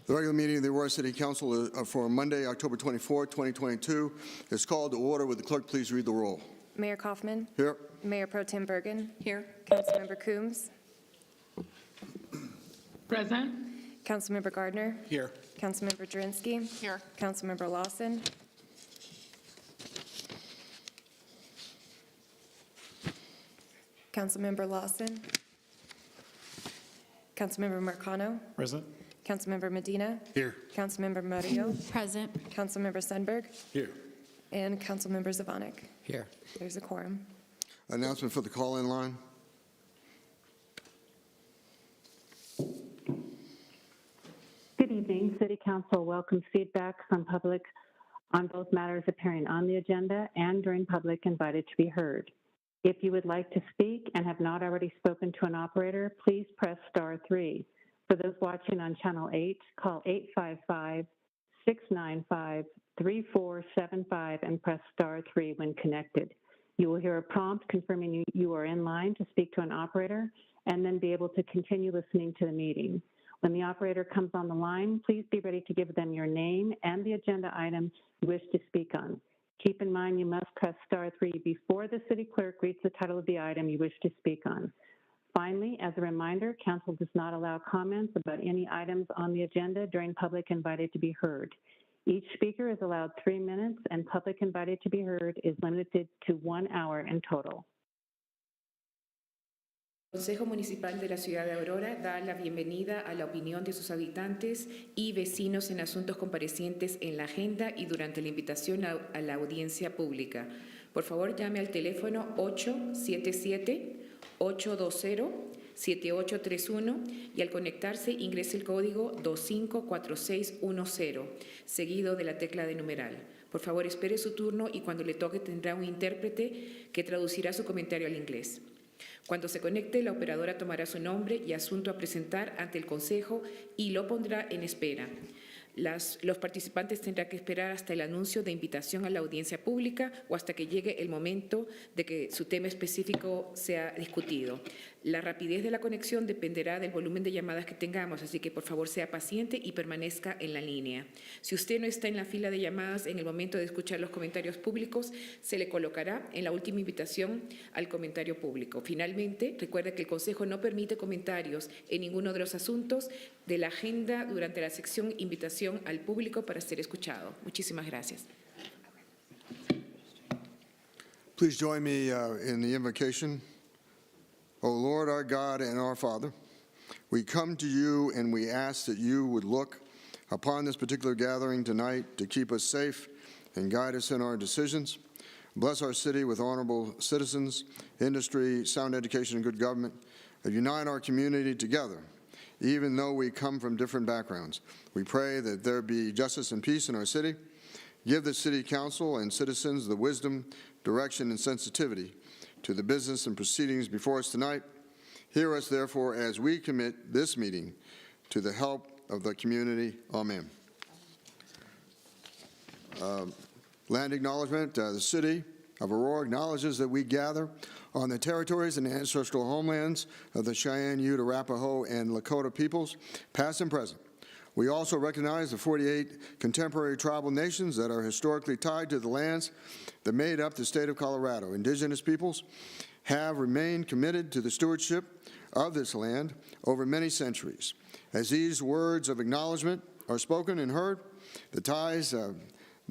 The regular meeting of the Aurora City Council for Monday, October 24, 2022 is called to order. Would the clerk please read the roll? Mayor Kaufman. Here. Mayor Pro Tem Bergen. Here. Councilmember Coombs. Present. Councilmember Gardner. Here. Councilmember Drinsky. Here. Councilmember Lawson. Councilmember Lawson. Councilmember Marcano. Present. Councilmember Medina. Here. Councilmember Murillo. Present. Councilmember Sundberg. Here. And Councilmember Zvonek. Here. There's a quorum. Announcement for the call-in line. Good evening. City Council welcomes feedback from public on both matters appearing on the agenda and during public invited to be heard. If you would like to speak and have not already spoken to an operator, please press *3. For those watching on Channel 8, call 855-695-3475 and press *3 when connected. You will hear a prompt confirming you are in line to speak to an operator and then be able to continue listening to the meeting. When the operator comes on the line, please be ready to give them your name and the agenda item you wish to speak on. Keep in mind you must press *3 before the city clerk reads the title of the item you wish to speak on. Finally, as a reminder, council does not allow comments about any items on the agenda during public invited to be heard. Each speaker is allowed 3 minutes, and public invited to be heard is limited to 1 hour in total. El Consejo Municipal de la Ciudad de Aurora da la bienvenida a la opinión de sus habitantes y vecinos en asuntos comparecientes en la agenda y durante la invitación a la audiencia pública. Por favor, llame al teléfono 877-820-7831 y al conectarse ingrese el código 254610, seguido de la tecla de numeral. Por favor, espere su turno y cuando le toque tendrá un intérprete que traducirá su comentario al inglés. Cuando se conecte, la operadora tomará su nombre y asunto a presentar ante el Consejo y lo pondrá en espera. Los participantes tendrán que esperar hasta el anuncio de invitación a la audiencia pública o hasta que llegue el momento de que su tema específico sea discutido. La rapidez de la conexión dependerá del volumen de llamadas que tengamos, así que por favor sea paciente y permanezca en la línea. Si usted no está en la fila de llamadas en el momento de escuchar los comentarios públicos, se le colocará en la última invitación al comentario público. Finalmente, recuerde que el Consejo no permite comentarios en ninguno de los asuntos de la agenda durante la sección invitación al público para ser escuchado. Muchísimas gracias. Please join me in the invocation. O Lord, our God and our Father, we come to you and we ask that you would look upon this particular gathering tonight to keep us safe and guide us in our decisions. Bless our city with honorable citizens, industry, sound education, and good government. Unite our community together, even though we come from different backgrounds. We pray that there be justice and peace in our city. Give the City Council and citizens the wisdom, direction, and sensitivity to the business and proceedings before us tonight. Hear us, therefore, as we commit this meeting to the help of the community. Amen. Land acknowledgement. The City of Aurora acknowledges that we gather on the territories and ancestral homelands of the Cheyenne, Ute, Arapaho, and Lakota peoples, past and present. We also recognize the 48 contemporary tribal nations that are historically tied to the lands that made up the state of Colorado. Indigenous peoples have remained committed to the stewardship of this land over many centuries. As these words of acknowledgement are spoken and heard, the ties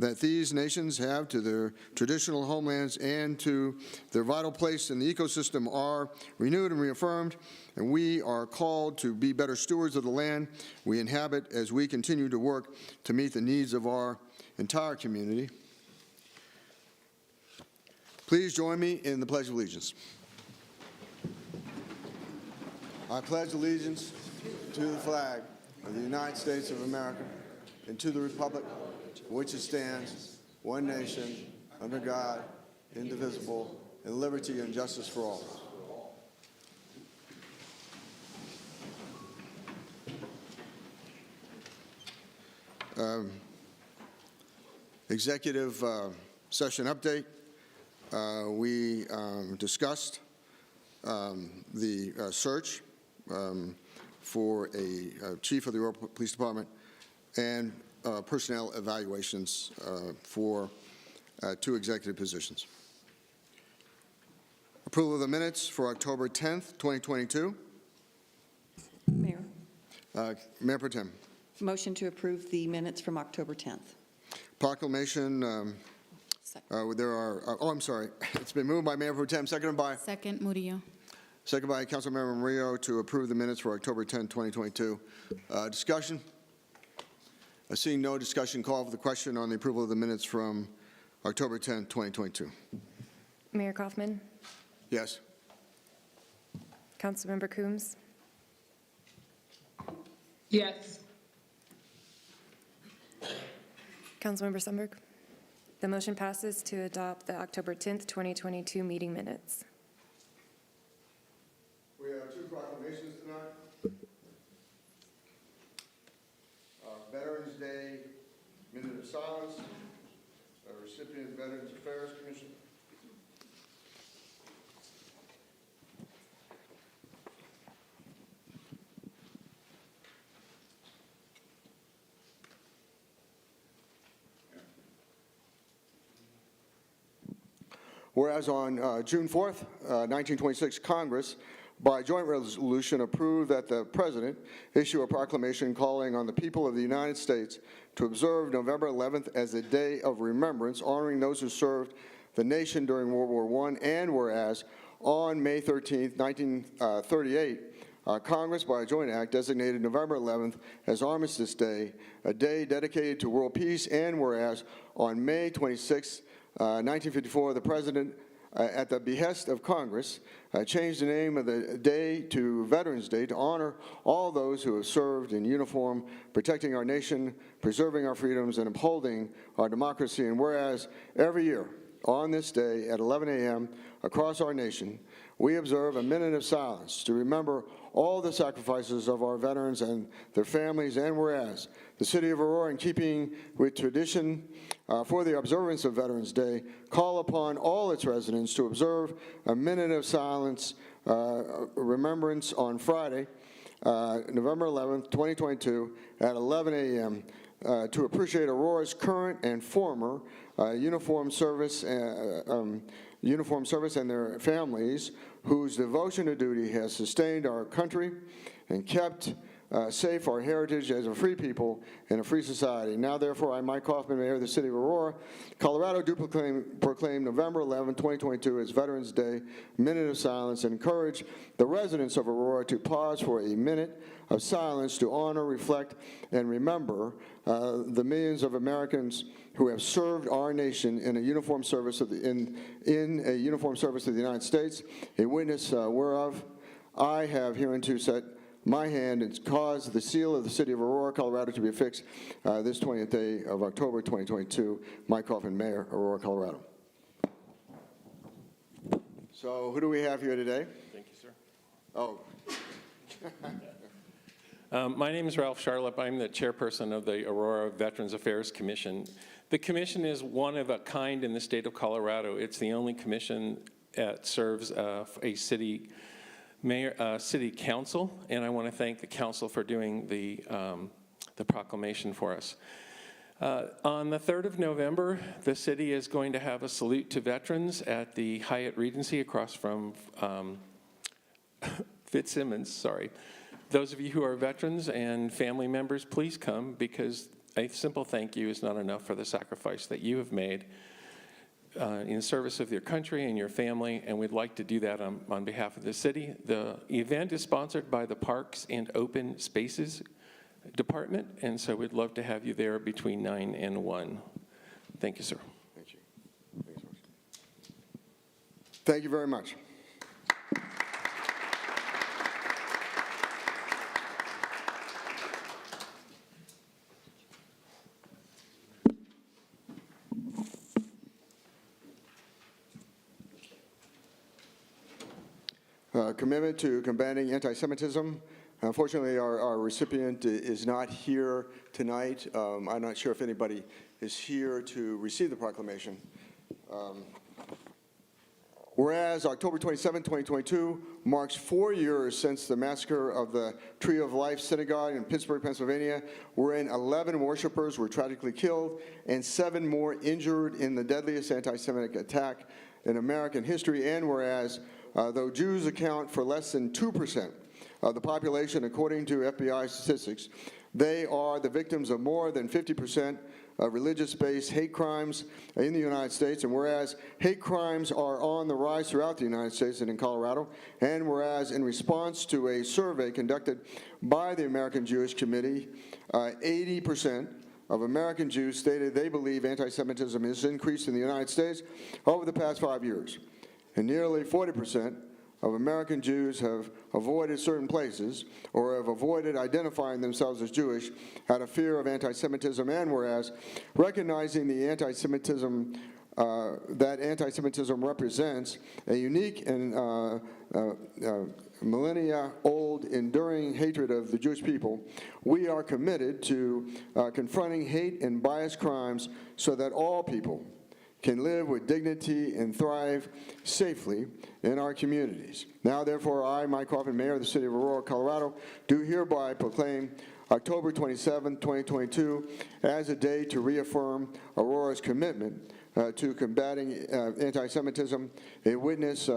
that these nations have to their traditional homelands and to their vital place in the ecosystem are renewed and reaffirmed, and we are called to be better stewards of the land we inhabit as we continue to work to meet the needs of our entire community. Please join me in the Pledge of Allegiance. I pledge allegiance to the flag of the United States of America and to the republic for which it stands, one nation, under God, indivisible, and liberty and justice for all. Executive session update. We discussed the search for a chief of the Aurora Police Department and personnel evaluations for 2 executive positions. Approval of the minutes for October 10th, 2022. Mayor, Mayor Pro Tem. motion to approve the minutes from October 10th. Proclamation, Second. there are, I'm sorry. It's been moved by Mayor Pro Tem, seconded by Murillo. Councilmember Murillo to approve the minutes for October 10, 2022. Discussion? Seeing no discussion, call for the question on the approval of the minutes from October 10, 2022. Mayor Kaufman, Yes. Councilmember Coombs, Yes. Councilmember Sundberg. The motion passes to adopt the October 10th, 2022 meeting minutes. We have 2 proclamations tonight. Veterans Day, Minute of Silence, recipient Veterans Affairs Commission. Whereas on June 4th, 1926, Congress, by joint resolution, approved that the President issue a proclamation calling on the people of the United States to observe November 11th as a day of remembrance, honoring those who served the nation during World War I, and whereas on May 13th, 1938, Congress, by a joint act, designated November 11th as Armistice Day, a day dedicated to world peace, and whereas on May 26th, 1954, the President, at the behest of Congress, changed the name of the day to Veterans Day to honor all those who have served in uniform, protecting our nation, preserving our freedoms, and upholding our democracy. And whereas every year on this day at 11 a.m. across our nation, we observe a minute of silence to remember all the sacrifices of our veterans and their families, and whereas the City of Aurora, in keeping with tradition for the observance of Veterans Day, call upon all its residents to observe a minute of silence remembrance on Friday, November 11th, 2022, at 11 a.m. To appreciate Aurora's current and former uniformed service and their families, whose devotion to duty has sustained our country and kept safe our heritage as a free people in a free society. Now, therefore, I, Mike Kaufman, Mayor of the City of Aurora, Colorado, do proclaim November 11, 2022 as Veterans Day, minute of silence, and encourage the residents of Aurora to pause for a minute of silence to honor, reflect, and remember the millions of Americans who have served our nation in a uniformed service of the United States, a witness whereof I have hereunto set my hand and caused the seal of the City of Aurora, Colorado, to be affixed this 20th day of October 2022. Mike Kaufman, Mayor, Aurora, Colorado. So who do we have here today? Thank you, sir. Oh. My name is Ralph Charlap. I'm the chairperson of the Aurora Veterans Affairs Commission. The commission is one of a kind in the state of Colorado. It's the only commission that serves a city council, and I want to thank the council for doing the proclamation for us. On the 3rd of November, the city is going to have a salute to veterans at the Hyatt Regency across from Fitzsimmons, sorry. Those of you who are veterans and family members, please come, because a simple thank you is not enough for the sacrifice that you have made in service of your country and your family, and we'd like to do that on behalf of the city. The event is sponsored by the Parks and Open Spaces Department, and so we'd love to have you there between 9 and 1. Thank you, sir. Thank you. Thank you very much. Commitment to combating anti-Semitism. Unfortunately, our recipient is not here tonight. I'm not sure if anybody is here to receive the proclamation. Whereas October 27, 2022 marks 4 years since the massacre of the Tree of Life Synagogue in Pittsburgh, Pennsylvania, wherein 11 worshipers were tragically killed and 7 more injured in the deadliest anti-Semitic attack in American history, and whereas though Jews account for less than 2% of the population, according to FBI statistics, they are the victims of more than 50% of religious-based hate crimes in the United States, and whereas hate crimes are on the rise throughout the United States and in Colorado, and whereas in response to a survey conducted by the American Jewish Committee, 80% of American Jews stated they believe anti-Semitism has increased in the United States over the past 5 years, and nearly 40% of American Jews have avoided certain places or have avoided identifying themselves as Jewish out of fear of anti-Semitism, and whereas recognizing the anti-Semitism that anti-Semitism represents a unique and millennia-old enduring hatred of the Jewish people, we are committed to confronting hate and bias crimes so that all people can live with dignity and thrive safely in our communities. Now, therefore, I, Mike Hoffman, Mayor of the City of Aurora, Colorado, do hereby proclaim October 27, 2022 as a day to reaffirm Aurora's commitment to combating anti-Semitism, a witness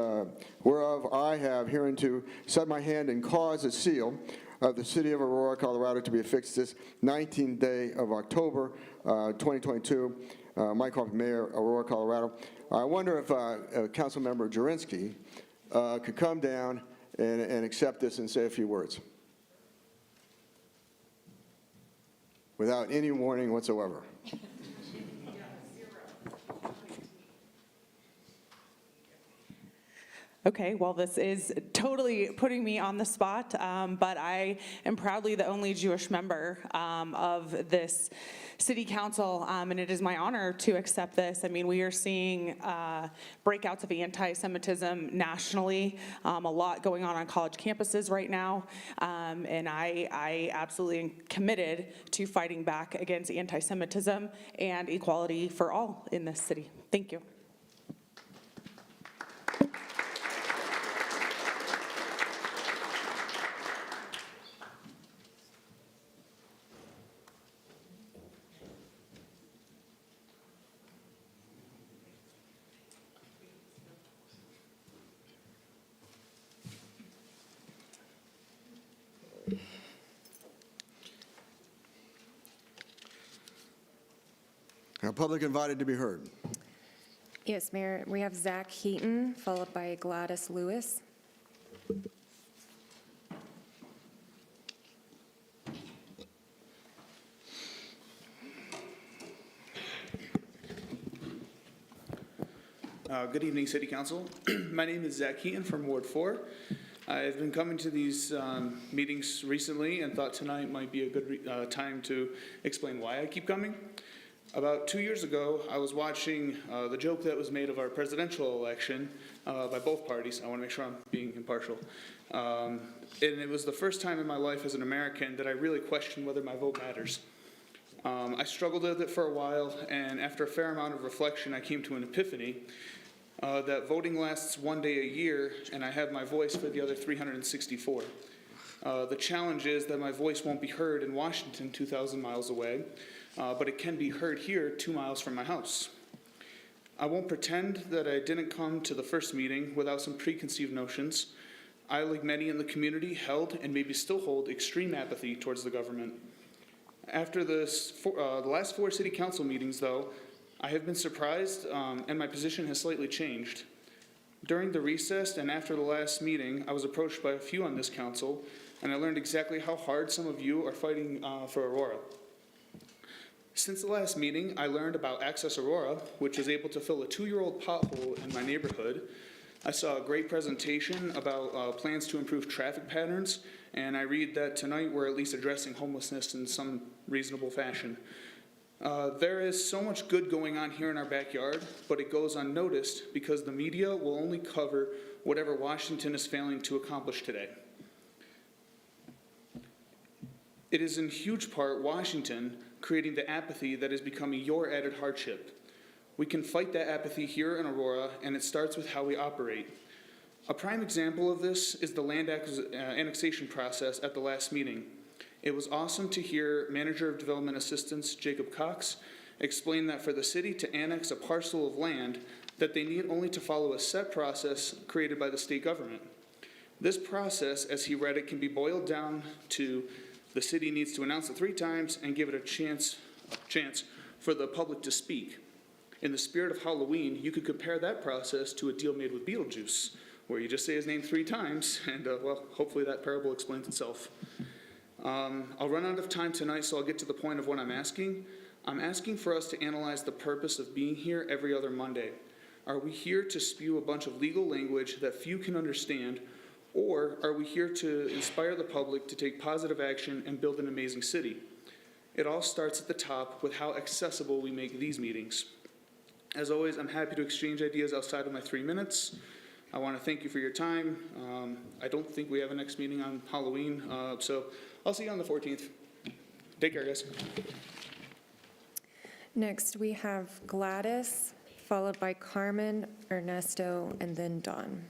whereof I have hereunto set my hand and caused a seal of the City of Aurora, Colorado, to be affixed this 19th day of October 2022. Mike Hoffman, Mayor, Aurora, Colorado. I wonder if Councilmember Jurinsky could come down and accept this and say a few words without any warning whatsoever. Okay, well, this is totally putting me on the spot, but I am proudly the only Jewish member of this city council, and it is my honor to accept this. I mean, we are seeing breakouts of anti-Semitism nationally, a lot going on college campuses right now, and I absolutely am committed to fighting back against anti-Semitism and equality for all in this city. Thank you. Now, public invited to be heard. Yes, Mayor, we have Zach Heaton, followed by Gladys Lewis. Good evening, City Council. My name is Zach Heaton from Ward 4. I've been coming to these meetings recently and thought tonight might be a good time to explain why I keep coming. About 2 years ago, I was watching the joke that was made of our presidential election by both parties. I want to make sure I'm being impartial. And it was the first time in my life as an American that I really questioned whether my vote matters. I struggled with it for a while, and after a fair amount of reflection, I came to an epiphany that voting lasts 1 day a year, and I have my voice for the other 364. The challenge is that my voice won't be heard in Washington, 2,000 miles away, but it can be heard here 2 miles from my house. I won't pretend that I didn't come to the first meeting without some preconceived notions. I, like many in the community, held and maybe still hold extreme apathy towards the government. After the last 4 city council meetings, though, I have been surprised and my position has slightly changed. During the recess and after the last meeting, I was approached by a few on this council, and I learned exactly how hard some of you are fighting for Aurora. Since the last meeting, I learned about Access Aurora, which is able to fill a 2-year-old pothole in my neighborhood. I saw a great presentation about plans to improve traffic patterns, and I read that tonight we're at least addressing homelessness in some reasonable fashion. There is so much good going on here in our backyard, but it goes unnoticed because the media will only cover whatever Washington is failing to accomplish today. It is in huge part Washington creating the apathy that is becoming your added hardship. We can fight that apathy here in Aurora, and it starts with how we operate. A prime example of this is the land annexation process at the last meeting. It was awesome to hear Manager of Development Assistance Jacob Cox explain that for the city to annex a parcel of land, that they need only to follow a set process created by the state government. This process, as he read it, can be boiled down to the city needs to announce it 3 times and give it a chance for the public to speak. In the spirit of Halloween, you could compare that process to a deal made with Beetlejuice, where you just say his name 3 times, and well, hopefully that parable explains itself. I'll run out of time tonight, so I'll get to the point of what I'm asking. I'm asking for us to analyze the purpose of being here every other Monday. Are we here to spew a bunch of legal language that few can understand, or are we here to inspire the public to take positive action and build an amazing city? It all starts at the top with how accessible we make these meetings. As always, I'm happy to exchange ideas outside of my 3 minutes. I want to thank you for your time. I don't think we have a next meeting on Halloween, so I'll see you on the 14th. Take care, guys. Next, we have Gladys, followed by Carmen, Ernesto, and then Dawn.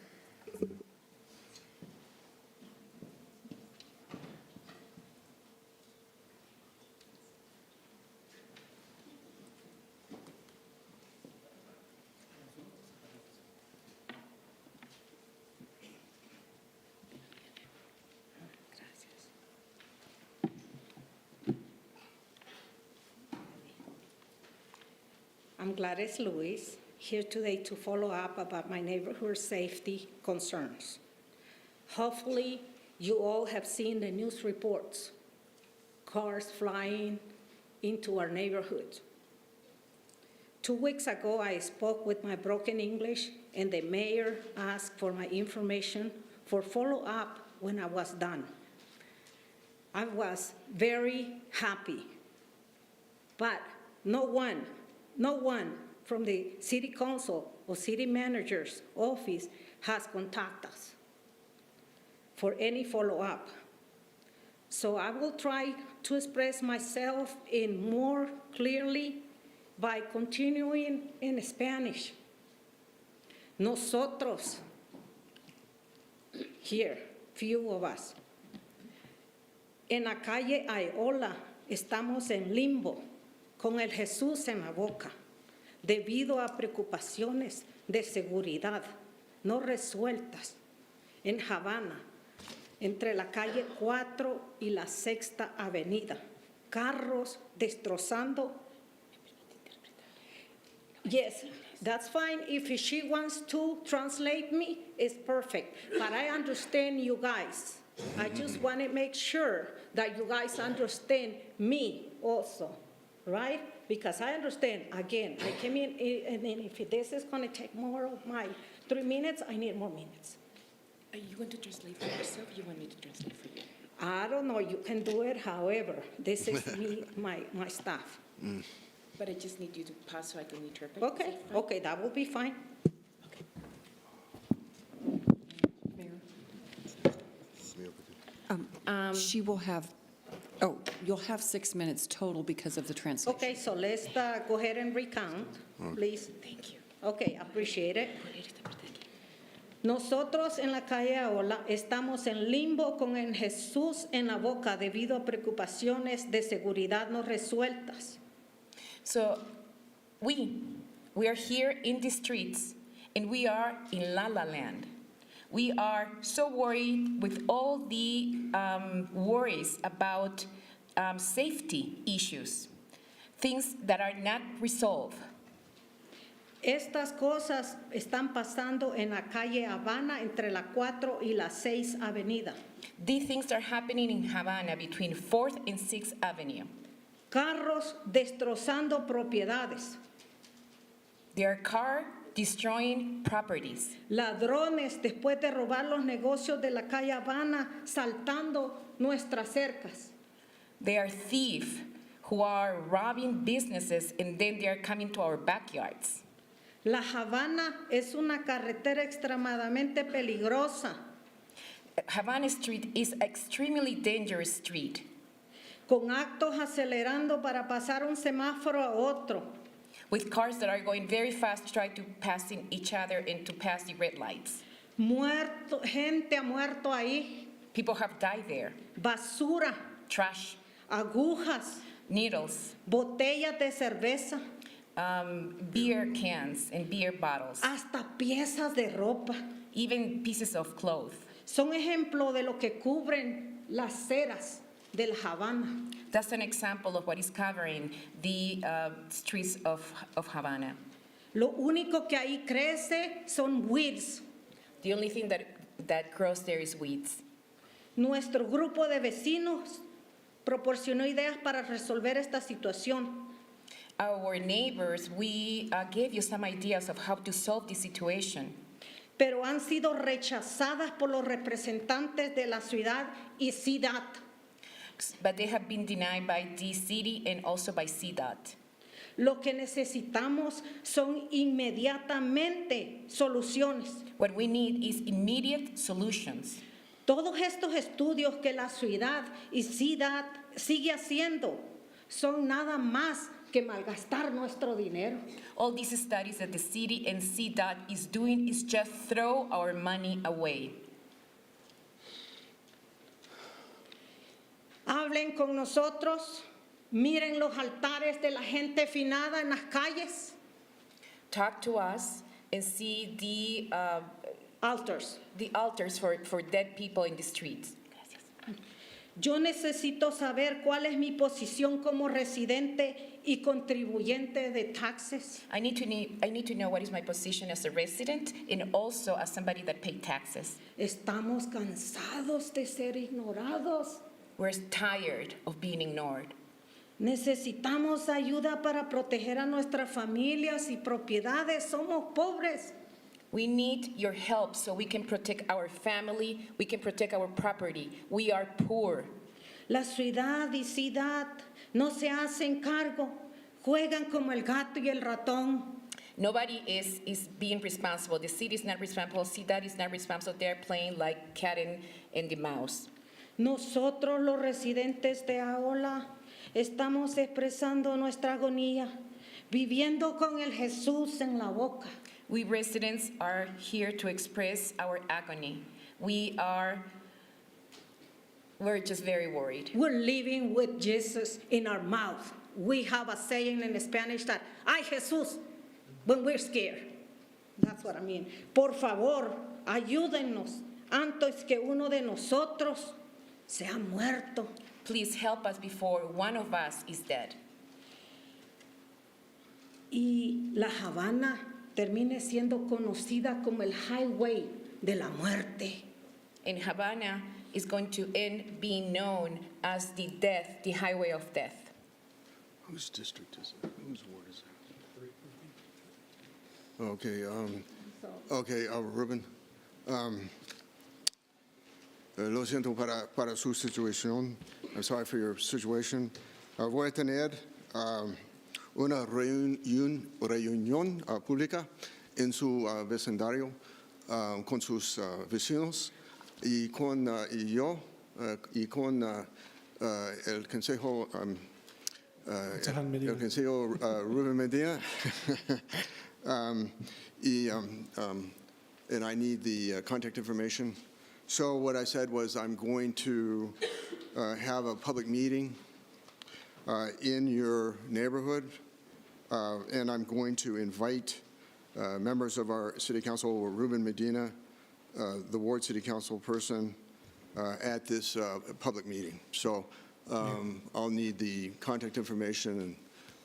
I'm Gladys Lewis, here today to follow up about my neighborhood safety concerns. Hopefully, you all have seen the news reports, cars flying into our neighborhood. 2 weeks ago, I spoke with my broken English, and the mayor asked for my information for follow-up when I was done. I was very happy, but no one from the city council or city manager's office has contacted us for any follow-up. So I will try to express myself in more clearly by continuing in Spanish. Nosotros, here, few of us, en la calle Aurora estamos en limbo, con el Jesús en la boca, debido a preocupaciones de seguridad no resueltas en Havana, entre la calle 4 y la 6ª Avenida. Carros destrozando. Yes, that's fine. If she wants to translate me, it's perfect. But I understand you guys. I just want to make sure that you guys understand me also. Right? Because I understand, again, I came in, and if this is going to take more of my 3 minutes, I need more minutes. Are you going to translate for yourself? You want me to translate for you? I don't know, you can do it however. This is me, my staff. But I just need you to pause so I can interpret. Okay, Is that fine? okay, that will be fine. She will have, you'll have 6 minutes total because of the translation. Okay, so let's go ahead and recount, please. Thank you. Okay, appreciate it. Nosotros en la calle Aurora estamos en limbo con el Jesús en la boca debido a preocupaciones de seguridad no resueltas. So we are here in the streets, and we are in La La Land. We are so worried with all the worries about safety issues, things that are not resolved. Estas cosas están pasando en la calle Habana entre la 4 y la 6 Avenida. These things are happening in Havana between 4th and 6th Avenue. Carros destrozando propiedades. There are cars destroying properties. Ladrones después de robar los negocios de la calle Habana saltando nuestras cercas. There are thieves who are robbing businesses, and then they are coming to our backyards. La Habana es una carretera extremadamente peligrosa, Havana Street is an extremely dangerous street, con actos acelerando para pasar un semáforo a otro. with cars that are going very fast, try to passing each other and to pass the red lights. Gente ha muerto ahí, People have died there. basura, Trash, agujas, needles, botellas de cerveza, beer cans and beer bottles, hasta piezas de ropa. even pieces of cloth. Son ejemplo de lo que cubren las ceras de La Habana. That's an example of what is covering the streets of Havana. Lo único que ahí crece son weeds. The only thing that grows there is weeds. Nuestro grupo de vecinos proporcionó ideas para resolver esta situación. Our neighbors, we gave you some ideas of how to solve the situation, Pero han sido rechazadas por los representantes de la ciudad y ciudad. but they have been denied by the city and also by CDOT. Lo que necesitamos son inmediatamente soluciones. What we need is immediate solutions. Todos estos estudios que la ciudad y ciudad sigue haciendo son nada más que malgastar nuestro dinero. All these studies that the city and CDOT is doing is just throw our money away. Hablen con nosotros, miren los altares de la gente finada en las calles, Talk to us and see altars. the altars for dead people in the streets. Yo necesito saber cuál es mi posición como residente y contribuyente de taxes. I need to know what is my position as a resident and also as somebody that paid taxes. Estamos cansados de ser ignorados. We're tired of being ignored. Necesitamos ayuda para proteger a nuestras familias y propiedades. Somos pobres. We need your help so we can protect our family, we can protect our property. We are poor. La ciudad y ciudad no se hacen cargo. Juegan como el gato y el ratón. Nobody is being responsible. The city is not responsible. CDOT is not responsible. They're playing like cat and the mouse. Nosotros los residentes de Aola estamos expresando nuestra agonía, viviendo con el Jesús en la boca. We residents are here to express our agony. We're just very worried. We're living with Jesus in our mouth. We have a saying in Spanish that, ay Jesús, when we're scared. That's what I mean. Por favor, ayúdennos antes que uno de nosotros sea muerto. Please help us before one of us is dead. Y La Habana termine siendo conocida como el highway de la muerte. And Havana is going to end being known as the highway of death. Whose district is it? Whose ward is it? Okay, Ruben. Lo siento para su situación. I'm sorry for your situation. Voy a tener una reunión pública en su vecindario con sus vecinos y con yo y con el consejo Ruben Medina. And I need the contact information. So what I said was I'm going to have a public meeting in your neighborhood, and I'm going to invite members of our city council, Ruben Medina, the ward city council person, at this public meeting. So I'll need the contact information,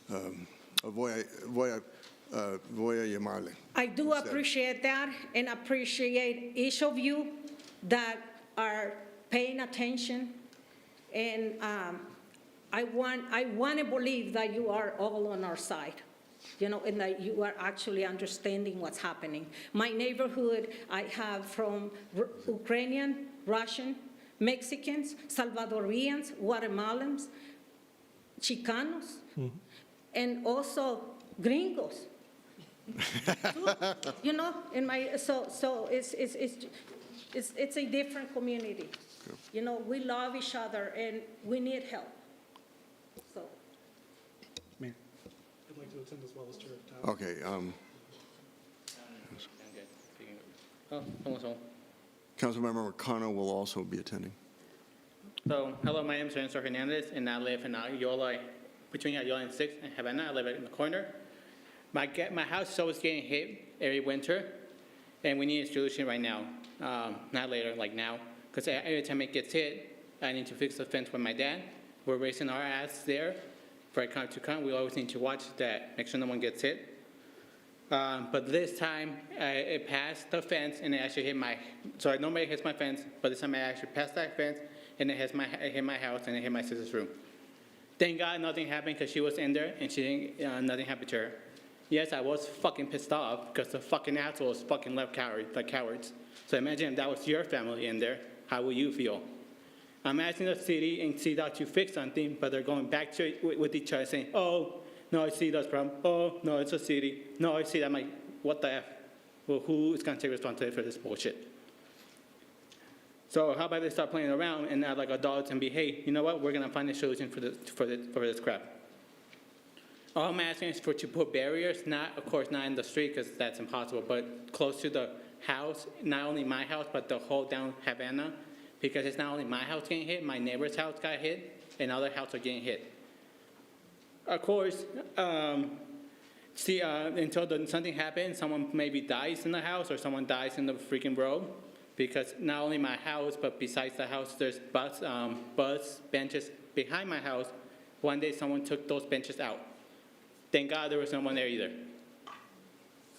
and voy a llamarle. I do appreciate that and appreciate each of you that are paying attention. And I want to believe that you are all on our side, you know, and that you are actually understanding what's happening. My neighborhood, I have from Ukrainian, Russian, Mexicans, Salvadorians, Guatemalans, Chicanos, and also gringos. You know, in my so it's a different community. You know, we love each other and we need help. So. Mayor, I'd like to attend as well as Chair of Town. Okay, So, Councilmember McConnell will also be attending. hello, my name is Renzo Hernandez, and I live in Yola, between Yola and 6th and Havana. I live in the corner. My house is always getting hit every winter, and we need a solution right now, not later, like now, because every time it gets hit, I need to fix the fence with my dad. We're raising our ass there for a car to come. We always need to watch that, make sure no one gets hit. But this time, it passed the fence and it actually hit so I normally hits my fence, but this time I actually passed that fence and it hit my house and it hit my sister's room. Thank God nothing happened because she was in there and she didn't, nothing happened to her. Yes, I was fucking pissed off because the fucking assholes fucking left cowards. So imagine if that was your family in there, how would you feel? I'm asking the city and CDOT to fix something, but they're going back to it with each other saying, oh, no, it's CDOT's problem. Oh, no, it's a city. No, it's CDOT. I'm like, what the F? Well, who is going to take responsibility for this bullshit? So how about they start playing around and act like adults and be, hey, you know what? We're going to find a solution for this crap. All I'm asking is to put barriers, of course, not in the street because that's impossible, but close to the house, not only my house, but the whole down Havana, because it's not only my house getting hit, my neighbor's house got hit, and other houses are getting hit. Of course, until something happens, someone maybe dies in the house or someone dies in the freaking road, because not only my house, but besides the house, there's bus benches behind my house. One day someone took those benches out. Thank God there was no one there either.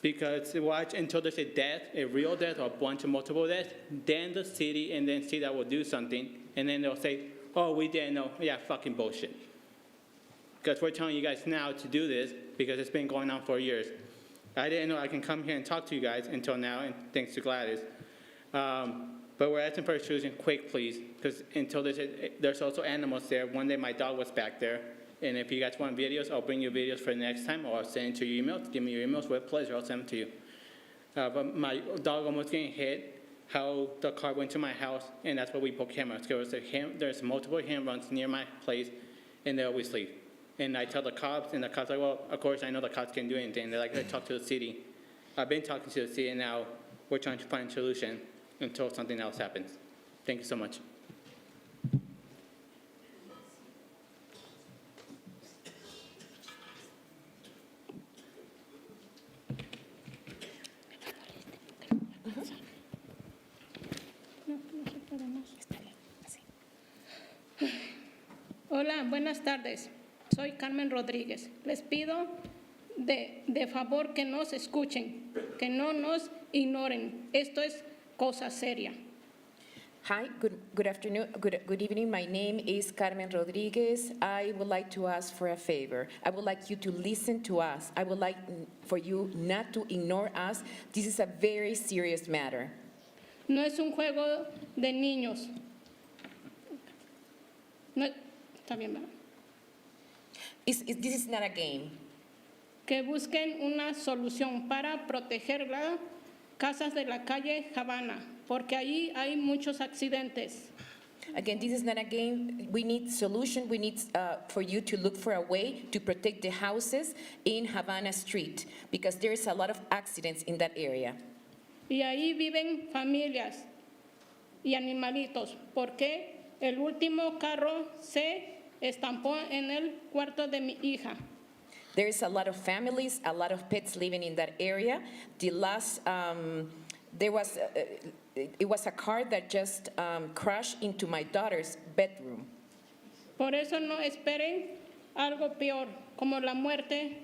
Because watch until there's a death, a real death, or a bunch of multiple deaths, then the city and then CDOT will do something, and then they'll say, oh, we didn't know. Yeah, fucking bullshit. Because we're telling you guys now to do this because it's been going on for years. I didn't know I can come here and talk to you guys until now, and thanks to Gladys. But we're asking for a solution quick, please, because until there's also animals there. One day my dog was back there. And if you guys want videos, I'll bring you videos for the next time, or I'll send it to your email. Give me your emails with pleasure. I'll send them to you. But my dog almost getting hit, how the car went to my house, and that's why we put cameras. There's multiple hand runs near my place, and they always leave. And I tell the cops, and the cops are like, well, of course, I know the cops can't do anything. They're like, they talk to the city. I've been talking to the city, and now we're trying to find a solution until something else happens. Thank you so much. Hola, buenas tardes. Soy Carmen Rodríguez. Les pido de favor que nos escuchen, que no nos ignoren. Esto es cosa seria. Hi, good afternoon, good evening. My name is Carmen Rodriguez. I would like to ask for a favor. I would like you to listen to us. I would like for you not to ignore us. This is a very serious matter. No es un juego de niños. No, está bien, ¿verdad? This is not a game. Que busquen una solución para proteger las casas de la calle Havana, porque allí hay muchos accidentes. Again, this is not a game. We need solution. We need for you to look for a way to protect the houses in Havana Street, because there is a lot of accidents in that area. Y ahí viven familias y animalitos, porque el último carro se estampó en el cuarto de mi hija. There is a lot of families, a lot of pets living in that area. The last, it was a car that just crashed into my daughter's bedroom. Por eso no esperen algo peor, como la muerte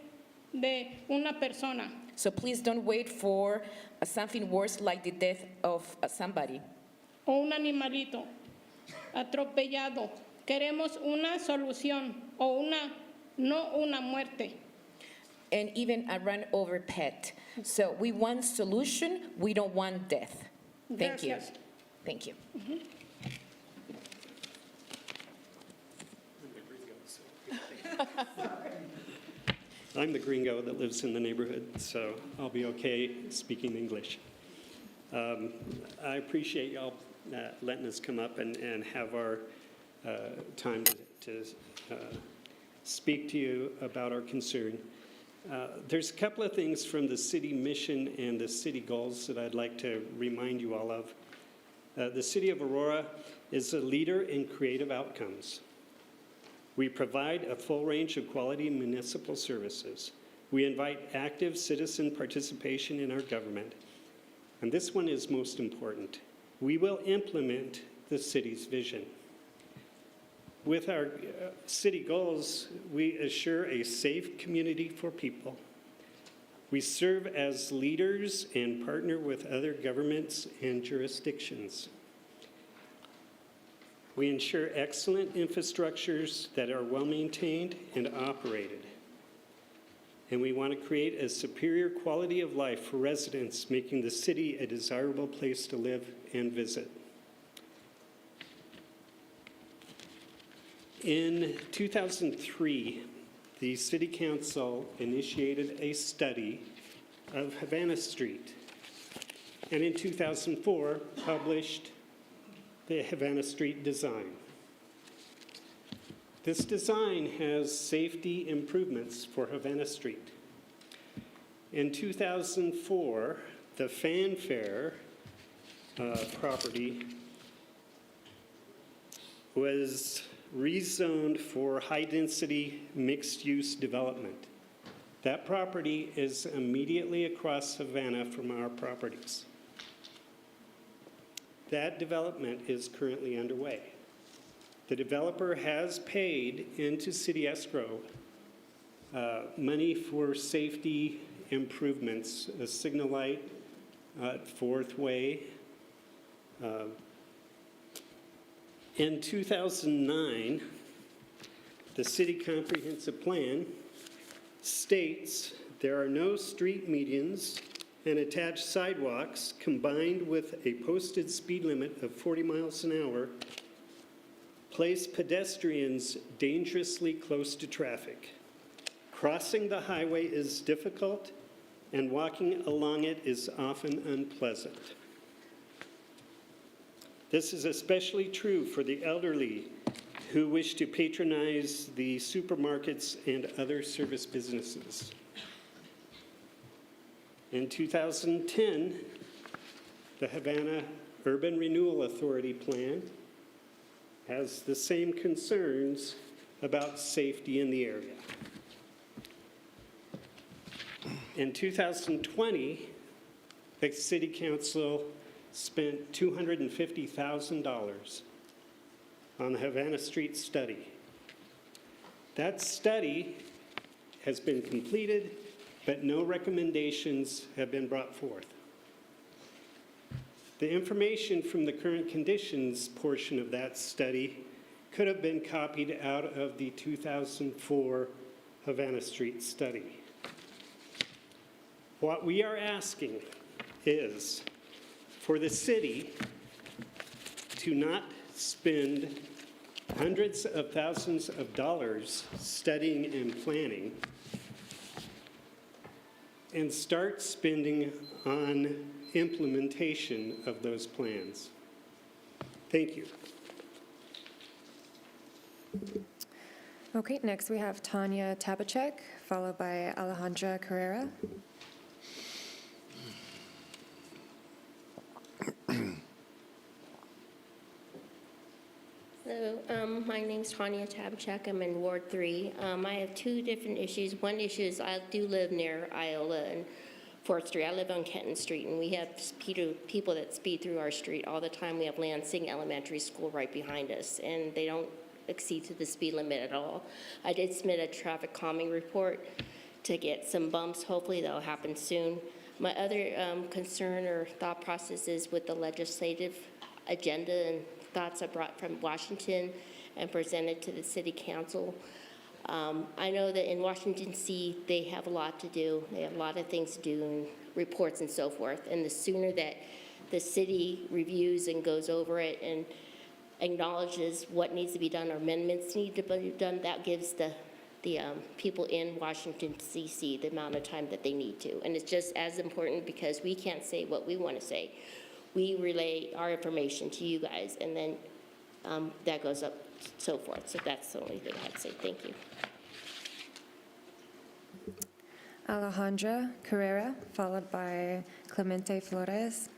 de una persona. So please don't wait for something worse like the death of somebody. O un animalito atropellado. Queremos una solución o no una muerte. And even a run over pet. So we want solution, we don't want death. Thank you. Gracias. Thank you. I'm the gringo that lives in the neighborhood, so I'll be okay speaking English. I appreciate y'all letting us come up and have our time to speak to you about our concern. There's a couple of things from the city mission and the city goals that I'd like to remind you all of. The city of Aurora is a leader in creative outcomes. We provide a full range of quality municipal services. We invite active citizen participation in our government. And this one is most important. We will implement the city's vision. With our city goals, we assure a safe community for people. We serve as leaders and partner with other governments and jurisdictions. We ensure excellent infrastructures that are well-maintained and operated. And we want to create a superior quality of life for residents, making the city a desirable place to live and visit. In 2003, the City Council initiated a study of Havana Street, and in 2004 published the Havana Street design. This design has safety improvements for Havana Street. In 2004, the Fanfare property was rezoned for high-density mixed-use development. That property is immediately across Havana from our properties. That development is currently underway. The developer has paid into city escrow money for safety improvements, a signal light at Fourth Way. In 2009, the city comprehensive plan states there are no street medians and attached sidewalks combined with a posted speed limit of 40 miles an hour place pedestrians dangerously close to traffic. Crossing the highway is difficult and walking along it is often unpleasant. This is especially true for the elderly who wish to patronize the supermarkets and other service businesses. In 2010, the Havana Urban Renewal Authority plan has the same concerns about safety in the area. In 2020, the City Council spent $250,000 on the Havana Street study. That study has been completed, but no recommendations have been brought forth. The information from the current conditions portion of that study could have been copied out of the 2004 Havana Street study. What we are asking is for the city to not spend hundreds of thousands of dollars studying and planning and start spending on implementation of those plans. Thank you. Okay, next we have Tanya Tabachek, followed by Alejandra Carrera. Hello, my name's Tanya Tabachek. I'm in Ward 3. I have two different issues. One issue is I do live near Iola and 4th Street. I live on Kenton Street, and we have people that speed through our street all the time. We have Lansing Elementary School right behind us, and they don't exceed to the speed limit at all. I did submit a traffic calming report to get some bumps. Hopefully that'll happen soon. My other concern or thought process is with the legislative agenda and thoughts I brought from Washington and presented to the City Council. I know that in Washington, D.C., they have a lot to do. They have a lot of things to do and reports and so forth. And the sooner that the city reviews and goes over it and acknowledges what needs to be done or amendments need to be done, that gives the people in Washington, D.C. the amount of time that they need to. And it's just as important because we can't say what we want to say. We relay our information to you guys, and then that goes up, so forth. So that's the only thing I'd say. Thank you. Alejandra Carrera, followed by Clemente Flores.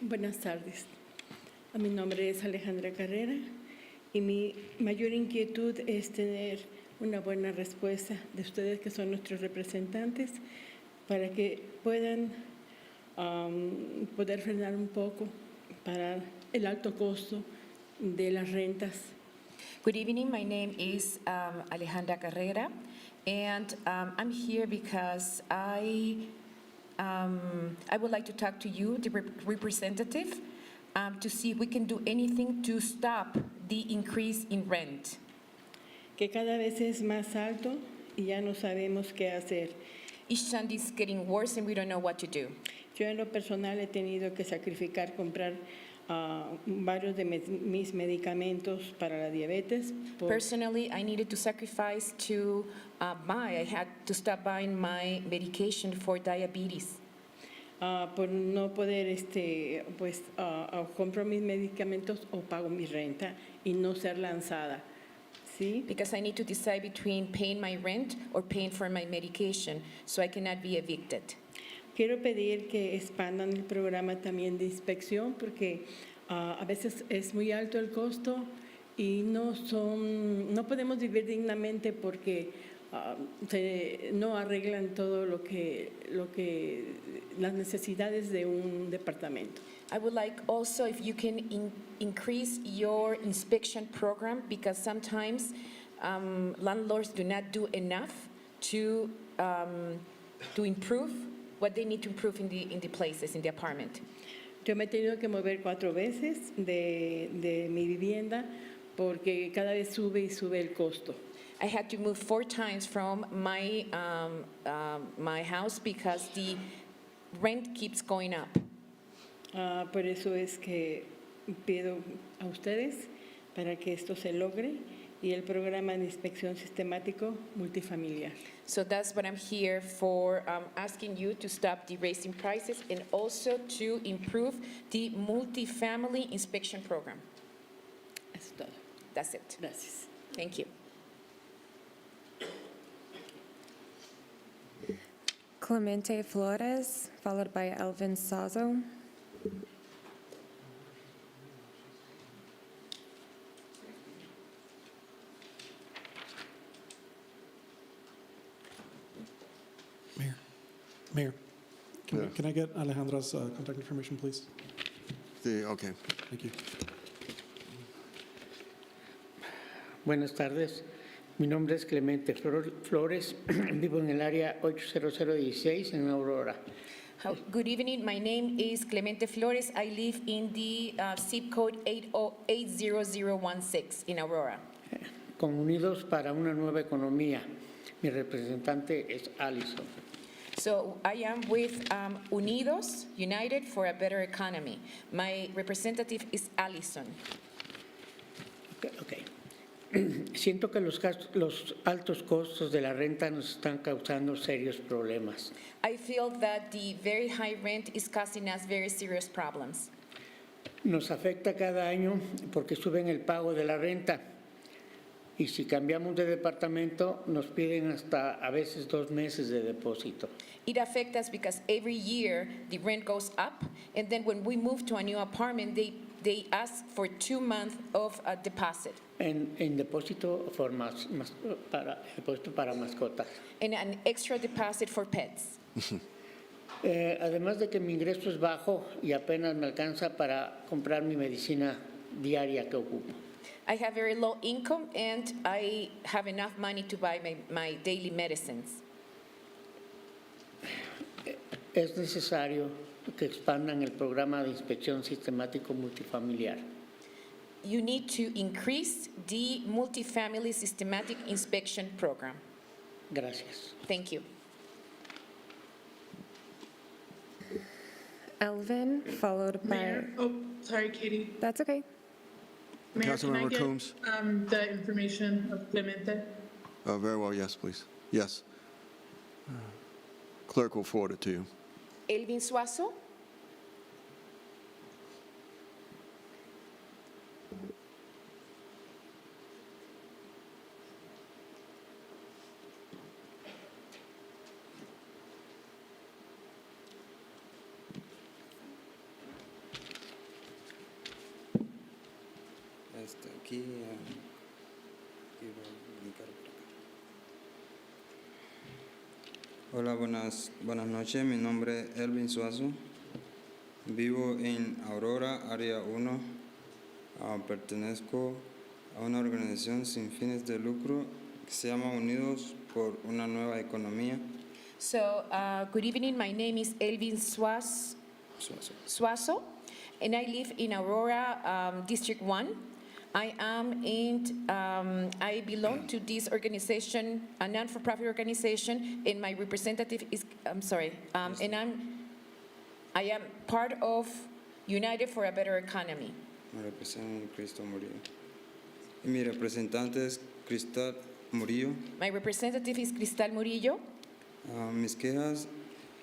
Buenas tardes. Mi nombre es Alejandra Carrera y mi mayor inquietud es tener una buena respuesta de ustedes, que son nuestros representantes, para que puedan poder frenar un poco para el alto costo de las rentas. Good evening. My name is Alejandra Carrera, and I'm here because I would like to talk to you, the representative, to see if we can do anything to stop the increase in rent. Que cada vez es más alto y ya no sabemos qué hacer. Each time it's getting worse and we don't know what to do. Yo en lo personal he tenido que sacrificar comprar varios de mis medicamentos para la diabetes. Personally, I needed to sacrifice to I had to stop buying my medication for diabetes. Por no poder, compro mis medicamentos o pago mi renta y no ser lanzada. ¿Sí? Because I need to decide between paying my rent or paying for my medication, so I cannot be evicted. Quiero pedir que expandan el programa también de inspección, porque a veces es muy alto el costo y no podemos vivir dignamente porque no arreglan todo lo que las necesidades de un departamento. I would like also if you can increase your inspection program, because sometimes landlords do not do enough to improve what they need to improve in the places, in the apartment. Yo me he tenido que mover 4 veces de mi vivienda porque cada vez sube y sube el costo. I had to move 4 times from my house because the rent keeps going up. Por eso es que pido a ustedes para que esto se logre y el programa de inspección sistemático multifamiliar. So that's what I'm here for, asking you to stop the raising prices and also to improve the multifamily inspection program. Eso es todo. That's it. Gracias. Thank you. Clemente Flores, followed by Elvin Sazo. Mayor, can I get Alejandra's contact information, please? Okay. Thank you. Buenas tardes. Mi nombre es Clemente Flores. Vivo en el área 80016 en Aurora. Good evening. My name is Clemente Flores. I live in the zip code 80016 in Aurora. Con Unidos para una Nueva Economía. Mi representante es Allison. So I am with Unidos, United for a Better Economy. My representative is Allison. Okay. Siento que los altos costos de la renta nos están causando serios problemas. I feel that the very high rent is causing us very serious problems. Nos afecta cada año porque suben el pago de la renta. Y si cambiamos de departamento, nos piden hasta a veces 2 meses de depósito. It affects us because every year the rent goes up, and then when we move to a new apartment, they ask for 2 months of a deposit. En depósito para mascotas. And an extra deposit for pets. Además de que mi ingreso es bajo y apenas me alcanza para comprar mi medicina diaria que ocupo. I have very low income and I have enough money to buy my daily medicines. Es necesario que expandan el programa de inspección sistemático multifamiliar. You need to increase the multifamily systematic inspection program. Gracias. Thank you. Elvin, followed by... Mayor, sorry, Katie. That's okay. Mayor, can I Councilmember get Coombs? the information of Clemente? Very well, yes, please. Yes. Clerk will forward it to you. Elvin Suazo. Aquí voy a brincar por acá. Hola, buenas noches. Mi nombre es Elvin Suazo. Vivo en Aurora, área 1. Pertenezco a una organización sin fines de lucro que se llama Unidos por una Nueva Economía. So, good evening. My name is Elvin Suazo, and I live in Aurora, District 1. I belong to this organization, a non-for-profit organization, and my representative is, I am part of United for a Better Economy. Me representa Cristo Murillo. Y mi representante es Cristal Murillo. My representative is Cristal Murillo. Mis quejas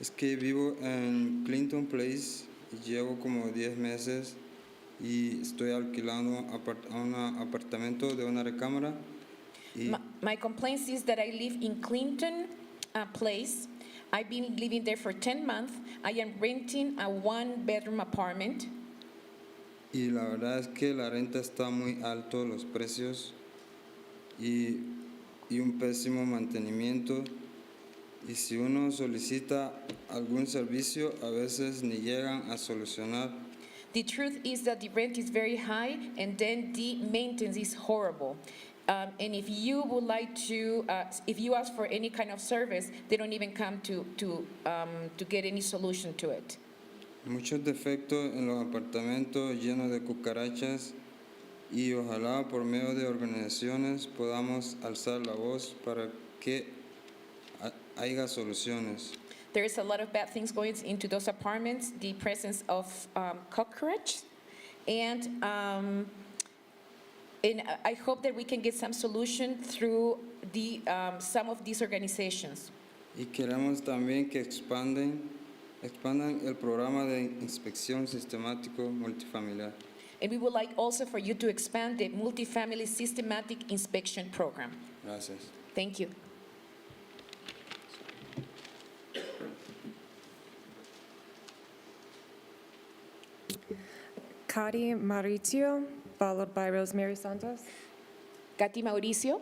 es que vivo en Clinton Place y llevo como 10 meses y estoy alquilando un apartamento de una recámara. My complaint is that I live in Clinton Place. I've been living there for 10 months. I am renting a one-bedroom apartment. Y la verdad es que la renta está muy alto, los precios, y un pésimo mantenimiento. Y si uno solicita algún servicio, a veces ni llegan a solucionar. The truth is that the rent is very high, and then the maintenance is horrible. And if you would like to, if you ask for any kind of service, they don't even come to get any solution to it. Muchos defectos en los apartamentos llenos de cucarachas, y ojalá por medio de organizaciones podamos alzar la voz para que haya soluciones. There is a lot of bad things going into those apartments, the presence of cockroach, and I hope that we can get some solution through some of these organizations. Y queremos también que expandan el programa de inspección sistemático multifamiliar. And we would like also for you to expand the multifamily systematic inspection program. Gracias. Thank you. Cati Mauricio, followed by Rosemary Santos. Cati Mauricio.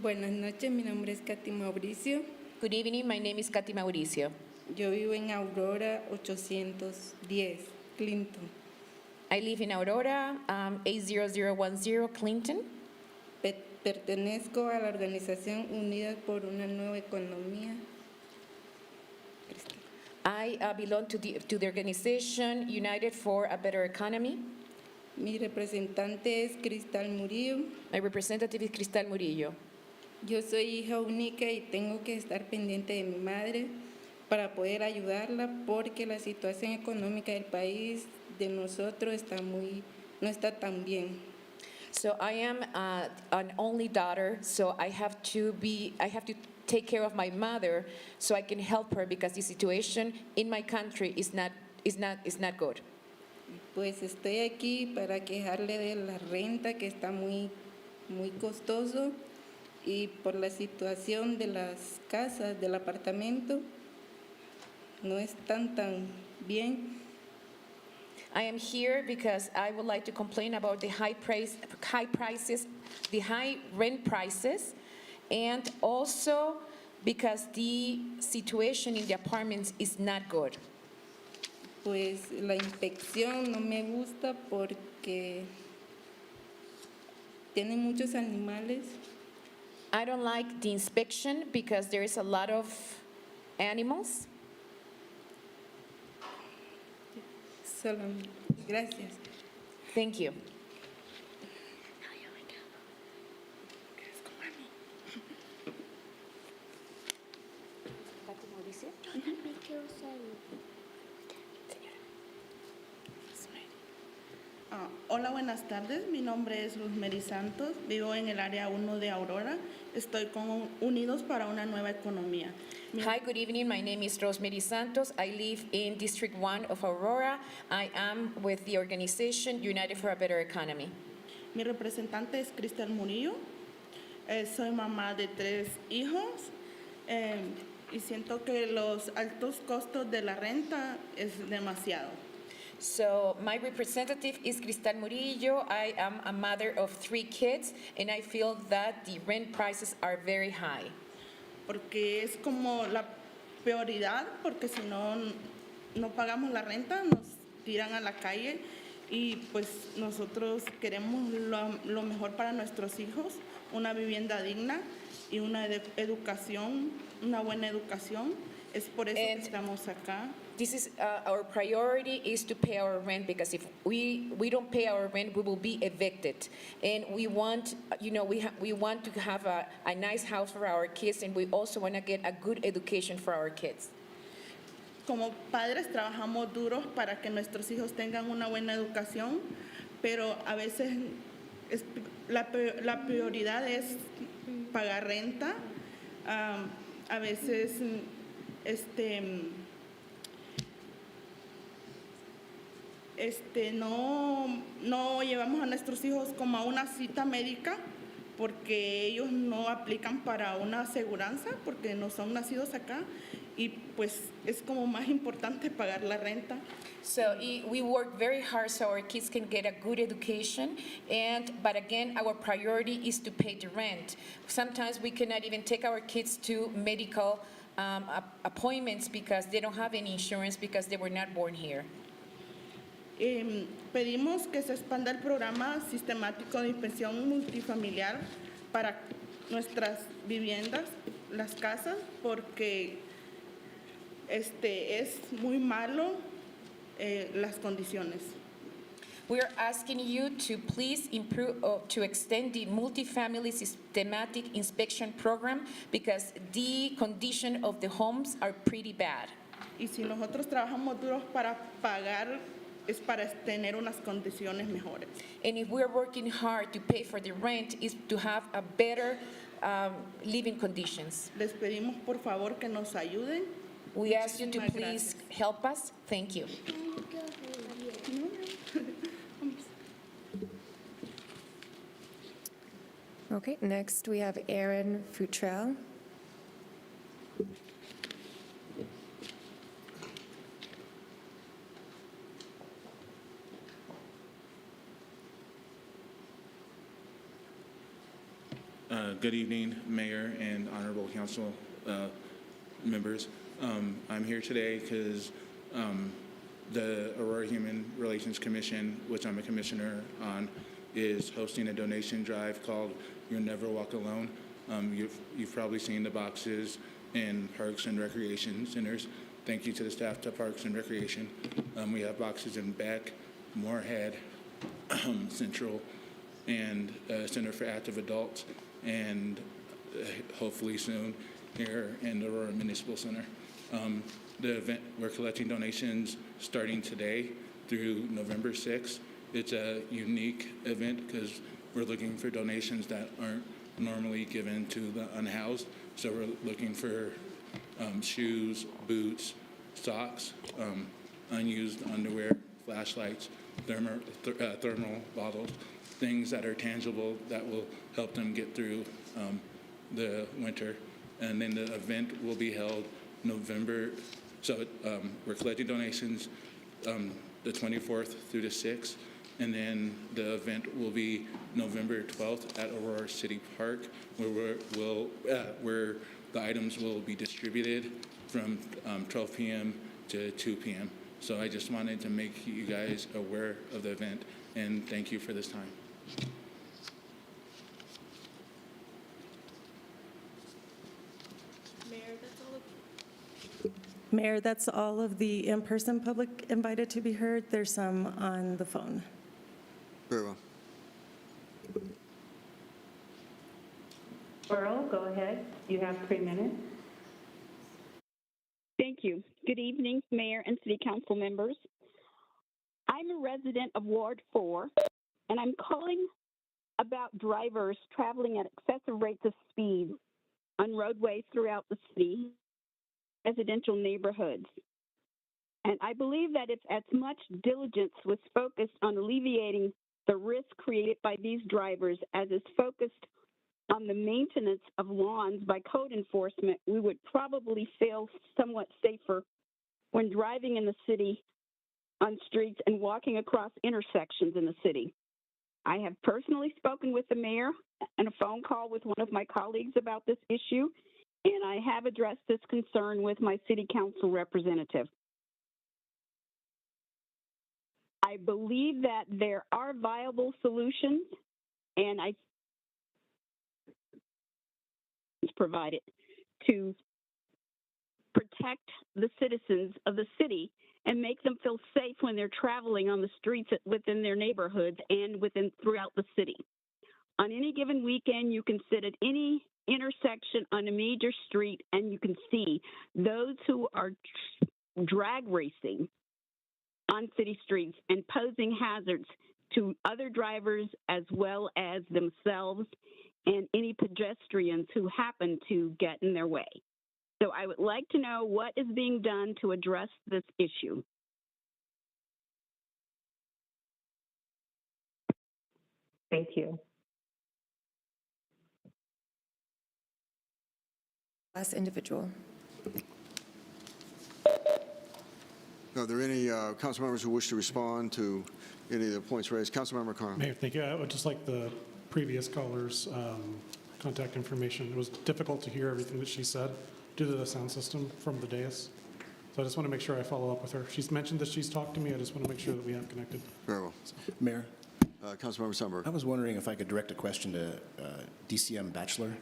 Buenas noches, mi nombre es Katy Mauricio. Good evening, my name is Cati Mauricio. Yo vivo en Aurora 810, Clinton. I live in Aurora, 80010 Clinton. Pertenezco a la organización Unidas por una Nueva Economía. I belong to the organization United for a Better Economy. Mi representante es Cristal Murillo. My representative is Cristal Murillo. Yo soy hija única y tengo que estar pendiente de mi madre para poder ayudarla porque la situación económica del país de nosotros no está tan bien. So I am an only daughter, so I have to take care of my mother so I can help her because the situation in my country is not good. Pues estoy aquí para quejarle de la renta que está muy costoso y por la situación de las casas, del apartamento, no están tan bien. I am here because I would like to complain about the high prices, the high rent prices, and also because the situation in the apartments is not good. Pues la inspección no me gusta porque tienen muchos animales I don't like the inspection because there is a lot of animals. Solo, gracias. Thank you. Hola, buenas tardes. Mi nombre es Rosemary Santos. Vivo en el área 1 de Aurora. Estoy con Unidos para una Nueva Economía. Hi, good evening. My name is Rosemary Santos. I live in District 1 of Aurora. I am with the organization United for a Better Economy. Mi representante es Cristel Murillo. Soy mamá de 3 hijos y siento que los altos costos de la renta es demasiado. So my representative is Cristal Murillo. I am a mother of 3 kids, and I feel that the rent prices are very high. Porque es como la prioridad, porque si no pagamos la renta, nos tiran a la calle y pues nosotros queremos lo mejor para nuestros hijos, una vivienda digna y una educación, una buena educación. Es por eso que estamos acá. This is our priority is to pay our rent, because if we don't pay our rent, we will be evicted. And we want, we want to have a nice house for our kids, and we also want to get a good education for our kids. Como padres trabajamos duros para que nuestros hijos tengan una buena educación, pero a veces la prioridad es pagar renta. A veces no llevamos a nuestros hijos como a una cita médica porque ellos no aplican para una aseguranza porque no son nacidos acá y pues es como más importante pagar la renta. So we work very hard so our kids can get a good education, but again, our priority is to pay the rent. Sometimes we cannot even take our kids to medical appointments because they don't have any insurance because they were not born here. Pedimos que se expanda el programa sistemático de inspección multifamiliar para nuestras viviendas, las casas, porque es muy malo las condiciones. We are asking you to please improve, to extend the multifamily systematic inspection program because the condition of the homes are pretty bad. Y si nosotros trabajamos duros para pagar, es para tener unas condiciones mejores. And if we're working hard to pay for the rent, is to have a better living conditions. Les pedimos por favor que nos ayuden. We ask you to please help us. Thank you. Okay, next we have Aaron Futrell. Good evening, Mayor and Honorable Council members. I'm here today because the Aurora Human Relations Commission, which I'm a commissioner on, is hosting a donation drive called You'll Never Walk Alone. You've probably seen the boxes in parks and recreation centers. Thank you to the staff to Parks and Recreation. We have boxes in Beck, Moorhead, Central, and Center for Active Adults, and hopefully soon here in the Aurora Municipal Center. The event, we're collecting donations starting today through November 6th. It's a unique event because we're looking for donations that aren't normally given to the unhoused. So we're looking for shoes, boots, socks, unused underwear, flashlights, thermal bottles, things that are tangible that will help them get through the winter. And then the event will be held November, so we're collecting donations the 24th through the 6th, and then the event will be November 12th at Aurora City Park, where where the items will be distributed from 12 p.m. to 2 p.m. So I just wanted to make you guys aware of the event, and thank you for this time. Mayor, that's all of the in-person public invited to be heard. There's some on the phone. Very well. Earl, go ahead. You have 3 minutes. Thank you. Good evening, Mayor and City Council members. I'm a resident of Ward 4, and I'm calling about drivers traveling at excessive rates of speed on roadways throughout the city, residential neighborhoods. And I believe that if as much diligence was focused on alleviating the risk created by these drivers as is focused on the maintenance of lawns by code enforcement, we would probably feel somewhat safer when driving in the city on streets and walking across intersections in the city. I have personally spoken with the mayor and a phone call with one of my colleagues about this issue, and I have addressed this concern with my city council representative. I believe that there are viable solutions, and I provided to protect the citizens of the city and make them feel safe when they're traveling on the streets within their neighborhoods and throughout the city. On any given weekend, you can sit at any intersection on a major street and you can see those who are drag racing on city streets and posing hazards to other drivers as well as themselves and any pedestrians who happen to get in their way. So I would like to know what is being done to address this issue. Thank you. Last individual. Are there any council members who wish to respond to any of the points raised? Councilmember Connor. Mayor, thank you. I would just like the previous caller's contact information. It was difficult to hear everything that she said due to the sound system from the dais. So I just want to make sure I follow up with her. She's mentioned that she's talked to me. I just want to make sure that we have connected. Very well. Mayor, Councilmember Sundberg. I was wondering if I could direct a question to DCM Bachelor.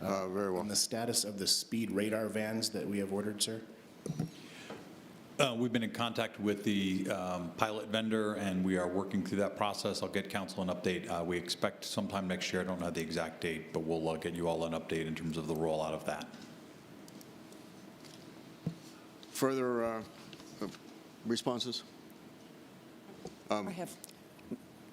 Very well. On the status of the speed radar vans that we have ordered, sir? We've been in contact with the pilot vendor, and we are working through that process. I'll get council an update. We expect sometime next year. I don't know the exact date, but we'll get you all an update in terms of the rollout of that. Further responses? I have,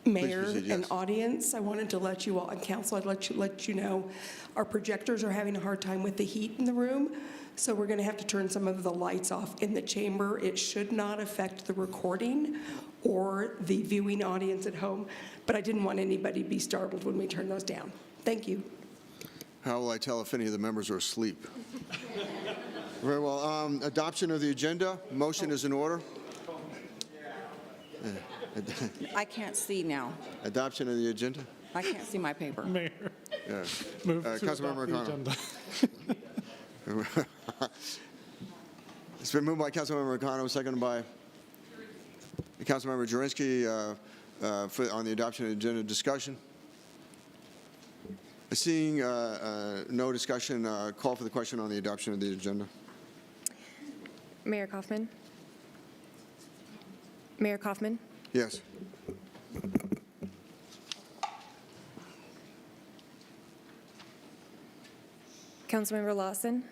Please Mayor proceed, yes. and audience, I wanted to let you all, and council, I'd let you know, our projectors are having a hard time with the heat in the room, so we're going to have to turn some of the lights off in the chamber. It should not affect the recording or the viewing audience at home, but I didn't want anybody to be startled when we turn those down. Thank you. How will I tell if any of the members are asleep? Very well. Adoption of the agenda. Motion is in order. I can't see now. Adoption of the agenda. I can't see my paper. Mayor, Yeah. move to Councilmember adopt the O'Connor. agenda. It's been moved by Councilmember O'Connor, seconded by Councilmember Jurenski on the adoption of the agenda. Discussion. Seeing no discussion, call for the question on the adoption of the agenda. Mayor Kaufman? Mayor Kaufman? Yes. Councilmember Lawson?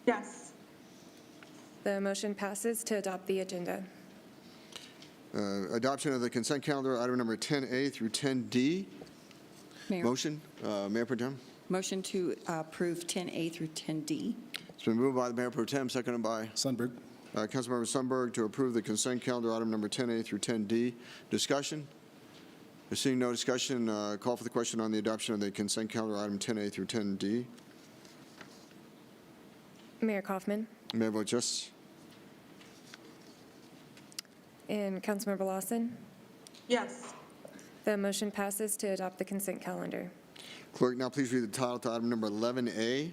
Yes. The motion passes to adopt the agenda. Adoption of the consent calendar, item number 10A through 10D. Mayor. Motion, Mayor Pro Tem. Motion to approve 10A through 10D. It's been moved by the Mayor Pro Tem, seconded by Sundberg. Councilmember Sundberg to approve the consent calendar, item number 10A through 10D. Discussion? Seeing no discussion, call for the question on the adoption of the consent calendar, item 10A through 10D. Mayor Kaufman? Mayor votes yes. And Councilmember Lawson? Yes. The motion passes to adopt the consent calendar. Clerk, now please read the title to item number 11A.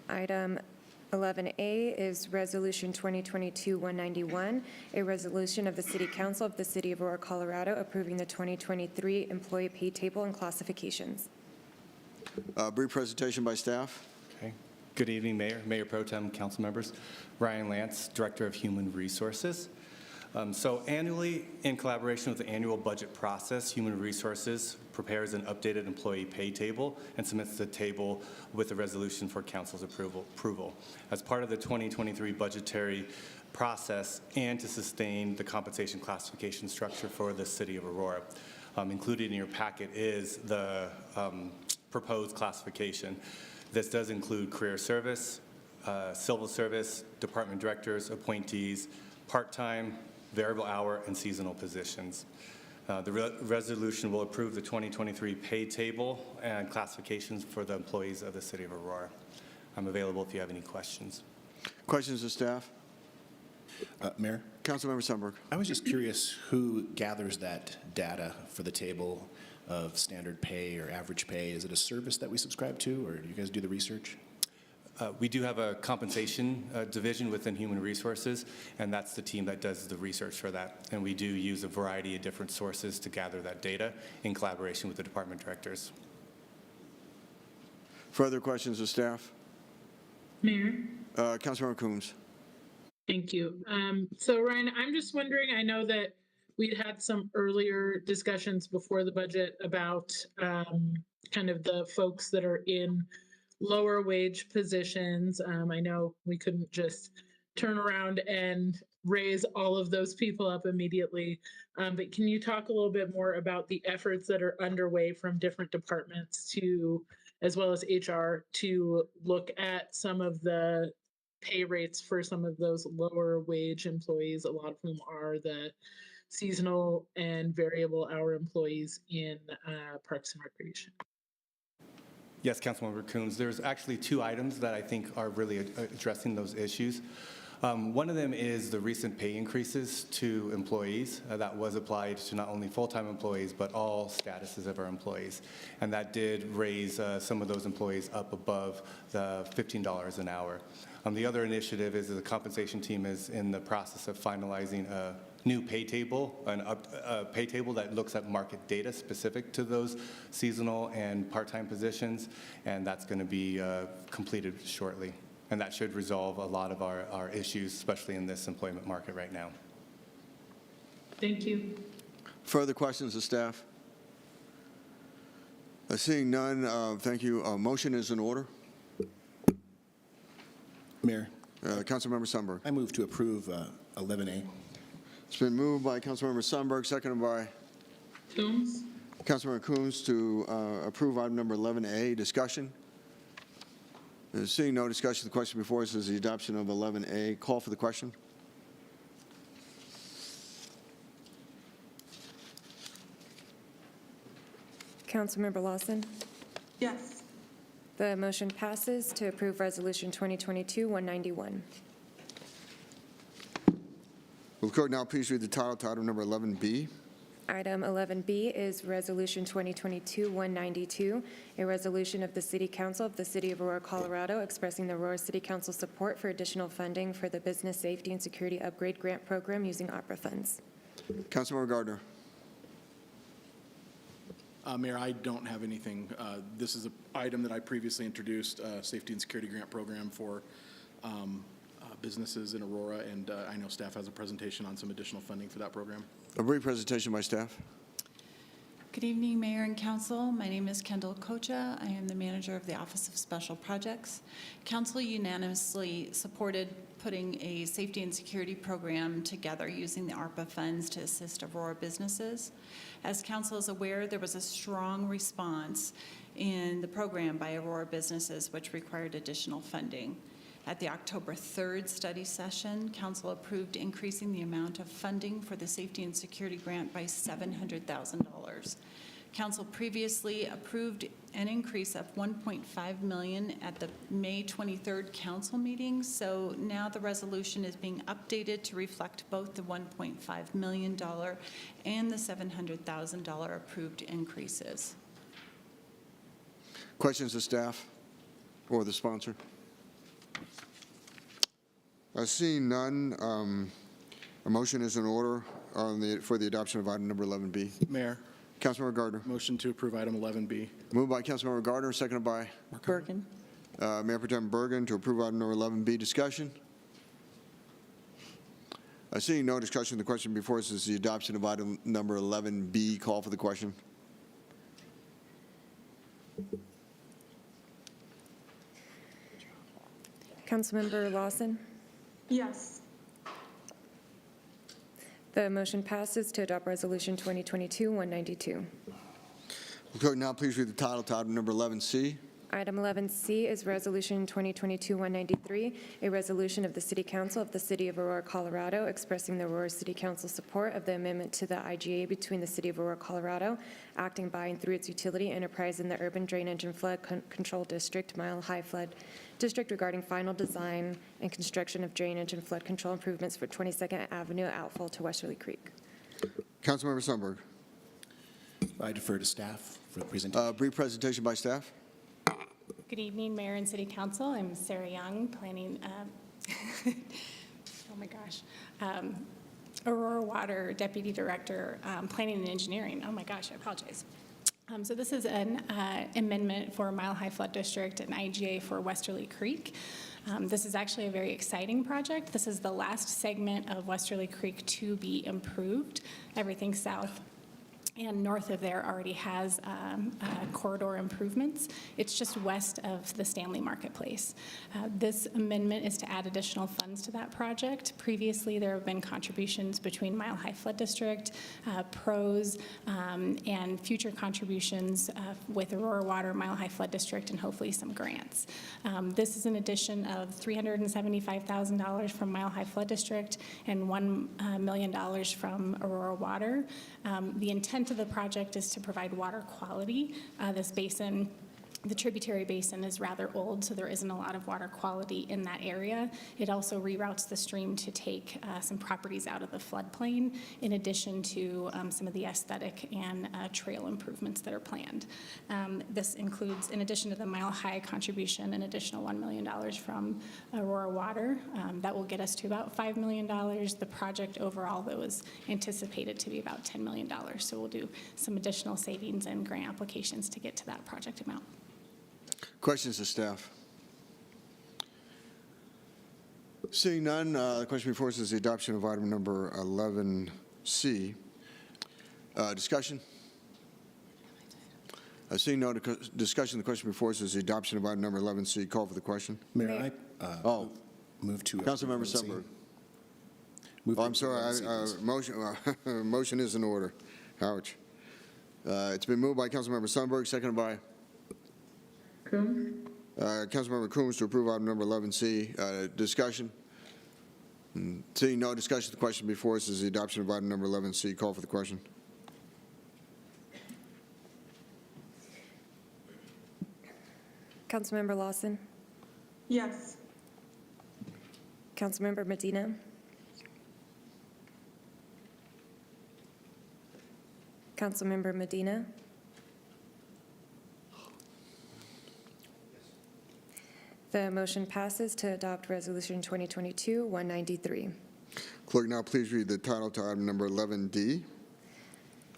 Item 11A is Resolution 2022-191, a resolution of the City Council of the City of Aurora, Colorado, approving the 2023 employee pay table and classifications. Brief presentation by staff. Okay. Good evening, Mayor, Mayor Pro Tem, council members. Ryan Lance, Director of Human Resources. So annually, in collaboration with the annual budget process, Human Resources prepares an updated employee pay table and submits the table with a resolution for council's approval. As part of the 2023 budgetary process and to sustain the compensation classification structure for the City of Aurora. Included in your packet is the proposed classification. This does include career service, civil service, department directors, appointees, part-time, variable hour, and seasonal positions. The resolution will approve the 2023 pay table and classifications for the employees of the City of Aurora. I'm available if you have any questions. Questions of staff? Mayor? Councilmember Sundberg. I was just curious who gathers that data for the table of standard pay or average pay. Is it a service that we subscribe to, or do you guys do the research? We do have a compensation division within Human Resources, and that's the team that does the research for that. And we do use a variety of different sources to gather that data in collaboration with the department directors. Further questions of staff? Mayor? Councilmember Coombs. Thank you. So Ryan, I'm just wondering, I know that we'd had some earlier discussions before the budget about kind of the folks that are in lower wage positions. I know we couldn't just turn around and raise all of those people up immediately. But can you talk a little bit more about the efforts that are underway from different departments to, as well as HR, to look at some of the pay rates for some of those lower wage employees, a lot of whom are the seasonal and variable hour employees in Parks and Recreation? Yes, Councilmember Coombs. There's actually two items that I think are really addressing those issues. One of them is the recent pay increases to employees that was applied to not only full-time employees, but all statuses of our employees. And that did raise some of those employees up above the $15 an hour. The other initiative is the compensation team is in the process of finalizing a new pay table, a pay table that looks at market data specific to those seasonal and part-time positions, and that's going to be completed shortly. And that should resolve a lot of our issues, especially in this employment market right now. Thank you. Further questions of staff? Seeing none, thank you. Motion is in order. Mayor? Councilmember Sundberg. I move to approve 11A. It's been moved by Councilmember Sundberg, seconded by Coombs. Councilmember Coombs to approve item number 11A. Discussion? Seeing no discussion, the question before us is the adoption of 11A. Call for the question. Councilmember Lawson? Yes. The motion passes to approve Resolution 2022-191. Will the clerk now please read the title to item number 11B? Item 11B is Resolution 2022-192, a resolution of the City Council of the City of Aurora, Colorado, expressing the Aurora City Council support for additional funding for the Business Safety and Security Upgrade Grant Program using ARPA funds. Councilmember Gardner. Mayor, I don't have anything. This is an item that I previously introduced, Safety and Security Grant Program for businesses in Aurora, and I know staff has a presentation on some additional funding for that program. A brief presentation by staff. Good evening, Mayor and Council. My name is Kendall Kocha. I am the manager of the Office of Special Projects. Council unanimously supported putting a safety and security program together using the ARPA funds to assist Aurora businesses. As Council is aware, there was a strong response in the program by Aurora businesses, which required additional funding. At the October 3rd study session, Council approved increasing the amount of funding for the safety and security grant by $700,000. Council previously approved an increase of $1.5 million at the May 23rd council meeting, so now the resolution is being updated to reflect both the $1.5 million and the $700,000 approved increases. Questions of staff or the sponsor? Seeing none, a motion is in order for the adoption of item number 11B. Mayor, Councilmember Gardner. motion to approve item 11B. Moved by Councilmember Gardner, seconded by Bergen. Mayor Pro Tem Bergen to approve item number 11B. Discussion? Seeing no discussion, the question before us is the adoption of item number 11B. Call for the question. Councilmember Lawson? Yes. The motion passes to adopt Resolution 2022-192. Will clerk now please read the title to item number 11C? Item 11C is Resolution 2022-193, a resolution of the City Council of the City of Aurora, Colorado, expressing the Aurora City Council support of the amendment to the IGA between the City of Aurora, Colorado, acting by and through its utility enterprise in the Urban Drainage and Flood Control District, Mile High Flood District, regarding final design and construction of drainage and flood control improvements for 22nd Avenue outfall to Westerly Creek. Councilmember Sundberg. I defer to staff for the presentation. Brief presentation by staff. Good evening, Mayor and City Council. I'm Sarah Young, planning, oh my gosh, Aurora Water Deputy Director, Planning and Engineering. Oh my gosh, I apologize. So this is an amendment for Mile High Flood District and IGA for Westerly Creek. This is actually a very exciting project. This is the last segment of Westerly Creek to be improved. Everything south and north of there already has corridor improvements. It's just west of the Stanley Marketplace. This amendment is to add additional funds to that project. Previously, there have been contributions between Mile High Flood District, PROS, and future contributions with Aurora Water, Mile High Flood District, and hopefully some grants. This is an addition of $375,000 from Mile High Flood District and $1 million from Aurora Water. The intent of the project is to provide water quality. This basin, the tributary basin, is rather old, so there isn't a lot of water quality in that area. It also reroutes the stream to take some properties out of the floodplain, in addition to some of the aesthetic and trail improvements that are planned. This includes, in addition to the Mile High contribution, an additional $1 million from Aurora Water. That will get us to about $5 million. The project overall, though, is anticipated to be about $10 million. So we'll do some additional savings and grant applications to get to that project amount. Questions to staff? Seeing none, the question before us is the adoption of item number 11C. Discussion? Seeing no discussion, the question before us is the adoption of item number 11C. Call for the question. Mayor, I move to. Councilmember Sundberg. I'm sorry. Motion is in order. Ouch. It's been moved by Councilmember Sundberg, seconded by Councilmember Coombs to approve item number 11C. Discussion? Seeing no discussion, the question before us is the adoption of item number 11C. Call for the question. Councilmember Lawson? Yes. Councilmember Medina? Councilmember Medina? The motion passes to adopt Resolution 2022-193. Clerk, now please read the title to item number 11D.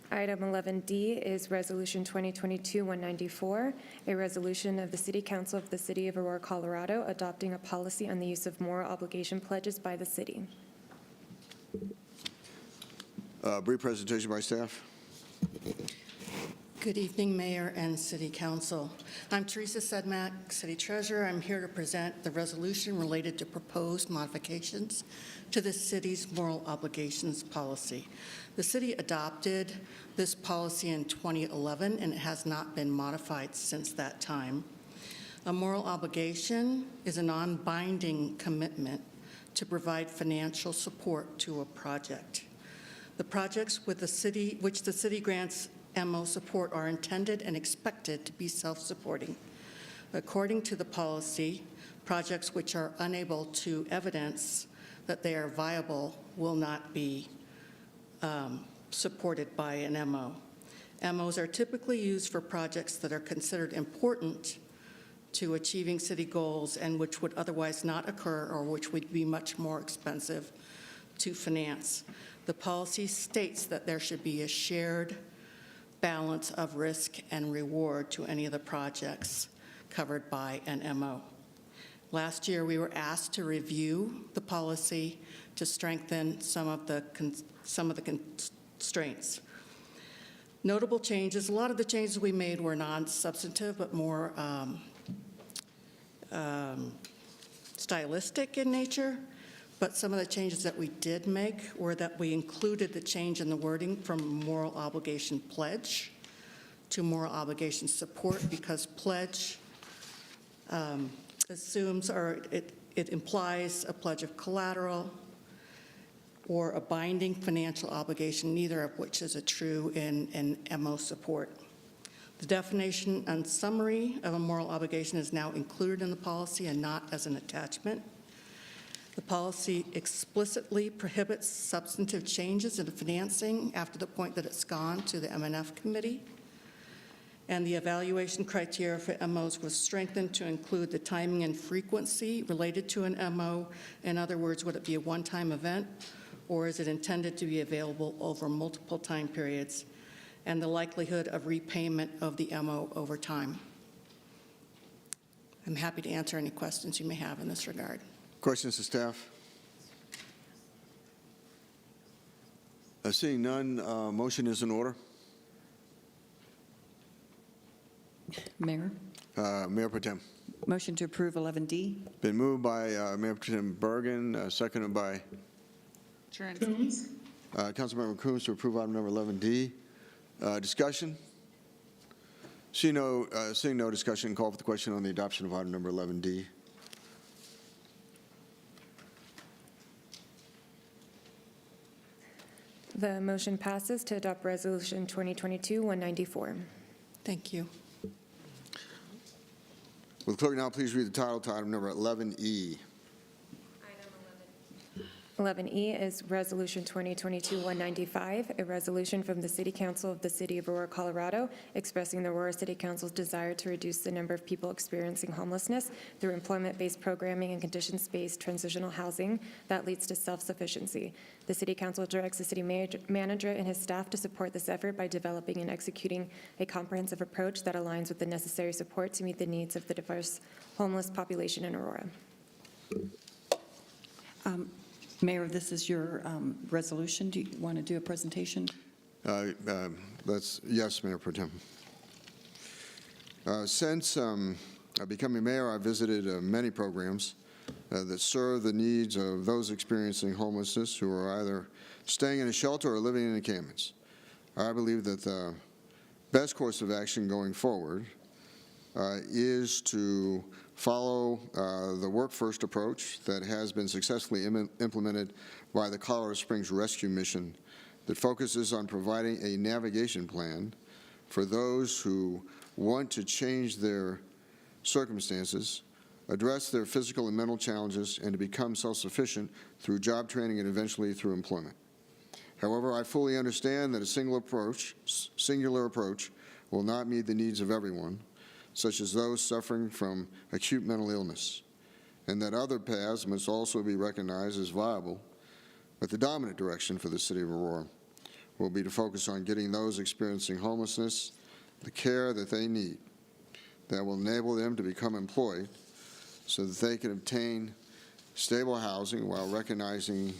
Item 11D is Resolution 2022-194, a resolution of the City Council of the City of Aurora, Colorado, adopting a policy on the use of moral obligation pledges by the city. Brief presentation by staff. Good evening, Mayor and City Council. I'm Teresa Sedmak, City Treasurer. I'm here to present the resolution related to proposed modifications to the city's moral obligations policy. The city adopted this policy in 2011, and it has not been modified since that time. A moral obligation is a non-binding commitment to provide financial support to a project. The projects which the city grants MO support are intended and expected to be self-supporting. According to the policy, projects which are unable to evidence that they are viable will not be supported by an MO. MOs are typically used for projects that are considered important to achieving city goals and which would otherwise not occur or which would be much more expensive to finance. The policy states that there should be a shared balance of risk and reward to any of the projects covered by an MO. Last year, we were asked to review the policy to strengthen some of the constraints. Notable changes, a lot of the changes we made were non-substantive, but more stylistic in nature. But some of the changes that we did make were that we included the change in the wording from moral obligation pledge to moral obligation support, because pledge assumes, or it implies a pledge of collateral or a binding financial obligation, neither of which is a true in MO support. The definition and summary of a moral obligation is now included in the policy and not as an attachment. The policy explicitly prohibits substantive changes in financing after the point that it's gone to the M&F committee. And the evaluation criteria for MOs was strengthened to include the timing and frequency related to an MO. In other words, would it be a one-time event, or is it intended to be available over multiple time periods, and the likelihood of repayment of the MO over time. I'm happy to answer any questions you may have in this regard. Questions to staff? Seeing none, motion is in order. Mayor, Mayor Pro Tem. motion to approve 11D. Been moved by Mayor Pro Tem Bergen, seconded by Coombs? Councilmember Coombs to approve item number 11D. Discussion? Seeing no discussion, call for the question on the adoption of item number 11D. The motion passes to adopt Resolution 2022-194. Thank you. Will the clerk now please read the title to item number 11E? 11E is Resolution 2022-195, a resolution from the City Council of the City of Aurora, Colorado, expressing the Aurora City Council's desire to reduce the number of people experiencing homelessness through employment-based programming and conditions-based transitional housing that leads to self-sufficiency. The City Council directs the City Manager and his staff to support this effort by developing and executing a comprehensive approach that aligns with the necessary support to meet the needs of the diverse homeless population in Aurora. Mayor, this is your resolution. Do you want to do a presentation? Yes, Mayor Pro Tem. Since becoming mayor, I've visited many programs that serve the needs of those experiencing homelessness who are either staying in a shelter or living in encampments. I believe that the best course of action going forward is to follow the Work First approach that has been successfully implemented by the Colorado Springs Rescue Mission that focuses on providing a navigation plan for those who want to change their circumstances, address their physical and mental challenges, and to become self-sufficient through job training and eventually through employment. However, I fully understand that a singular approach will not meet the needs of everyone, such as those suffering from acute mental illness, and that other paths must also be recognized as viable. But the dominant direction for the City of Aurora will be to focus on getting those experiencing homelessness the care that they need that will enable them to become employed so that they can obtain stable housing while recognizing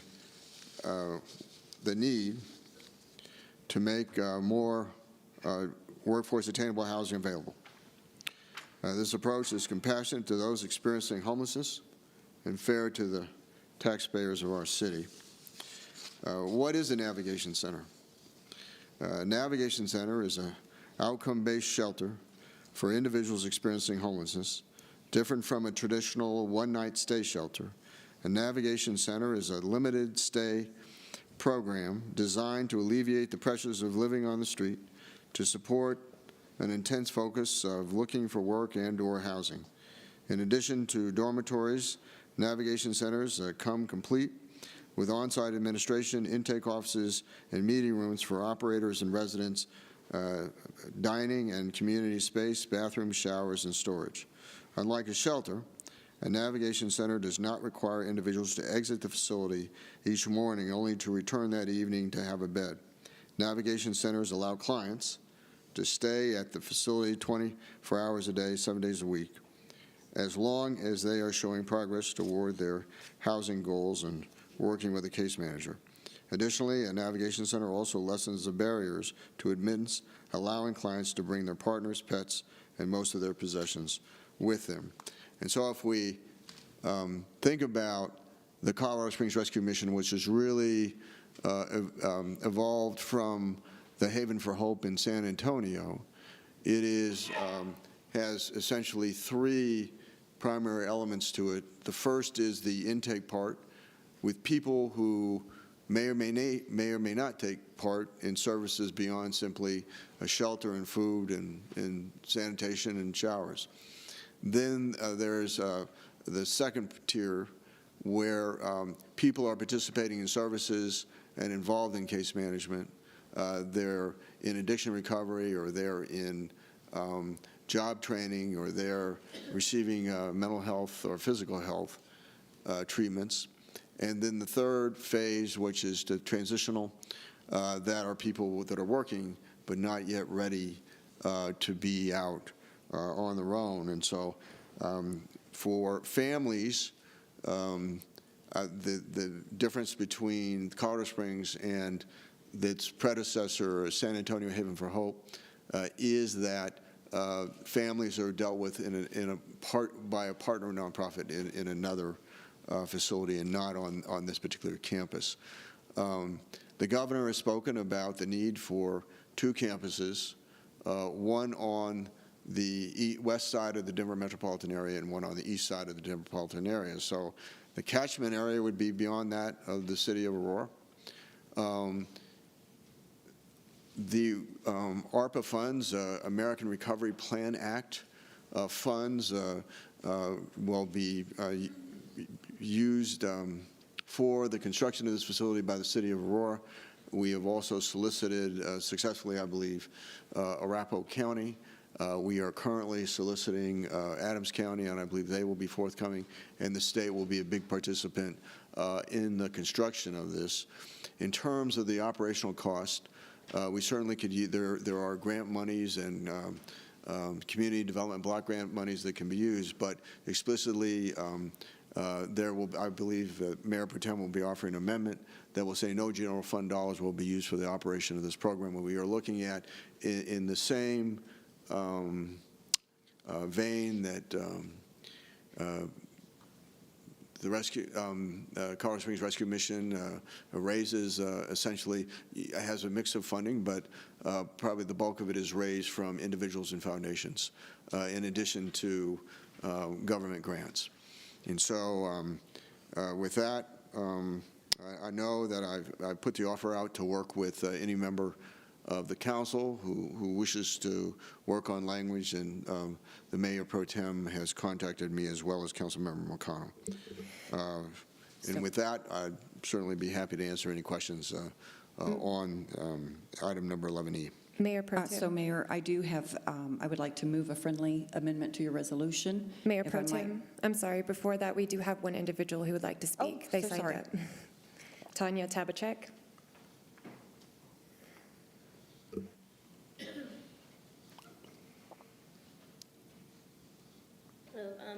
the need to make more workforce attainable housing available. This approach is compassionate to those experiencing homelessness and fair to the taxpayers of our city. What is a Navigation Center? Navigation Center is an outcome-based shelter for individuals experiencing homelessness, different from a traditional one-night stay shelter. A Navigation Center is a limited stay program designed to alleviate the pressures of living on the street, to support an intense focus of looking for work and/or housing. In addition to dormitories, navigation centers come complete with on-site administration, intake offices, and meeting rooms for operators and residents, dining and community space, bathrooms, showers, and storage. Unlike a shelter, a navigation center does not require individuals to exit the facility each morning only to return that evening to have a bed. Navigation centers allow clients to stay at the facility 24 hours a day, 7 days a week, as long as they are showing progress toward their housing goals and working with a case manager. Additionally, a navigation center also lessens the barriers to admittance, allowing clients to bring their partners, pets, and most of their possessions with them. And so if we think about the Colorado Springs Rescue Mission, which has really evolved from the Haven for Hope in San Antonio, it is, has essentially three primary elements to it. The first is the intake part, with people who may or may not take part in services beyond simply a shelter and food and sanitation and showers. Then there's the second tier, where people are participating in services and involved in case management. They're in addiction recovery, or they're in job training, or they're receiving mental health or physical health treatments. And then the third phase, which is the transitional, that are people that are working but not yet ready to be out on their own. And so for families, the difference between Colorado Springs and its predecessor, San Antonio Haven for Hope, is that families are dealt with by a partner nonprofit in another facility, and not on this particular campus. The governor has spoken about the need for two campuses, one on the west side of the Denver metropolitan area and one on the east side of the Denver metropolitan area. So the catchment area would be beyond that of the city of Aurora. The ARPA funds, American Recovery Plan Act funds, will be used for the construction of this facility by the city of Aurora. We have also solicited successfully, I believe, Arapahoe County. We are currently soliciting Adams County, and I believe they will be forthcoming, and the state will be a big participant in the construction of this. In terms of the operational cost, we certainly could use, there are grant monies and community development block grant monies that can be used, but explicitly there will, I believe, Mayor Pro Tem will be offering an amendment that will say no general fund dollars will be used for the operation of this program. What we are looking at in the same vein that the rescue, Colorado Springs Rescue Mission raises, essentially has a mix of funding, but probably the bulk of it is raised from individuals and foundations, in addition to government grants. And so with that, I know that I've put the offer out to work with any member of the council who wishes to work on language, and the Mayor Pro Tem has contacted me, as well as Councilmember McConnell. And with that, I'd certainly be happy to answer any questions on item number 11E. Mayor Pro Tem. So, Mayor, I do have, I would like to move a friendly amendment to your resolution. Mayor Pro Tem, I'm sorry, before that, we do have one individual who would like to speak. Oh, they so signed sorry. up. Tanya Tabachek.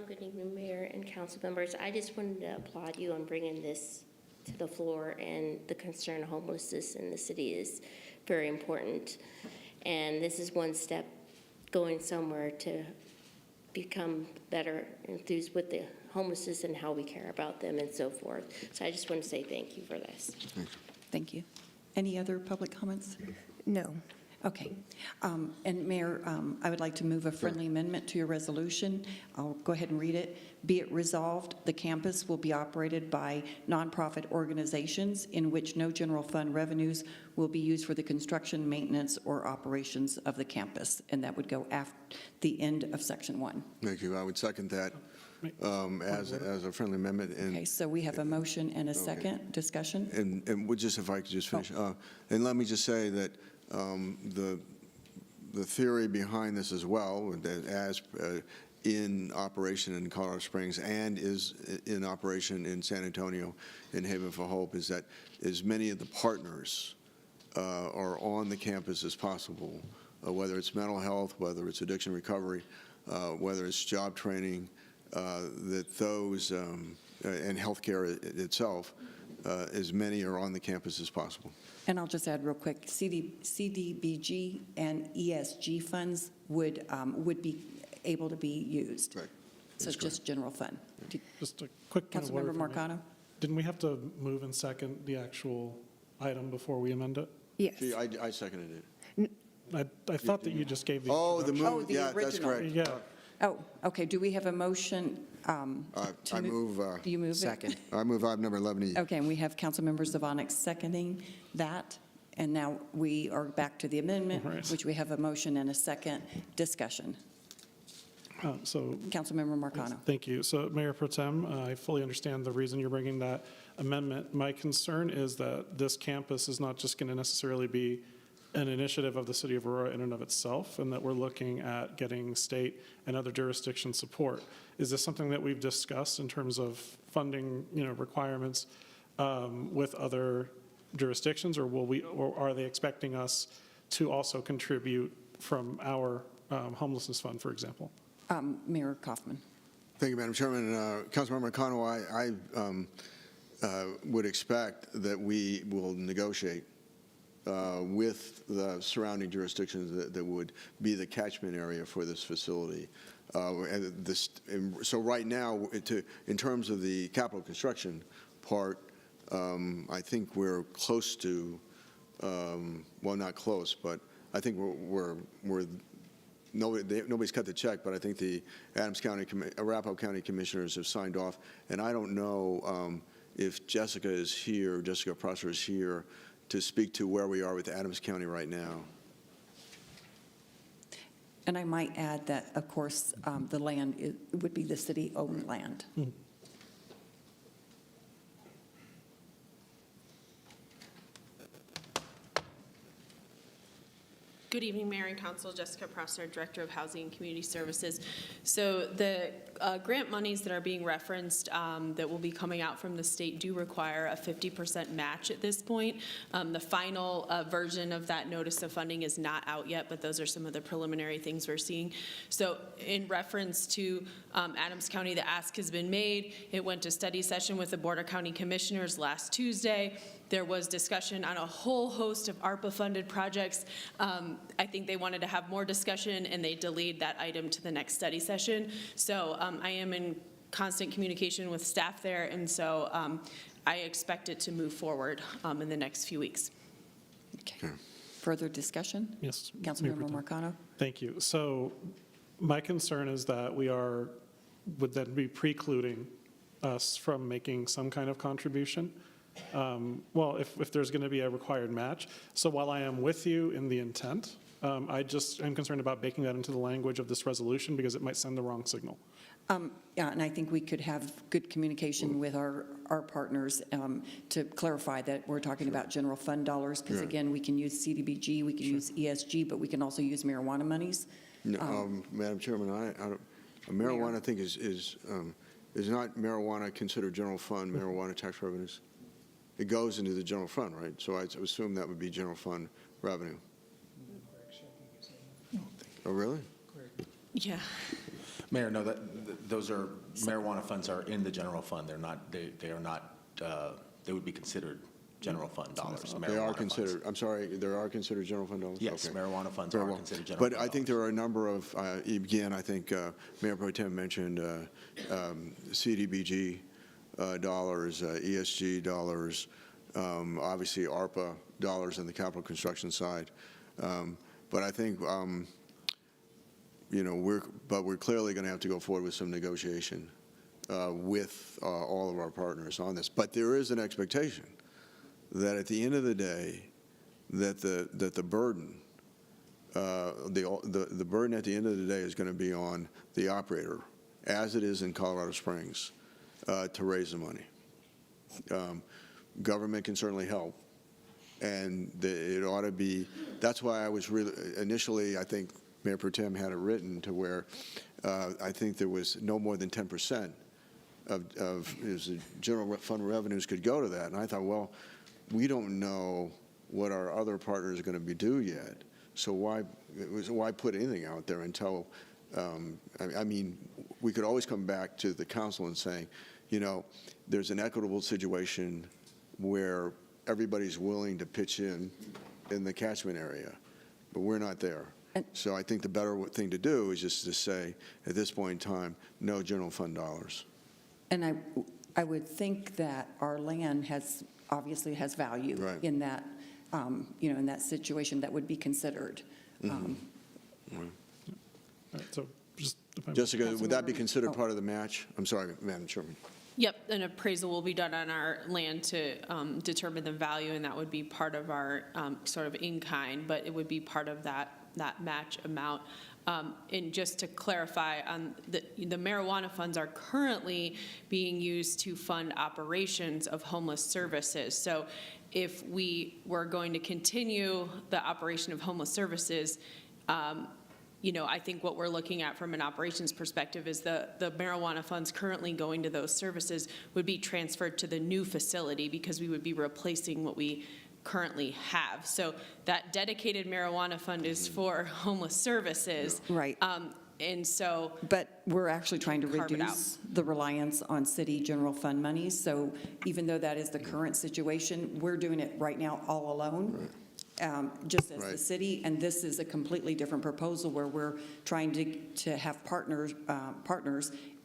Good evening, Mayor and council members. I just wanted to applaud you on bringing this to the floor, and the concern of homelessness in the city is very important. And this is one step going somewhere to become better enthused with the homelessness and how we care about them and so forth. So I just want to say thank you for this. Thank you. Any other public comments? No. Okay. And Mayor, I would like to move a friendly amendment to your resolution. I'll go ahead and read it. Be it resolved, the campus will be operated by nonprofit organizations in which no general fund revenues will be used for the construction, maintenance, or operations of the campus. And that would go after the end of section 1. Thank you. I would second that as a friendly amendment. And Okay, so we have a motion and a second discussion. And would just, if I could just finish, and let me just say that the theory behind this as well, that as in operation in Colorado Springs and is in operation in San Antonio in Haven for Hope is that as many of the partners are on the campus as possible, whether it's mental health, whether it's addiction recovery, whether it's job training, that those, and healthcare itself, as many are on the campus as possible. And I'll just add real quick, CDBG and ESG funds would be able to be used. Right. So it's just general fund. Just a quick point of order Councilmember for me. Marcano? Didn't we have to move and second the actual item before we amend it? Yes. See, I seconded it. I thought that you just gave the. Oh, the introduction. move, the yeah, that's original. correct. Yeah. Oh, okay, do we have a motion? I move. Do you move it? Second. I move item number 11E. Okay, and we have Councilmember Zvonik seconding that. And now we are back to the amendment, Right. which we have a motion and a second discussion. So Councilmember Marcano. thank you. So Mayor Pro Tem, I fully understand the reason you're bringing that amendment. My concern is that this campus is not just going to necessarily be an initiative of the city of Aurora in and of itself, and that we're looking at getting state and other jurisdiction support. Is this something that we've discussed in terms of funding, requirements with other jurisdictions, or or are they expecting us to also contribute from our homelessness fund, for example? Mayor Kaufman. Thank you, Madam Chairman. Councilmember McConnell, I would expect that we will negotiate with the surrounding jurisdictions that would be the catchment area for this facility. So right now, in terms of the capital construction part, I think we're close to, well, not close, but I think we're nobody's cut the check, but I think the Arapahoe County Commissioners have signed off, and I don't know if Jessica Prosser is here to speak to where we are with Adams County right now. And I might add that, of course, the land would be the city-owned land. Good evening, Mayor and Council. Jessica Prosser, Director of Housing and Community Services. So the grant monies that are being referenced that will be coming out from the state do require a 50% match at this point. The final version of that notice of funding is not out yet, but those are some of the preliminary things we're seeing. So in reference to Adams County, the ask has been made. It went to study session with the Board of County Commissioners last Tuesday. There was discussion on a whole host of ARPA-funded projects. I think they wanted to have more discussion, and they delayed that item to the next study session. So I am in constant communication with staff there, and so I expect it to move forward in the next few weeks. Okay. Further discussion? Yes. Councilmember Marcano. Thank you. So my concern is that would then be precluding us from making some kind of contribution. Well, if there's going to be a required match. So while I am with you in the intent, I just am concerned about baking that into the language of this resolution because it might send the wrong signal. Yeah, and I think we could have good communication with our partners to clarify that we're talking about general fund dollars, because again, we can use CDBG, we can use ESG, but we can also use marijuana monies. Madam Chairman, marijuana, I think, is not marijuana considered general fund, marijuana tax revenues? It goes into the general fund, right? So I assume that would be general fund revenue. Oh, really? Yeah. Mayor, no, those are, marijuana funds are in the general fund. They're not, they are not, they would be considered general fund dollars. They are considered, I'm sorry, they are considered general fund dollars? Yes, Okay. marijuana funds Very are well. considered general fund But I think there are a number of, again, I think Mayor Pro Tem mentioned CDBG dollars, ESG dollars, obviously ARPA dollars on the capital construction side. But I think, we're clearly going to have to go forward with some negotiation with all of our partners on this. But there is an expectation that at the end of the day, that the burden, the burden at the end of the day is going to be on the operator, as it is in Colorado Springs, to raise the money. Government can certainly help, and it ought to be. That's why I was really initially, I think Mayor Pro Tem had it written to where I think there was no more than 10% of his general fund revenues could go to that. And I thought, well, we don't know what our other partners are going to be due yet. So why put anything out there until, I mean, we could always come back to the council and say, you know, there's an equitable situation where everybody's willing to pitch in the catchment area, but we're not there. So I think the better thing to do is just to say, at this point in time, no general fund dollars. And I would think that our land obviously has value in that, you know, in that situation that would be considered. So just, Jessica, would that be considered part of the match? I'm sorry, Madam Chairman. Yep, an appraisal will be done on our land to determine the value, and that would be part of our sort of in-kind, but it would be part of that match amount. And just to clarify, the marijuana funds are currently being used to fund operations of homeless services. So if we were going to continue the operation of homeless services, you know, I think what we're looking at from an operations perspective is the marijuana funds currently going to those services would be transferred to the new facility because we would be replacing what we currently have. So that dedicated marijuana fund is for homeless services. Right. And so. But we're actually trying to reduce the reliance on city general fund monies. So even though that is the current situation, we're doing it right now all alone. Just as the city, and this is a completely different proposal where we're trying to have partners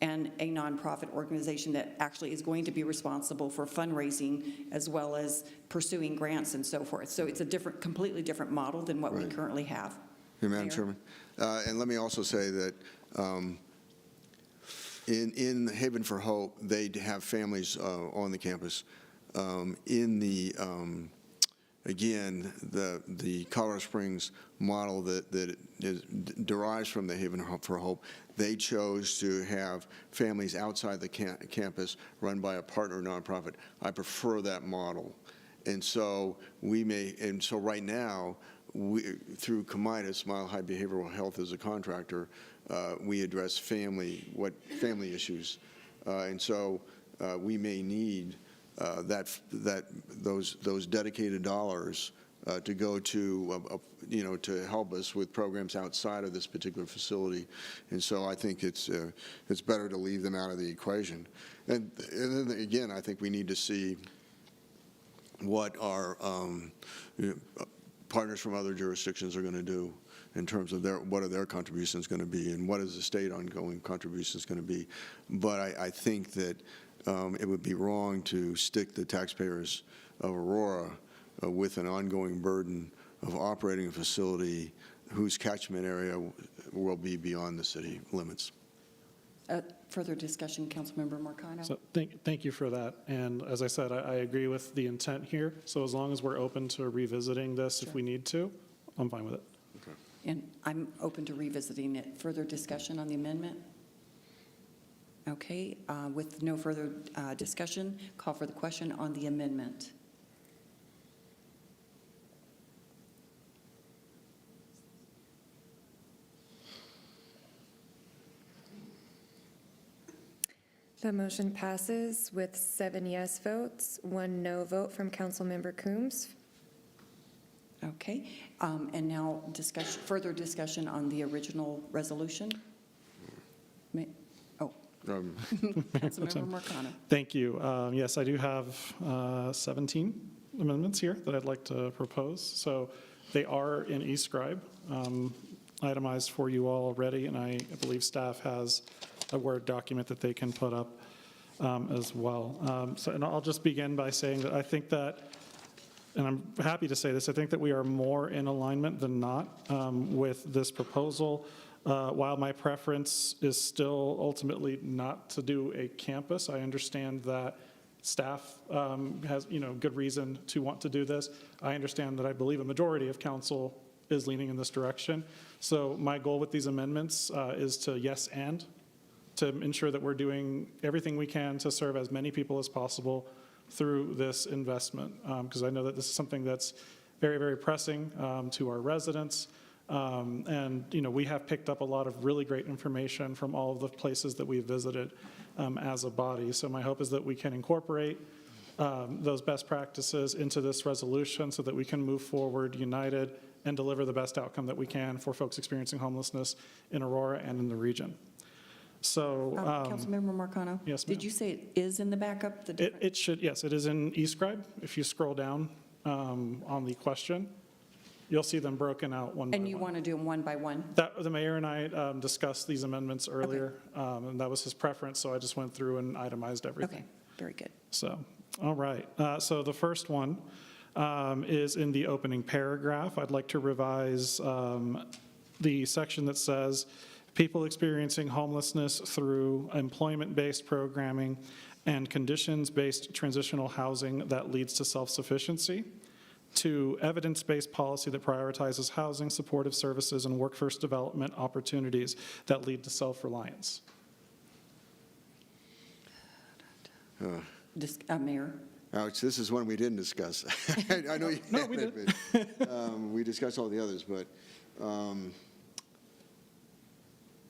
and a nonprofit organization that actually is going to be responsible for fundraising as well as pursuing grants and so forth. So it's a completely different model than what we currently have. Hey, Madam Chairman. And let me also say that in Haven for Hope, they have families on the campus. Again, the Colorado Springs model that derives from the Haven for Hope, they chose to have families outside the campus run by a partner nonprofit. I prefer that model. And so right now, through Comitas, Mile High Behavioral Health as a contractor, we address family issues. And so we may need those dedicated dollars to go to, to help us with programs outside of this particular facility. And so I think it's better to leave them out of the equation. And then again, I think we need to see what our partners from other jurisdictions are going to do in terms of what are their contributions going to be and what is the state ongoing contributions going to be. But I think that it would be wrong to stick the taxpayers of Aurora with an ongoing burden of operating a facility whose catchment area will be beyond the city limits. Further discussion, Councilmember Marcano. So thank you for that. And as I said, I agree with the intent here. So as long as we're open to revisiting this if we need to, I'm fine with it. Okay. And I'm open to revisiting it. Further discussion on the amendment? Okay, with no further discussion, call for the question on the amendment. The motion passes with 7 yes votes, 1 no vote from Councilmember Coombs. Okay, and now further discussion on the original resolution. Councilmember Marcano. Thank you. Yes, I do have 17 amendments here that I'd like to propose. So they are in eScribe, itemized for you all already, and I believe staff has a Word document that they can put up as well. And I'll just begin by saying that I think that, and I'm happy to say this, I think that we are more in alignment than not with this proposal. While my preference is still ultimately not to do a campus, I understand that staff has good reason to want to do this. I understand that I believe a majority of council is leaning in this direction. So my goal with these amendments is to yes and, to ensure that we're doing everything we can to serve as many people as possible through this investment, because I know that this is something that's very, very pressing to our residents, And, we have picked up a lot of really great information from all of the places that we've visited as a body. So my hope is that we can incorporate those best practices into this resolution so that we can move forward united and deliver the best outcome that we can for folks experiencing homelessness in Aurora and in the region. So, Councilmember Marcano? Yes, ma'am. Did you say it is in the backup? It should, yes, it is in eScribe. If you scroll down on the question, you'll see them broken out one by one. And you want to do them one by one? The mayor and I discussed these amendments earlier, and that was his preference, so I just went through and itemized everything. Okay, very good. So, all right. So the first one is in the opening paragraph. I'd like to revise the section that says, people experiencing homelessness through employment-based programming and conditions-based transitional housing that leads to self-sufficiency, to evidence-based policy that prioritizes housing, supportive services, and workforce development opportunities that lead to self-reliance. Mayor? Alex, this is one we didn't discuss. I know you No, we did. We discussed all the others, but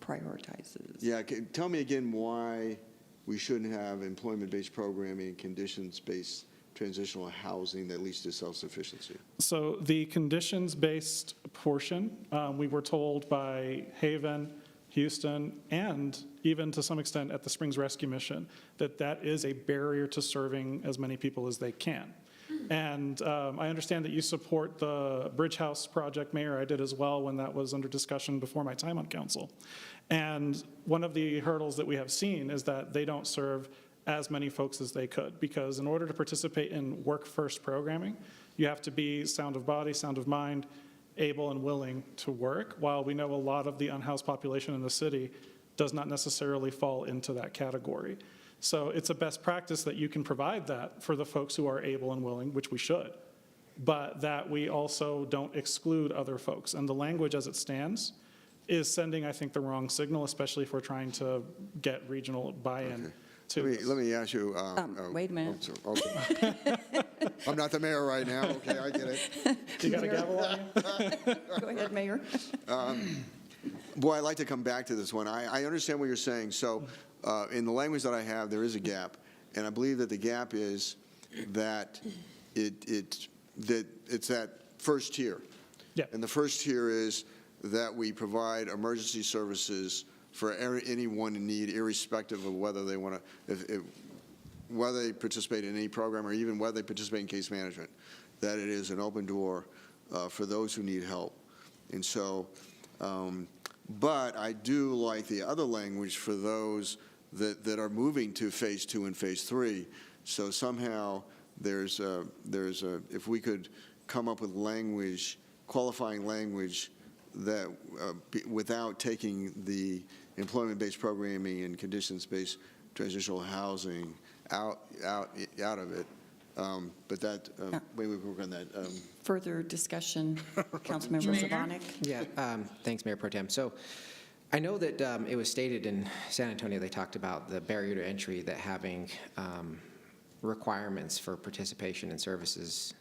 Prioritizes. yeah, tell me again why we shouldn't have employment-based programming and conditions-based transitional housing that leads to self-sufficiency. So the conditions-based portion, we were told by Haven, Houston, and even to some extent at the Springs Rescue Mission, that that is a barrier to serving as many people as they can. And I understand that you support the Bridge House project, Mayor. I did as well when that was under discussion before my time on council. And one of the hurdles that we have seen is that they don't serve as many folks as they could, because in order to participate in work-first programming, you have to be sound of body, sound of mind, able and willing to work, while we know a lot of the unhoused population in the city does not necessarily fall into that category. So it's a best practice that you can provide that for the folks who are able and willing, which we should, but that we also don't exclude other folks. And the language as it stands is sending, I think, the wrong signal, especially if we're trying to get regional buy-in. Let me ask you. Wait a minute. I'm not the mayor right now. Okay, I get it. You got a gavel on you? Go ahead, Mayor. Boy, I'd like to come back to this one. I understand what you're saying. So in the language that I have, there is a gap. And I believe that the gap is that it's that first tier. Yeah. And the first tier is that we provide emergency services for anyone in need, irrespective of whether they want to, whether they participate in any program or even whether they participate in case management, that it is an open door for those who need help. And so, but I do like the other language for those that are moving to phase 2 and phase 3. So somehow if we could come up with language, qualifying language that without taking the employment-based programming and conditions-based transitional housing out of it. But that, maybe we work on that. Further discussion, Councilmember Zvonek. Yeah, thanks, Mayor Pro Tem. So I know that it was stated in San Antonio, they talked about the barrier to entry, that having requirements for participation in services.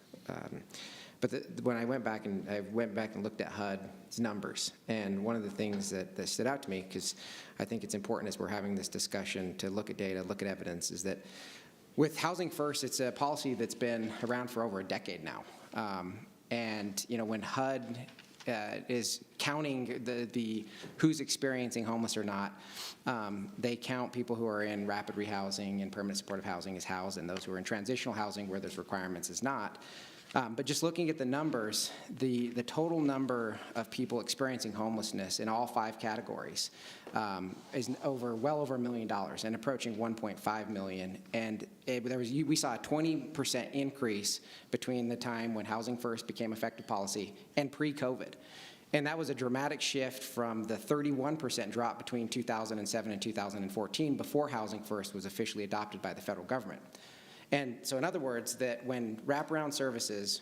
But when I went back and looked at HUD's numbers, and one of the things that stood out to me, because I think it's important as we're having this discussion to look at data, look at evidence, is that with Housing First, it's a policy that's been around for over a decade now. And when HUD is counting the who's experiencing homeless or not, they count people who are in rapid rehousing and permanent supportive housing as housed, and those who are in transitional housing where there's requirements is not. But just looking at the numbers, the total number of people experiencing homelessness in all 5 categories is well over $1 million and approaching 1.5 million. And we saw a 20% increase between the time when Housing First became effective policy and pre-COVID. And that was a dramatic shift from the 31% drop between 2007 and 2014 before Housing First was officially adopted by the federal government. And so in other words, that when wraparound services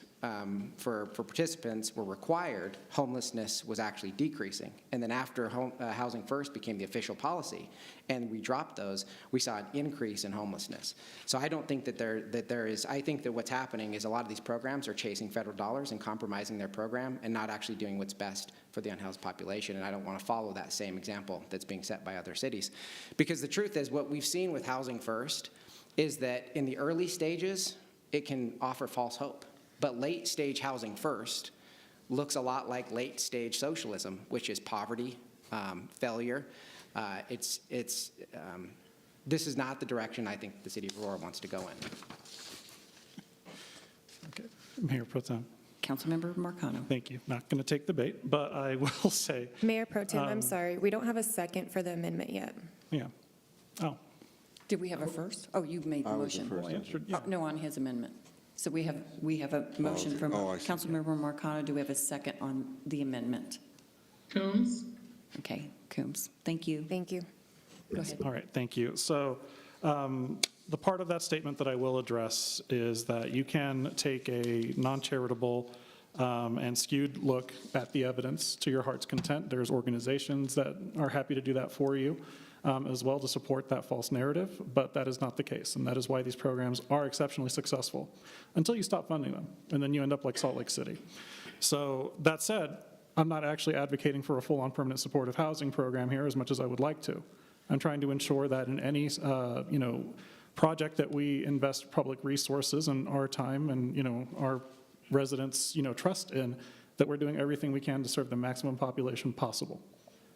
for participants were required, homelessness was actually decreasing. And then after Housing First became the official policy and we dropped those, we saw an increase in homelessness. So I don't think that there is, I think that what's happening is a lot of these programs are chasing federal dollars and compromising their program and not actually doing what's best for the unhoused population. And I don't want to follow that same example that's being set by other cities. Because the truth is, what we've seen with Housing First is that in the early stages, it can offer false hope. But late stage Housing First looks a lot like late stage socialism, which is poverty, failure. This is not the direction I think the city of Aurora wants to go in. Okay, Mayor Pro Tem. Councilmember Marcano. Thank you. Not going to take the bait, but I will say. Mayor Pro Tem, I'm sorry, we don't have a second for the amendment yet. Yeah. Oh. Did we have a first? Oh, you made the motion. Well, I answered, yeah. Oh, no, on his amendment. So we have a motion from I see. Councilmember Marcano. Do we have a second on the amendment? Coombs? Okay, Coombs. Thank you. Thank you. Go ahead. All right, thank you. So the part of that statement that I will address is that you can take a non-charitable and skewed look at the evidence to your heart's content. There's organizations that are happy to do that for you as well, to support that false narrative, but that is not the case, and that is why these programs are exceptionally successful until you stop funding them, and then you end up like Salt Lake City. So that said, I'm not actually advocating for a full-on permanent supportive housing program here as much as I would like to. I'm trying to ensure that in any project that we invest public resources and our time and our residents trust in, that we're doing everything we can to serve the maximum population possible.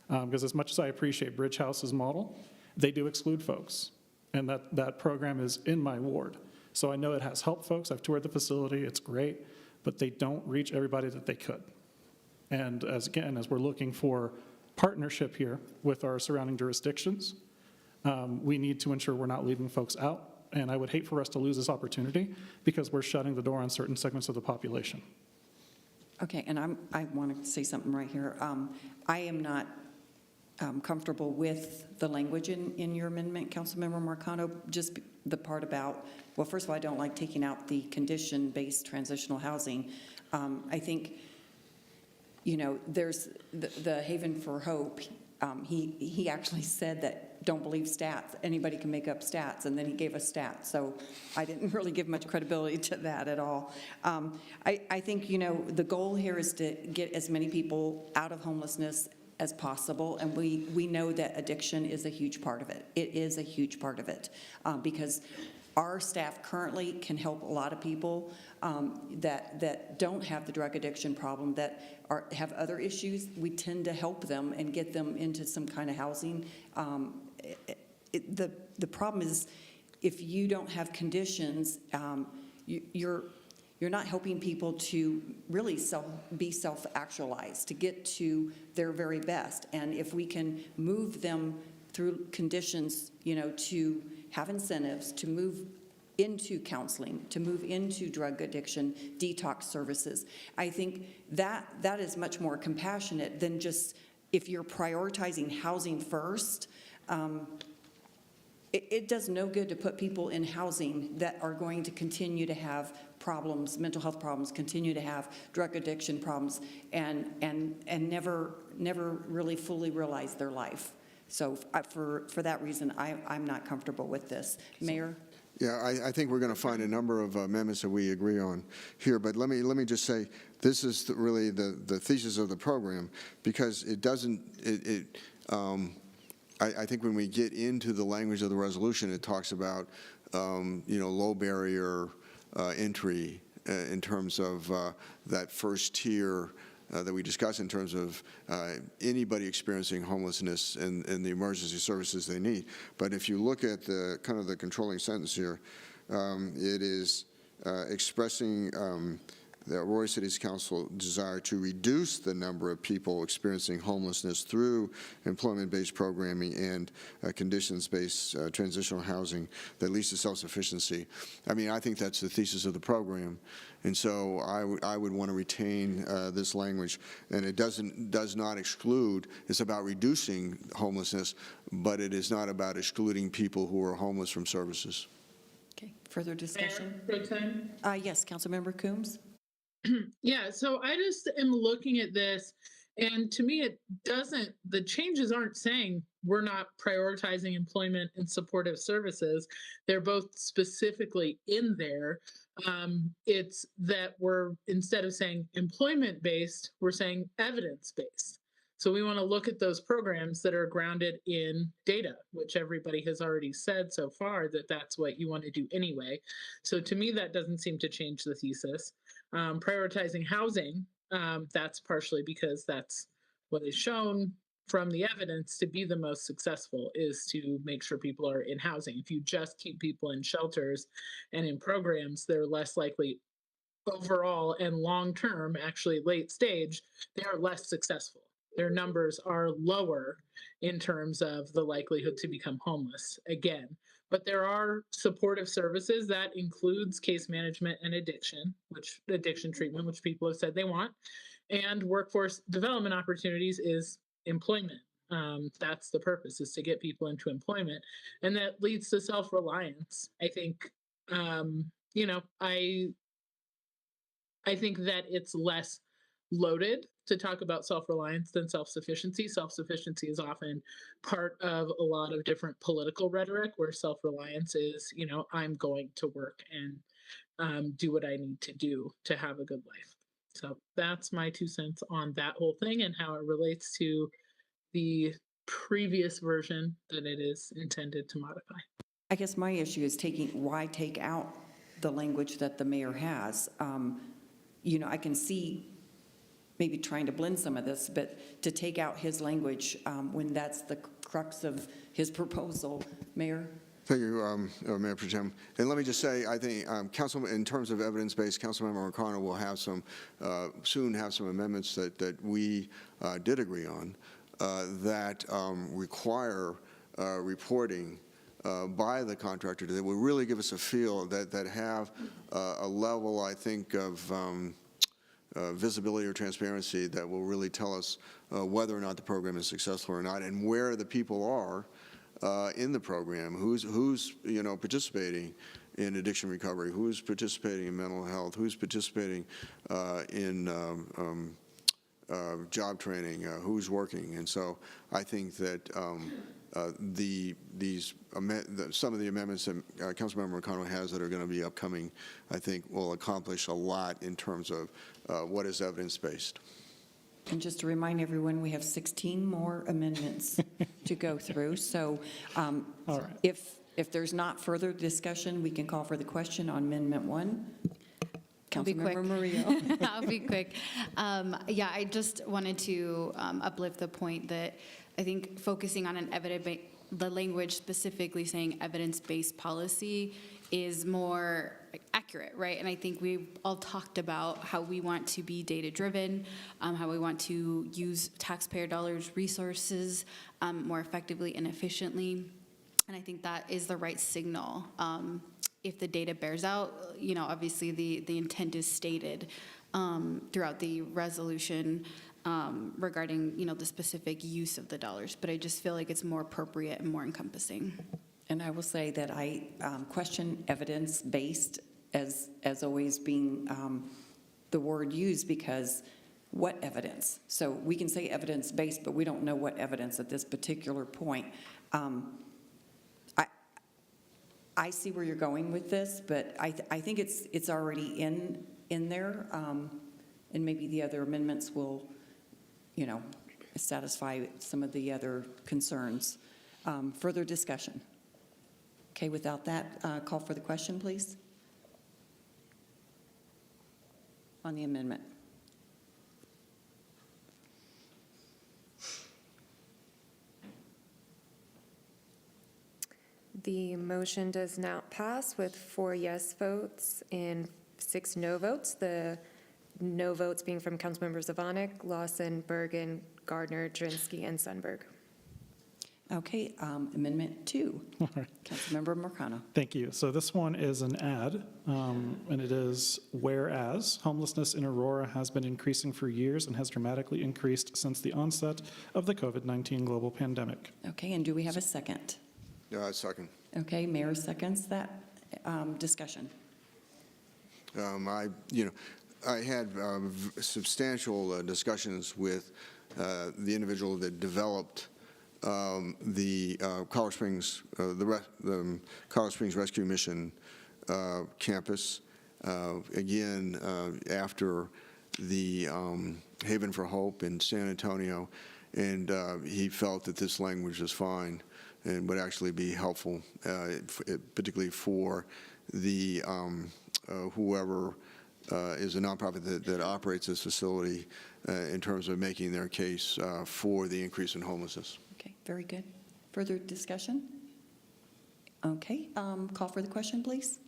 Because as much as I appreciate Bridge House's model, they do exclude folks, and that program is in my ward. So I know it has helped folks. I've toured the facility. It's great, but they don't reach everybody that they could. And as we're looking for partnership here with our surrounding jurisdictions, we need to ensure we're not leaving folks out. And I would hate for us to lose this opportunity because we're shutting the door on certain segments of the population. Okay, and I want to say something right here. I am not comfortable with the language in your amendment, Councilmember Marcano, just the part about, well, first of all, I don't like taking out the condition-based transitional housing. I think, there's the Haven for Hope. He actually said that don't believe stats. Anybody can make up stats, and then he gave us stats. So I didn't really give much credibility to that at all. I think, the goal here is to get as many people out of homelessness as possible, and we know that addiction is a huge part of it. It is a huge part of it, because our staff currently can help a lot of people that don't have the drug addiction problem, that have other issues. We tend to help them and get them into some kind of housing. The problem is, if you don't have conditions, you're not helping people to really be self-actualized, to get to their very best. And if we can move them through conditions, to have incentives, to move into counseling, to move into drug addiction, detox services, I think that is much more compassionate than just, if you're prioritizing housing first, it does no good to put people in housing that are going to continue to have problems, mental health problems, continue to have drug addiction problems, and never really fully realize their life. So for that reason, I'm not comfortable with this. Mayor? Yeah, I think we're going to find a number of amendments that we agree on here, but let me just say, this is really the thesis of the program, because it doesn't, I think when we get into the language of the resolution, it talks about, low barrier entry in terms of that first tier that we discussed in terms of anybody experiencing homelessness and the emergency services they need. But if you look at the kind of the controlling sentence here, it is expressing the Aurora City's Council desire to reduce the number of people experiencing homelessness through employment-based programming and conditions-based transitional housing that leads to self-sufficiency. I mean, I think that's the thesis of the program, and so I would want to retain this language. And it does not exclude. It's about reducing homelessness, but it is not about excluding people who are homeless from services. Okay, further discussion? Mayor Pro Tem? Yes, Councilmember Coombs? Yeah, so I just am looking at this, and to me, it doesn't, the changes aren't saying we're not prioritizing employment and supportive services. They're both specifically in there. It's that we're, instead of saying employment-based, we're saying evidence-based. So we want to look at those programs that are grounded in data, which everybody has already said so far that that's what you want to do anyway. So to me, that doesn't seem to change the thesis. Prioritizing housing, that's partially because that's what is shown from the evidence to be the most successful, is to make sure people are in housing. If you just keep people in shelters and in programs, they're less likely overall and long-term, actually late stage, they are less successful. Their numbers are lower in terms of the likelihood to become homeless again. But there are supportive services that includes case management and addiction treatment, which people have said they want. And workforce development opportunities is employment. That's the purpose, is to get people into employment. And that leads to self-reliance. I think, I think that it's less loaded to talk about self-reliance than self-sufficiency. Self-sufficiency is often part of a lot of different political rhetoric, where self-reliance is, I'm going to work and do what I need to do to have a good life. So that's my 2 cents on that whole thing and how it relates to the previous version that it is intended to modify. I guess my issue is why take out the language that the mayor has? I can see maybe trying to blend some of this, but to take out his language when that's the crux of his proposal. Mayor? Thank you, Mayor Pro Tem. And let me just say, I think in terms of evidence-based, Councilmember O'Connor will have soon have some amendments that we did agree on that require reporting by the contractor that will really give us a feel, that have a level, I think, of visibility or transparency that will really tell us whether or not the program is successful or not, and where the people are in the program, who's participating in addiction recovery, who's participating in mental health, who's participating in job training, who's working. And so I think that some of the amendments that Councilmember McConnell has that are going to be upcoming, I think will accomplish a lot in terms of what is evidence-based. And just to remind everyone, we have 16 more amendments to go through. So All right. if there's not further discussion, we can call for the question on Amendment 1. I'll be quick. Councilmember Murillo. I'll be quick. Yeah, I just wanted to uplift the point that I think focusing on the language specifically saying evidence-based policy is more accurate, right? And I think we've all talked about how we want to be data-driven, how we want to use taxpayer dollars, resources more effectively and efficiently. And I think that is the right signal. If the data bears out, obviously the intent is stated throughout the resolution regarding, the specific use of the dollars. But I just feel like it's more appropriate and more encompassing. And I will say that I question evidence-based as always being the word used, because what evidence? So we can say evidence-based, but we don't know what evidence at this particular point. I see where you're going with this, but I think it's already in there, and maybe the other amendments will, satisfy some of the other concerns. Further discussion? Okay, without that, call for the question, please, on the amendment. The motion does not pass with 4 yes votes and 6 no votes. The no votes being from Councilmembers Zavanek, Lawson, Bergen, Gardner, Drinsky, and Sundberg. Okay, Amendment 2. All right. Councilmember Marcano. Thank you. So this one is an add, and it is, whereas homelessness in Aurora has been increasing for years and has dramatically increased since the onset of the COVID-19 global pandemic. Okay, and do we have a second? Second. Okay, Mayor seconds that. Discussion. I had substantial discussions with the individual that developed the Colorado Springs, the Colorado Springs Rescue Mission campus. Again, after the Haven for Hope in San Antonio, and he felt that this language was fine and would actually be helpful, particularly for the whoever is a nonprofit that operates this facility in terms of making their case for the increase in homelessness. Okay, very good. Further discussion? Okay, call for the question, please.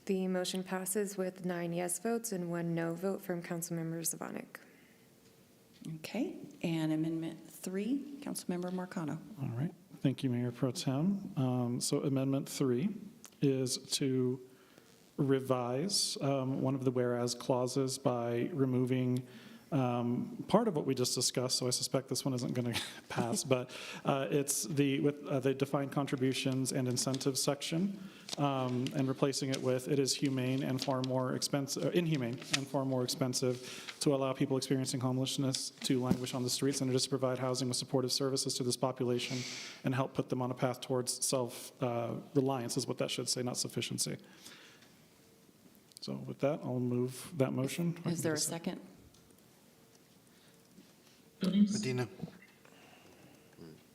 The motion passes with 9 yes votes and 1 no vote from Councilmember Zvonek. Okay, and Amendment 3, Councilmember Marcano. All right. Thank you, Mayor Pro Tem. So Amendment 3 is to revise one of the whereas clauses by removing part of what we just discussed, so I suspect this one isn't going to pass, but it's the defined contributions and incentives section, and replacing it with it is inhumane and far more expensive to allow people experiencing homelessness to languish on the streets and just provide housing with supportive services to this population and help put them on a path towards self-reliance is what that should say, not sufficiency. So with that, I'll move that motion. Is there a second? Medina.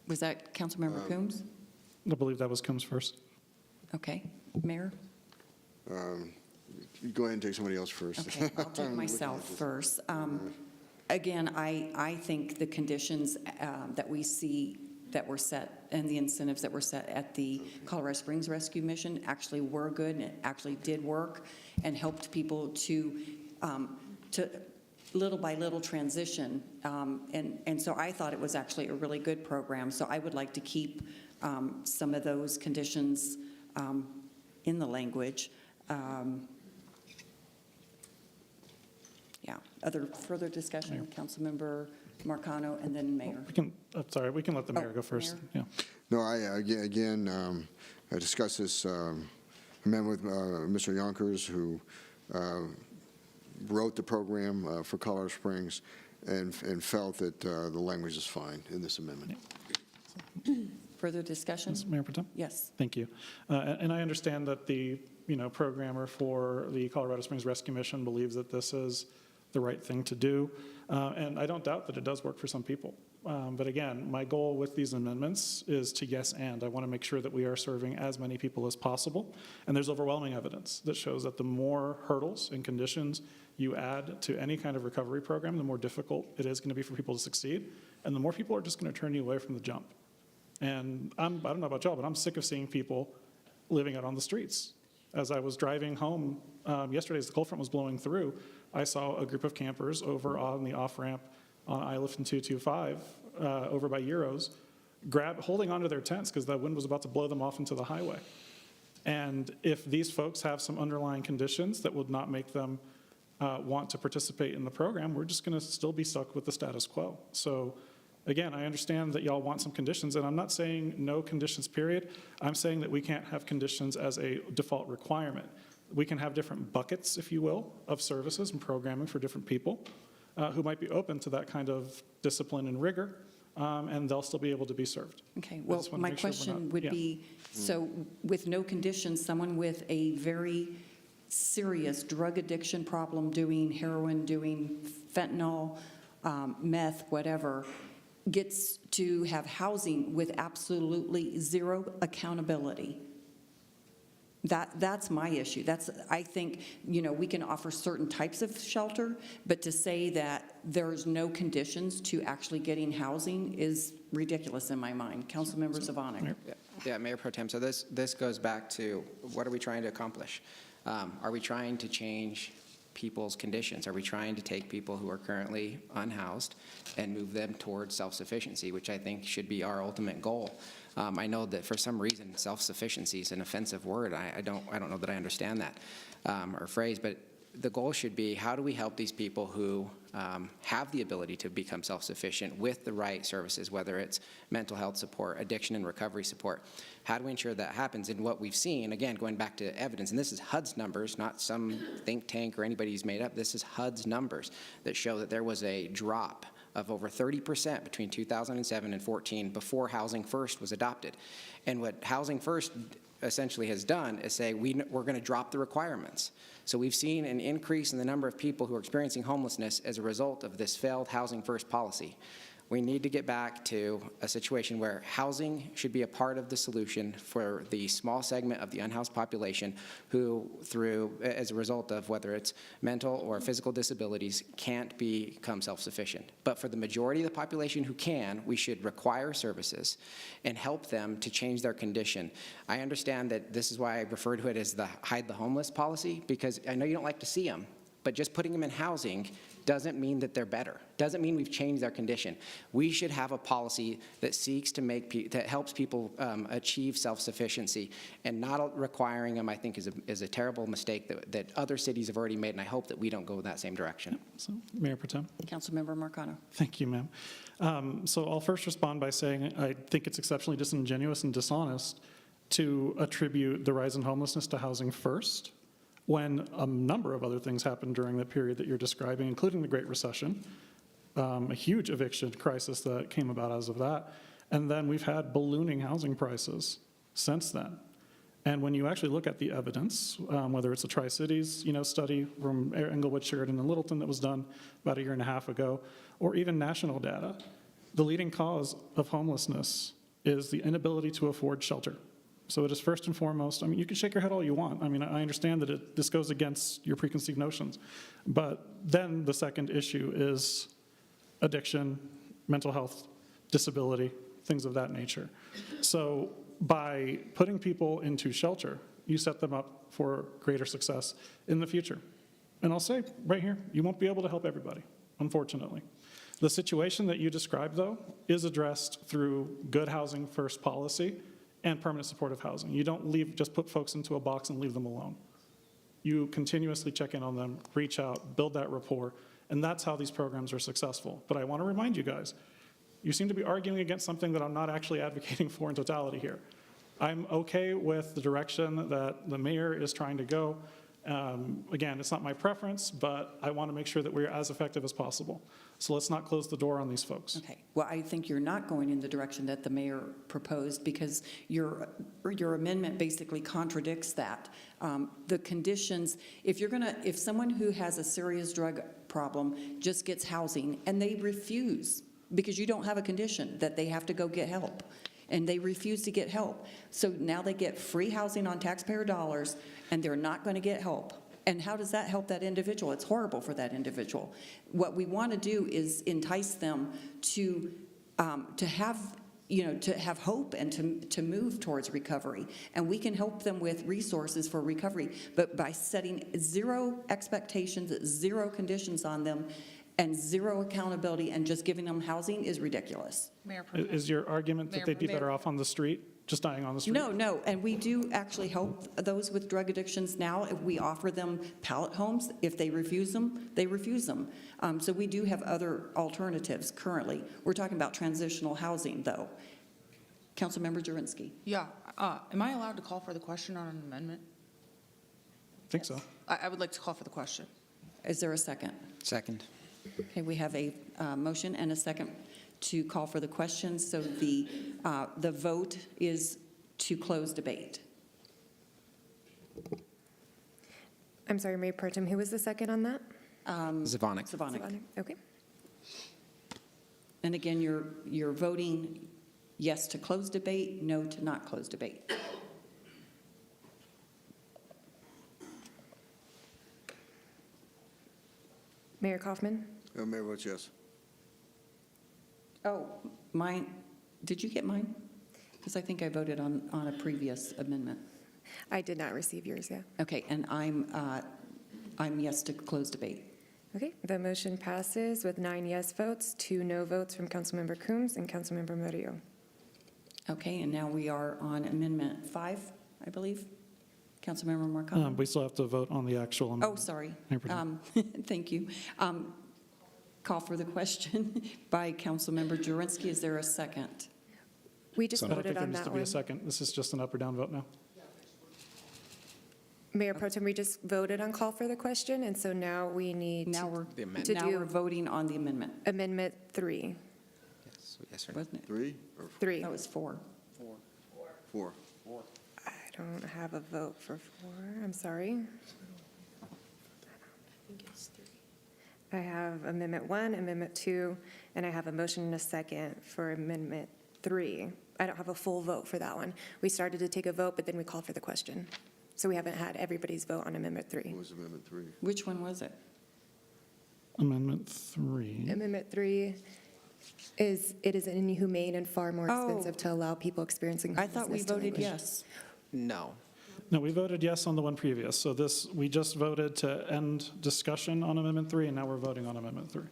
Was that Councilmember Coombs? I believe that was Coombs first. Okay, Mayor? Go ahead and take somebody else first. Okay, I'll take myself first. Again, I think the conditions that we see that were set and the incentives that were set at the Colorado Springs Rescue Mission actually were good, and it actually did work and helped people to little by little transition. And so I thought it was actually a really good program. So I would like to keep some of those conditions in the language. Yeah, further discussion, Councilmember Marcano, and then Mayor. We can let the mayor go first. Mayor. Yeah. No, I discussed this amendment with Mr. Yonkers, who wrote the program for Colorado Springs and felt that the language is fine in this amendment. Further discussion? Mayor Pro Tem? Yes. Thank you. And I understand that the programmer for the Colorado Springs Rescue Mission believes that this is the right thing to do. And I don't doubt that it does work for some people. But again, my goal with these amendments is to yes and. I want to make sure that we are serving as many people as possible. And there's overwhelming evidence that shows that the more hurdles and conditions you add to any kind of recovery program, the more difficult it is going to be for people to succeed. And the more people are just going to turn you away from the jump. And I don't know about y'all, but I'm sick of seeing people living out on the streets. As I was driving home yesterday, as the cold front was blowing through, I saw a group of campers over on the off-ramp on I-Lift and 225 over by Euros, holding onto their tents because the wind was about to blow them off into the highway. And if these folks have some underlying conditions that would not make them want to participate in the program, we're just going to still be stuck with the status quo. So again, I understand that y'all want some conditions, and I'm not saying no conditions, period. I'm saying that we can't have conditions as a default requirement. We can have different buckets, if you will, of services and programming for different people who might be open to that kind of discipline and rigor, and they'll still be able to be served. Okay, well, my question would be, so with no conditions, someone with a very serious drug addiction problem, doing heroin, doing fentanyl, meth, whatever, gets to have housing with absolutely zero accountability. That's my issue. I think, we can offer certain types of shelter, but to say that there's no conditions to actually getting housing is ridiculous in my mind. Councilmember Zvonek. Yeah, Mayor Pro Tem, so this goes back to what are we trying to accomplish? Are we trying to change people's conditions? Are we trying to take people who are currently unhoused and move them towards self-sufficiency, which I think should be our ultimate goal? I know that for some reason, self-sufficiency is an offensive word. I don't know that I understand that or phrase, but the goal should be, how do we help these people who have the ability to become self-sufficient with the right services, whether it's mental health support, addiction and recovery support? How do we ensure that happens? And what we've seen, again, going back to evidence, and this is HUD's numbers, not some think tank or anybody who's made up, this is HUD's numbers that show that there was a drop of over 30% between 2007 and 14 before Housing First was adopted. And what Housing First essentially has done is say, we're going to drop the requirements. So we've seen an increase in the number of people who are experiencing homelessness as a result of this failed Housing First policy. We need to get back to a situation where housing should be a part of the solution for the small segment of the unhoused population who, as a result of whether it's mental or physical disabilities, can't become self-sufficient. But for the majority of the population who can, we should require services and help them to change their condition. I understand that this is why I refer to it as the hide the homeless policy, because I know you don't like to see them, but just putting them in housing doesn't mean that they're better. Doesn't mean we've changed their condition. We should have a policy that seeks to that helps people achieve self-sufficiency, and not requiring them, I think, is a terrible mistake that other cities have already made, and I hope that we don't go in that same direction. So, Mayor Protem. Councilmember Marcano. Thank you, ma'am. So I'll first respond by saying I think it's exceptionally disingenuous and dishonest to attribute the rise in homelessness to Housing First, when a number of other things happened during the period that you're describing, including the Great Recession, a huge eviction crisis that came about as of that, and then we've had ballooning housing prices since then. And when you actually look at the evidence, whether it's a Tri-Cities study from Englewood, Sheridan, and Littleton that was done about a year and a half ago, or even national data, the leading cause of homelessness is the inability to afford shelter. So it is first and foremost, I mean, you can shake your head all you want. I mean, I understand that this goes against your preconceived notions. But then the second issue is addiction, mental health, disability, things of that nature. So by putting people into shelter, you set them up for greater success in the future. And I'll say right here, you won't be able to help everybody, unfortunately. The situation that you described, though, is addressed through good Housing First policy and permanent supportive housing. You don't just put folks into a box and leave them alone. You continuously check in on them, reach out, build that rapport, and that's how these programs are successful. But I want to remind you guys, you seem to be arguing against something that I'm not actually advocating for in totality here. I'm okay with the direction that the mayor is trying to go. Again, it's not my preference, but I want to make sure that we're as effective as possible. So let's not close the door on these folks. Okay. Well, I think you're not going in the direction that the mayor proposed, because your amendment basically contradicts that. The conditions, if someone who has a serious drug problem just gets housing and they refuse, because you don't have a condition that they have to go get help, and they refuse to get help. So now they get free housing on taxpayer dollars, and they're not going to get help. And how does that help that individual? It's horrible for that individual. What we want to do is entice them to have hope and to move towards recovery. And we can help them with resources for recovery, but by setting zero expectations, zero conditions on them, and zero accountability, and just giving them housing is ridiculous. Mayor Pro Tem. Is your argument that they'd be better off on the street, just dying on the street? No, and we do actually help those with drug addictions now. If we offer them pallet homes, if they refuse them, they refuse them. So we do have other alternatives currently. We're talking about transitional housing, though. Councilmember Jurinski. Yeah, am I allowed to call for the question on an amendment? I think so. I would like to call for the question. Is there a second? Second. Okay, we have a motion and a second to call for the question. So the vote is to close debate. I'm sorry, Mayor Pro Tem, who was the second on that? Zvonik. Zvonik. Okay. And again, you're voting yes to close debate, no to not close debate. Mayor Kaufman? Mayor votes yes. Oh, mine, did you get mine? Because I think I voted on a previous amendment. I did not receive yours, yeah. Okay, and I'm I'm yes to close debate. Okay, the motion passes with 9 yes votes, 2 no votes from Councilmember Coombs and Councilmember Murillo. Okay, and now we are on Amendment 5, I believe. Councilmember Marcano. We still have to vote on the actual Oh, amendment. sorry. Mayor Pro Tem. Thank you. Call for the question by Councilmember Jurenski. Is there a second? We just I don't think voted there on needs to that be a one. second. This is just an up or down vote now. Mayor Pro Tem, we just voted on call for the question, and so now we need Now we're, to now we're do voting on the amendment, Amendment 3. Yes or no? wasn't it? 3 or 3. That was 4. 4? I don't have a vote for 4, I'm sorry. I have Amendment 1, Amendment 2, and I have a motion and a second for Amendment 3. I don't have a full vote for that one. We started to take a vote, but then we called for the question. So we haven't had everybody's vote on Amendment 3. What was Amendment 3? Which one was it? Amendment 3. Amendment 3 is, it is inhumane and far more Oh. expensive to allow people experiencing I thought we homelessness to voted languish. yes. No. No, we voted yes on the one previous. So this, we just voted to end discussion on Amendment 3, and now we're voting on Amendment 3.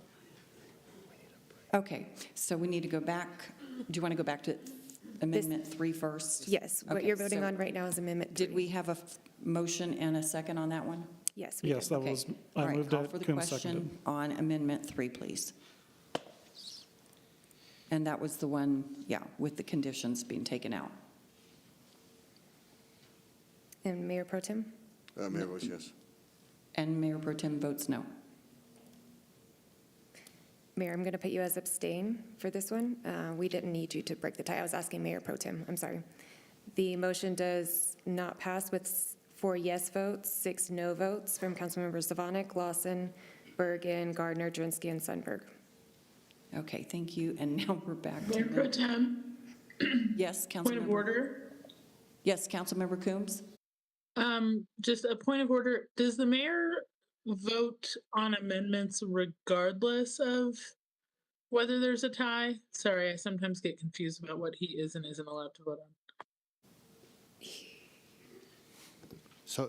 Okay, so we need to go back. Do you want to go back to Amendment 3 first? Yes, what Okay, you're voting so on right now is Amendment 3. Did we have a motion and a second on that one? Yes, we Yes, did. that Okay. was, All I right, moved call it, for the Coombs seconded. question on Amendment 3, please. And that was the one, yeah, with the conditions being taken out. And Mayor Pro Tem? Mayor votes yes. And Mayor Pro Tem votes no. Mayor, I'm going to put you as abstain for this one. We didn't need you to break the tie. I was asking Mayor Pro Tem. I'm sorry. The motion does not pass with 4 yes votes, 6 no votes from Councilmembers Savonic, Lawson, Bergen, Gardner, Drinsky, and Sundberg. Okay, thank you. And now we're back to Mayor Pro Tem, Yes, Councilmember. point of order. Yes, Councilmember Coombs. Just a point of order. Does the mayor vote on amendments regardless of whether there's a tie? Sorry, I sometimes get confused about what he is and isn't allowed to vote on.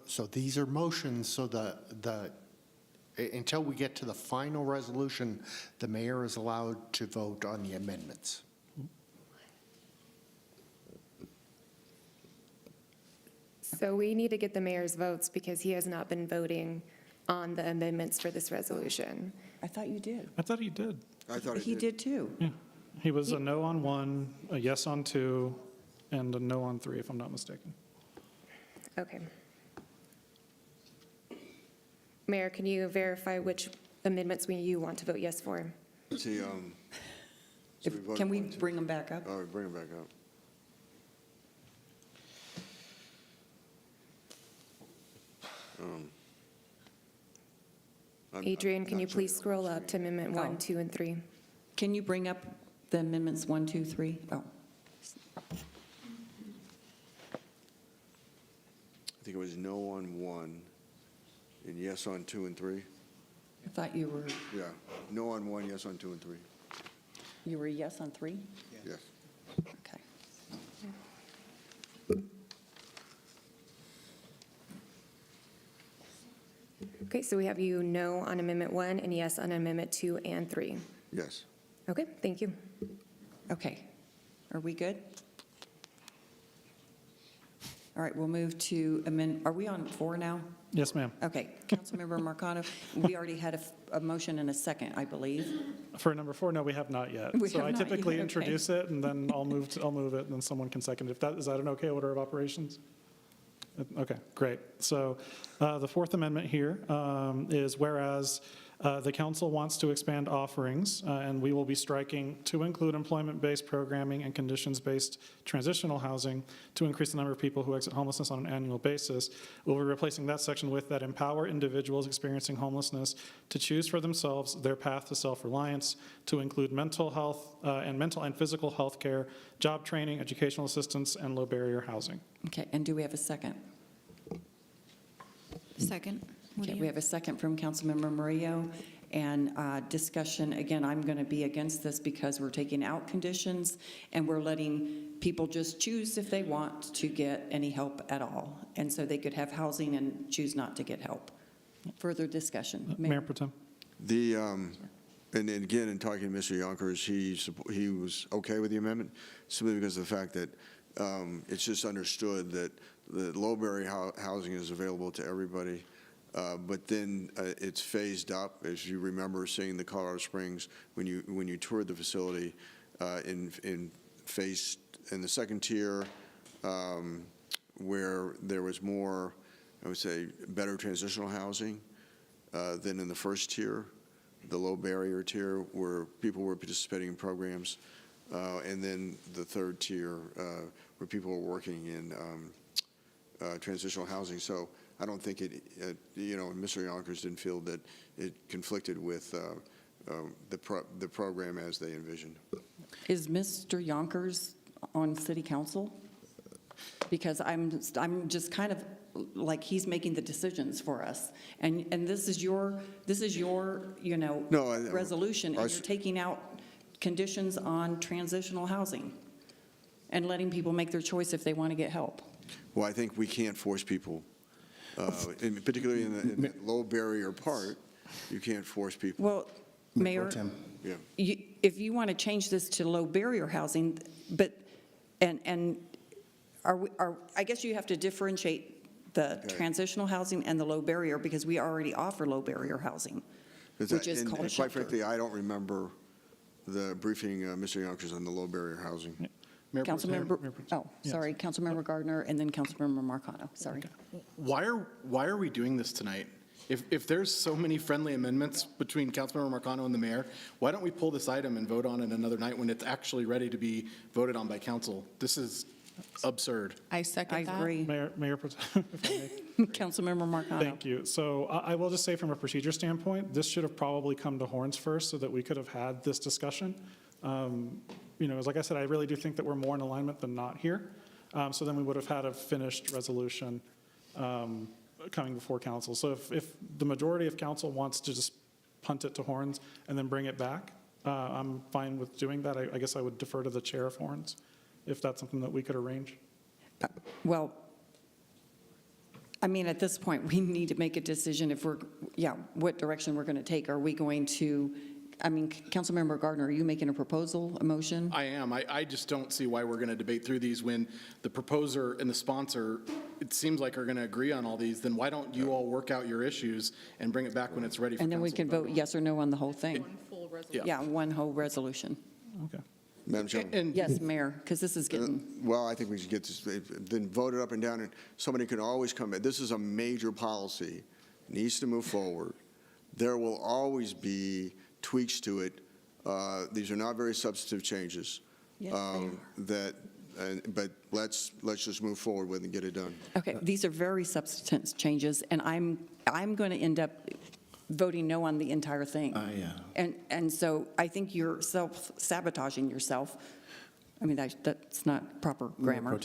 So these are motions, so until we get to the final resolution, the mayor is allowed to vote on the amendments. So we need to get the mayor's votes because he has not been voting on the amendments for this resolution. I thought you did. I thought he did. I thought He did too. Yeah. He was a no on 1, a yes on 2, and a no on 3, if I'm not mistaken. Okay. Mayor, can you verify which amendments you want to vote yes for? See, Can we bring them back up? Oh, bring it back up. Adrian, can you please scroll up to Amendment 1, Oh. 2, and 3? Can you bring up the amendments 1, 2, 3? Oh, I think it was no on 1 and yes on 2 and 3. I thought you were No on 1, yes on 2 and 3. yes on 3? Yes. Okay. Okay, so we have you no on Amendment 1 and yes on Amendment 2 and 3. Yes. Okay, thank you. Okay. Are we good? All right, we'll move to are we on 4 now? Yes, ma'am. Okay, Councilmember Marcano, we already had a motion and a second, I believe. For number 4, no, we have not yet. We So have I not typically yet, okay. introduce it, and then I'll move it, and then someone can second it. Is that an okay order of operations? Okay, great. So the 4th amendment here is whereas the council wants to expand offerings, and we will be striking to include employment-based programming and conditions-based transitional housing to increase the number of people who exit homelessness on an annual basis. We'll be replacing that section with that empower individuals experiencing homelessness to choose for themselves their path to self-reliance, to include mental health and mental and physical health care, job training, educational assistance, and low-barrier housing. Okay, and do we have a second? Second. Okay, we have a second from Councilmember Murillo. And discussion, again, I'm going to be against this because we're taking out conditions and we're letting people just choose if they want to get any help at all. And so they could have housing and choose not to get help. Further discussion? Mayor Pro Tem. The, and again, in talking to Mr. Yonkers, he was okay with the amendment simply because of the fact that it's just understood that the low-barrier housing is available to everybody, but then it's phased up. As you remember seeing the Colorado Springs, when you toured the facility, in the second tier, where there was more, I would say, better transitional housing than in the first tier, the low barrier tier, where people were participating in programs, and then the third tier, where people were working in transitional housing. So I don't think Mr. Yonkers didn't feel that it conflicted with the program as they envisioned. Is Mr. Yonkers on city council? Because I'm just kind of like he's making the decisions for us, and this is your resolution, and you're taking out conditions on transitional housing and letting people make their choice if they want to get help. Well, I think we can't force people, and particularly in the low barrier part, you can't force people. Well, Mayor, Yeah. if you want to change this to low barrier housing, but I guess you have to differentiate the transitional housing and the low barrier, because we already offer low barrier housing, which is called a quite shelter. frankly, I don't remember the briefing, Mr. Yonkers, on the low barrier housing. Councilmember, sorry, Councilmember Gardner, and then Councilmember Marcano, sorry. Why are we doing this tonight? If there's so many friendly amendments between Councilmember Marcano and the mayor, why don't we pull this item and vote on it another night when it's actually ready to be voted on by council? This is absurd. I second that. I agree. Mayor Pro Tem, if I may. Councilmember Marcano. Thank you. So I will just say from a procedure standpoint, this should have probably come to Horns first so that we could have had this discussion. Like I said, I really do think that we're more in alignment than not here. So then we would have had a finished resolution coming before council. So if the majority of council wants to just punt it to Horns and then bring it back, I'm fine with doing that. I guess I would defer to the chair of Horns if that's something that we could arrange. Well, I mean, at this point, we need to make a decision what direction we're going to take. Are we going to, Councilmember Gardner, are you making a proposal, a motion? I am. I just don't see why we're going to debate through these when the proposer and the sponsor, it seems like, are going to agree on all these. Then why don't you all work out your issues and bring it back when it's ready for council? And then we can vote yes or no on the whole thing. One full resolution. Yeah, one whole resolution. Okay. Madam Chairman. Yes, Mayor, because this is getting, Well, I think we should get this, then voted up and down, and somebody can always come back. This is a major policy, needs to move forward. There will always be tweaks to it. These are not very substantive changes. Yes, they are. But let's just move forward with it and get it done. okay, these are very substance changes, and I'm going to end up voting no on the entire thing. Yeah. And so I think you're self-sabotaging yourself. I mean, that's not proper grammar. Mayor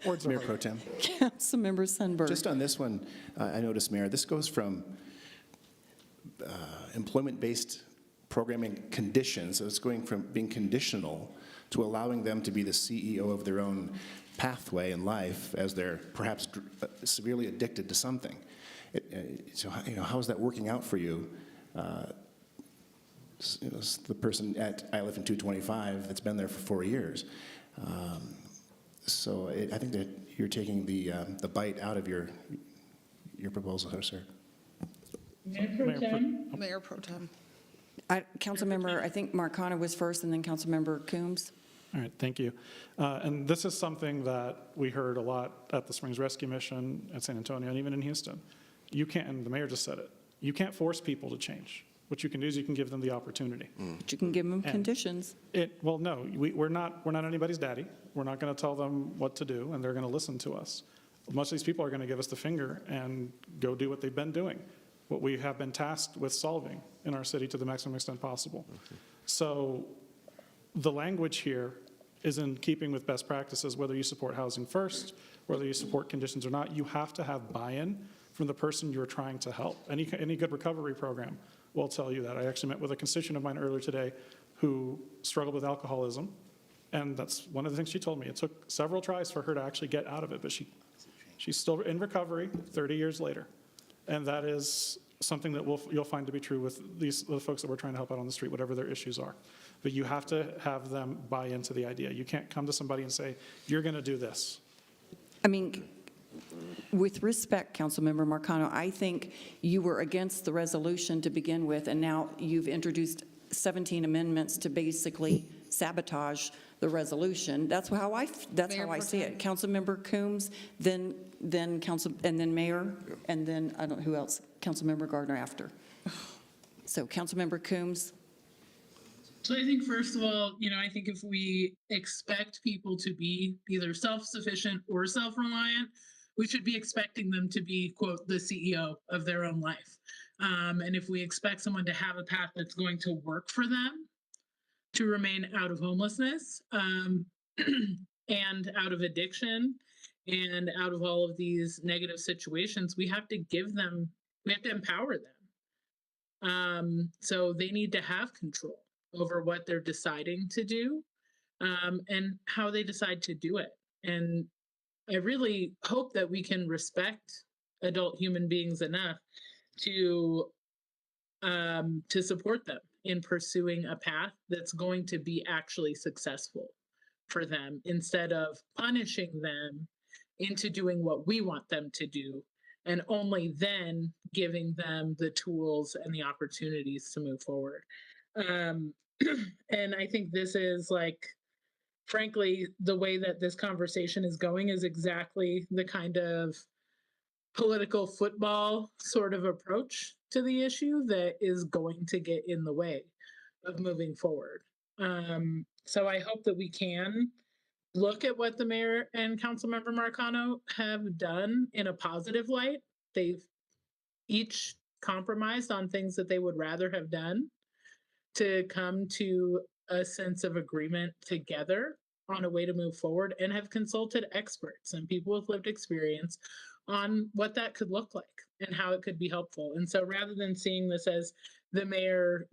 Pro Tem. Mayor Pro Tem. Councilmember Sundberg. Just on this one, I noticed, Mayor, this goes from employment-based programming conditions, so it's going from being conditional to allowing them to be the CEO of their own pathway in life as they're perhaps severely addicted to something. So, how is that working out for you? The person I live in 225 that's been there for 4 years. So I think that you're taking the bite out of your proposal, sir. Mayor Pro Tem? Mayor Pro Tem. Councilmember, I think Marcano was first, and then Councilmember Coombs. All right, thank you. And this is something that we heard a lot at the Springs Rescue Mission at San Antonio and even in Houston. You can't, and the mayor just said it, you can't force people to change. What you can do is you can give them the opportunity. But you can give them conditions. Well, no, we're not anybody's daddy. We're not going to tell them what to do, and they're going to listen to us. Most of these people are going to give us the finger and go do what they've been doing, what we have been tasked with solving in our city to the maximum extent possible. Okay. So the language here is in keeping with best practices, whether you support housing first, whether you support conditions or not. You have to have buy-in from the person you're trying to help. Any good recovery program will tell you that. I actually met with a constituent of mine earlier today who struggled with alcoholism, and that's one of the things she told me. It took several tries for her to actually get out of it, but she's still in recovery 30 years later. And that is something that you'll find to be true with the folks that we're trying to help out on the street, whatever their issues are. But you have to have them buy into the idea. You can't come to somebody and say, you're going to do this. I mean, with respect, Councilmember Marcano, I think you were against the resolution to begin with, and now you've introduced 17 amendments to basically sabotage the resolution. That's how I see it. Councilmember Coombs, then Mayor, and then, I don't know who else, Councilmember Gardner after. So Councilmember Coombs. So I think, first of all, I think if we expect people to be either self-sufficient or self-reliant, we should be expecting them to be, quote, the CEO of their own life. And if we expect someone to have a path that's going to work for them to remain out of homelessness and out of addiction and out of all of these negative situations, we have to empower them. So they need to have control over what they're deciding to do and how they decide to do it. And I really hope that we can respect adult human beings enough to support them in pursuing a path that's going to be actually successful for them, instead of punishing them into doing what we want them to do, and only then giving them the tools and the opportunities to move forward. And I think this is, like, frankly, the way that this conversation is going is exactly the kind of political football sort of approach to the issue that is going to get in the way of moving forward. So I hope that we can look at what the mayor and Councilmember Marcano have done in a positive light. They've each compromised on things that they would rather have done to come to a sense of agreement together on a way to move forward, and have consulted experts and people with lived experience on what that could look like and how it could be helpful. And so rather than seeing this as the mayor,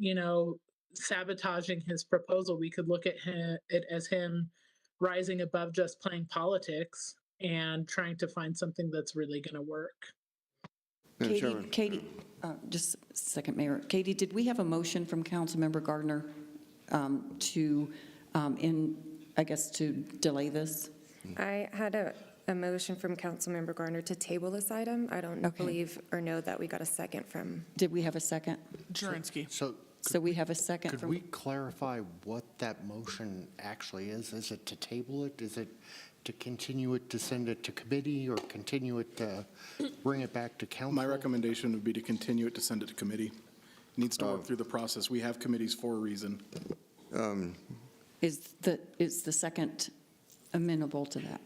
sabotaging his proposal, we could look at it as him rising above just playing politics and trying to find something that's really going to work. Katie, just a second, Mayor. Katie, did we have a motion from Councilmember Gardner to delay this? I had a motion from Councilmember Gardner to table this item. I don't believe or know that we got a second from. Did we have a second? Jurinsky. So we have a second Could from. we clarify what that motion actually is? Is it to table it? Is it to continue it, to send it to committee, or continue it to bring it back to council? My recommendation would be to continue it, to send it to committee. It needs to work through the process. We have committees for a reason. Is the second amenable to that?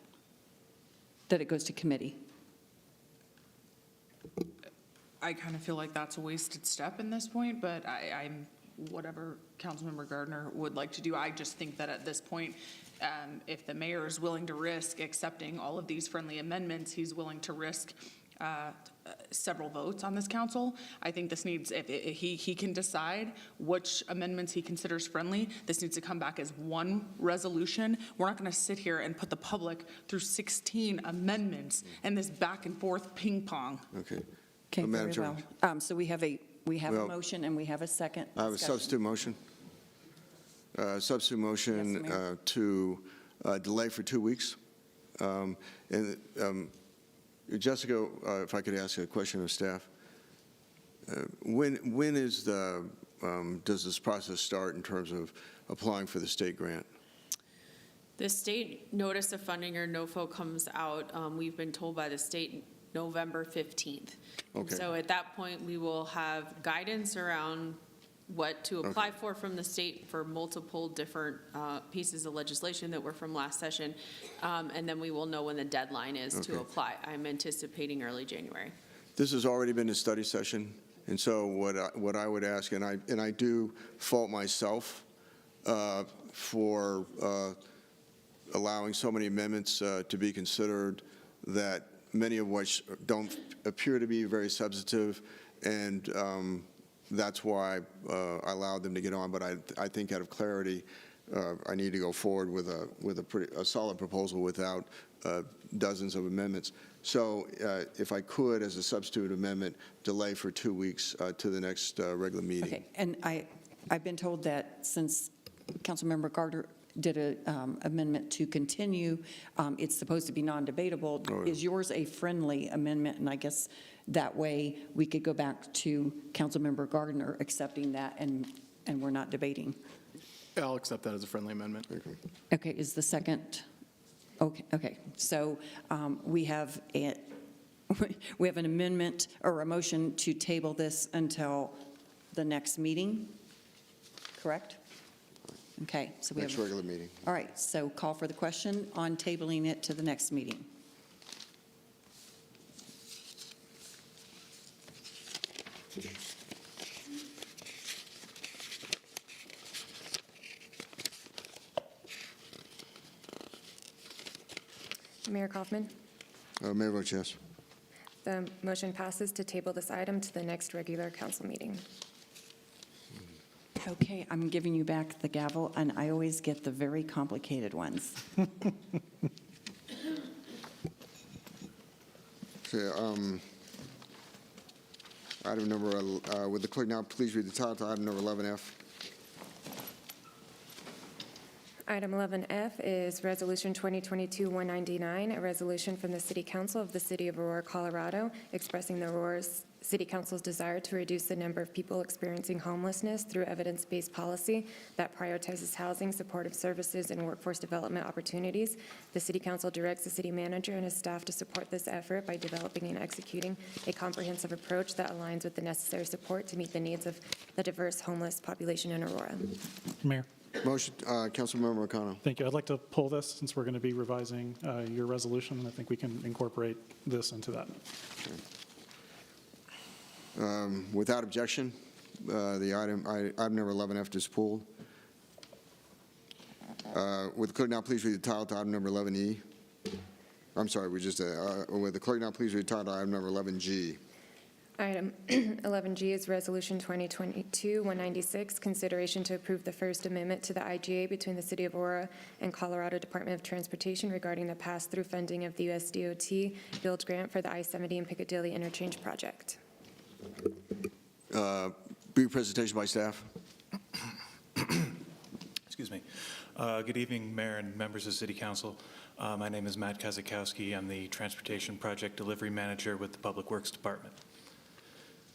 That it goes to committee? I kind of feel like that's a wasted step in this point, but I'm whatever Councilmember Gardner would like to do. I just think that at this point, if the mayor is willing to risk accepting all of these friendly amendments, he's willing to risk several votes on this council. I think this needs, if he can decide which amendments he considers friendly, this needs to come back as one resolution. We're not going to sit here and put the public through 16 amendments and this back and forth ping pong. Okay. Okay, Madam very Chair. well. So we have a motion and we have a second I have a discussion. substitute motion. Substitute motion Yes, Mayor. to delay for 2 weeks. Jessica, if I could ask a question of staff. When is does this process start in terms of applying for the state grant? The state notice of funding, or NOFO, comes out, we've been told by the state, November 15th. And Okay. so at that point, we will have guidance around what to apply for from the state for multiple different pieces of legislation that were from last session. And then we will know when the deadline is to apply. I'm anticipating early January. This has already been a study session, and so what I would ask, and I do fault myself for allowing so many amendments to be considered, that many of which don't appear to be very substantive, and that's why I allowed them to get on. But I think out of clarity, I need to go forward with a solid proposal without dozens of amendments. So if I could, as a substitute amendment, delay for 2 weeks to the next regular meeting. Okay, and I've been told that since Councilmember Gardner did an amendment to continue, it's supposed to be non-debatable. Oh, yeah. Is yours a friendly amendment? And I guess that way we could go back to Councilmember Gardner accepting that and we're not debating. I'll accept that as a friendly amendment. Okay, is the second, okay. So we have an amendment or a motion to table this until the next meeting, correct? Okay, so we have. Next regular meeting. All right, so call for the question on tabling it to the next meeting. Mayor Kaufman, Mayor votes yes. the motion passes to table this item to the next regular council meeting. Okay, I'm giving you back the gavel, and I always get the very complicated ones. Okay, item number, would the clerk now please read the title to item number 11F? Item 11F is Resolution 2022-199, a resolution from the City Council of the City of Aurora, Colorado, expressing the Aurora City Council's desire to reduce the number of people experiencing homelessness through evidence-based policy that prioritizes housing, supportive services, and workforce development opportunities. The City Council directs the city manager and his staff to support this effort by developing and executing a comprehensive approach that aligns with the necessary support to meet the needs of the diverse homeless population in Aurora. Mayor. Motion, Councilmember McConnell. Thank you. I'd like to pull this since we're going to be revising your resolution. I think we can incorporate this into that. Without objection, the item number 11F is pulled. Would the clerk now please read the title to item number 11E? I'm sorry, would the clerk now please read the title to item number 11G? Item 11G is Resolution 2022-196, consideration to approve the First Amendment to the IGA between the City of Aurora and Colorado Department of Transportation regarding the pass-through funding of the USDOT build grant for the I-70 and Piccadilly Interchange project. Brief presentation by staff. Excuse me. Good evening, Mayor and members of City Council. My name is Matt Kazakowski. I'm the Transportation Project Delivery Manager with the Public Works Department.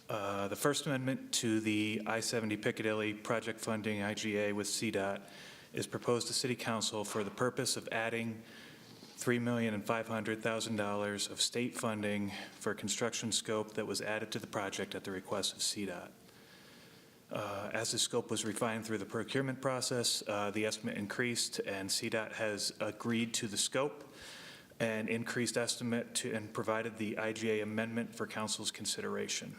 The First Amendment to the I-70 Piccadilly project funding IGA with CDOT is proposed to City Council for the purpose of adding $3,500,000 of state funding for construction scope that was added to the project at the request of CDOT. As the scope was refined through the procurement process, the estimate increased, and CDOT has agreed to the scope and increased estimate and provided the IGA amendment for Council's consideration.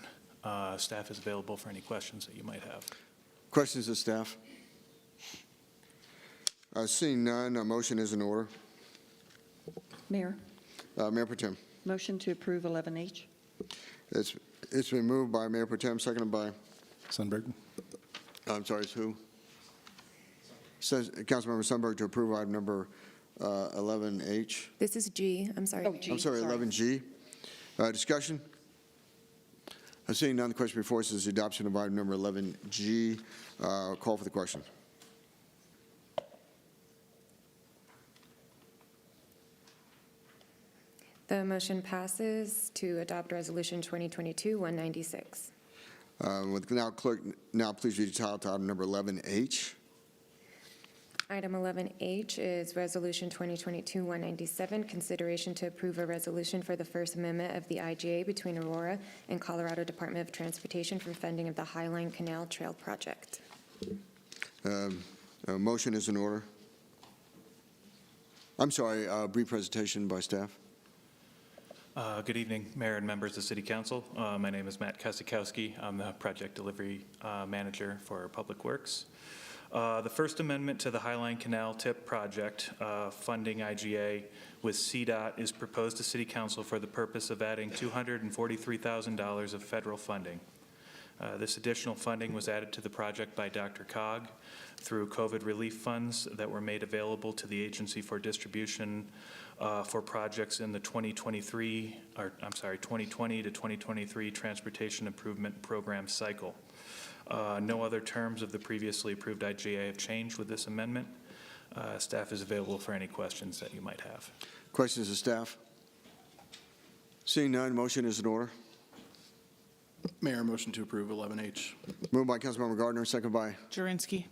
Staff is available for any questions that you might have. Questions of staff? Seeing none, a motion is in order. Mayor, Mayor Pro Tem. motion to approve 11H. It's been moved by Mayor Pro Tem, seconded by? Sundberg. I'm sorry, it's who? Says Councilmember Sundberg to approve item number 11H. This is G. I'm sorry. Oh, Mayor. G. I'm sorry, 11G. Discussion? Seeing none, the question before us is the adoption of item number 11G. Call for the question. The motion passes to adopt Resolution 2022-196. Would now clerk now please read the title to item number 11H? Item 11H is Resolution 2022-197, consideration to approve a resolution for the First Amendment of the IGA between Aurora and Colorado Department of Transportation for funding of the Highline Canal Trail project. A motion is in order. I'm sorry, brief presentation by staff. Good evening, Mayor and members of City Council. My name is Matt Kazakowski. I'm the Project Delivery Manager for Public Works. The First Amendment to the Highline Canal Tip Project funding IGA with CDOT is proposed to City Council for the purpose of adding $243,000 of federal funding. This additional funding was added to the project by DRCOG through COVID relief funds that were made available to the agency for distribution for projects in the 2020 to 2023 Transportation Improvement Program cycle. No other terms of the previously approved IGA have changed with this amendment. Staff is available for any questions that you might have. Questions of staff? Seeing none, motion is in order. Mayor, motion to approve 11H. Moved by Councilmember Gardner, second by Jurenski.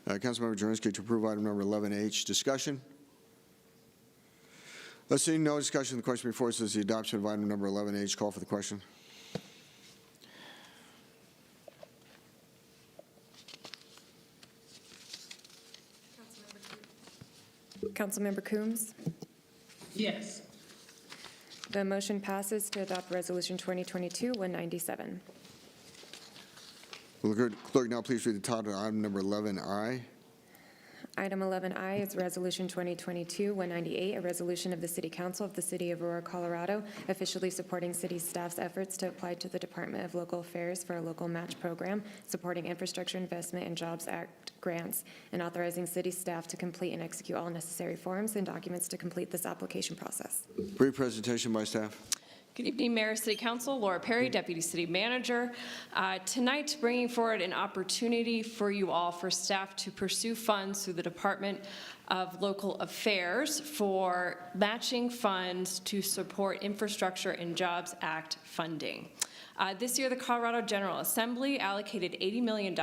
Councilmember Jurenski to approve item number 11H. Discussion? Seeing no discussion, the question before us is the adoption of item number 11H. Call for the question. Councilmember Coombs? Yes. The motion passes to adopt Resolution 2022-197. Will the clerk now please read the title of item number 11I? Item 11I is Resolution 2022-198, a resolution of the City Council of the City of Aurora, Colorado, officially supporting city staff's efforts to apply to the Department of Local Affairs for a local match program, supporting Infrastructure Investment and Jobs Act grants, and authorizing city staff to complete and execute all necessary forms and documents to complete this application process. Brief presentation by staff. Good evening, Mayor, City Council. Laura Perry, Deputy City Manager. Tonight, bringing forward an opportunity for you all, for staff to pursue funds through the Department of Local Affairs for matching funds to support Infrastructure and Jobs Act funding. This year, the Colorado General Assembly allocated $80 million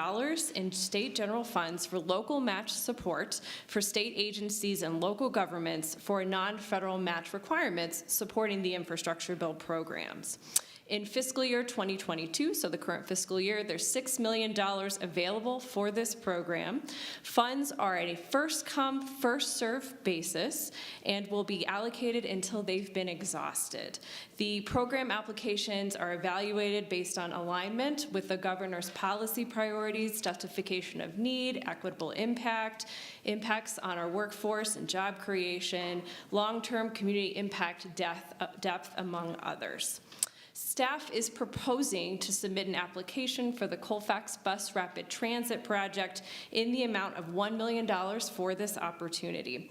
in state general funds for local match support for state agencies and local governments for non-federal match requirements supporting the infrastructure bill programs. In fiscal year 2022, so the current fiscal year, there's $6 million available for this program. Funds are at a first-come, first-served basis and will be allocated until they've been exhausted. The program applications are evaluated based on alignment with the governor's policy priorities, justification of need, equitable impact, impacts on our workforce and job creation, long-term community impact depth, among others. Staff is proposing to submit an application for the Colfax Bus Rapid Transit Project in the amount of $1 million for this opportunity.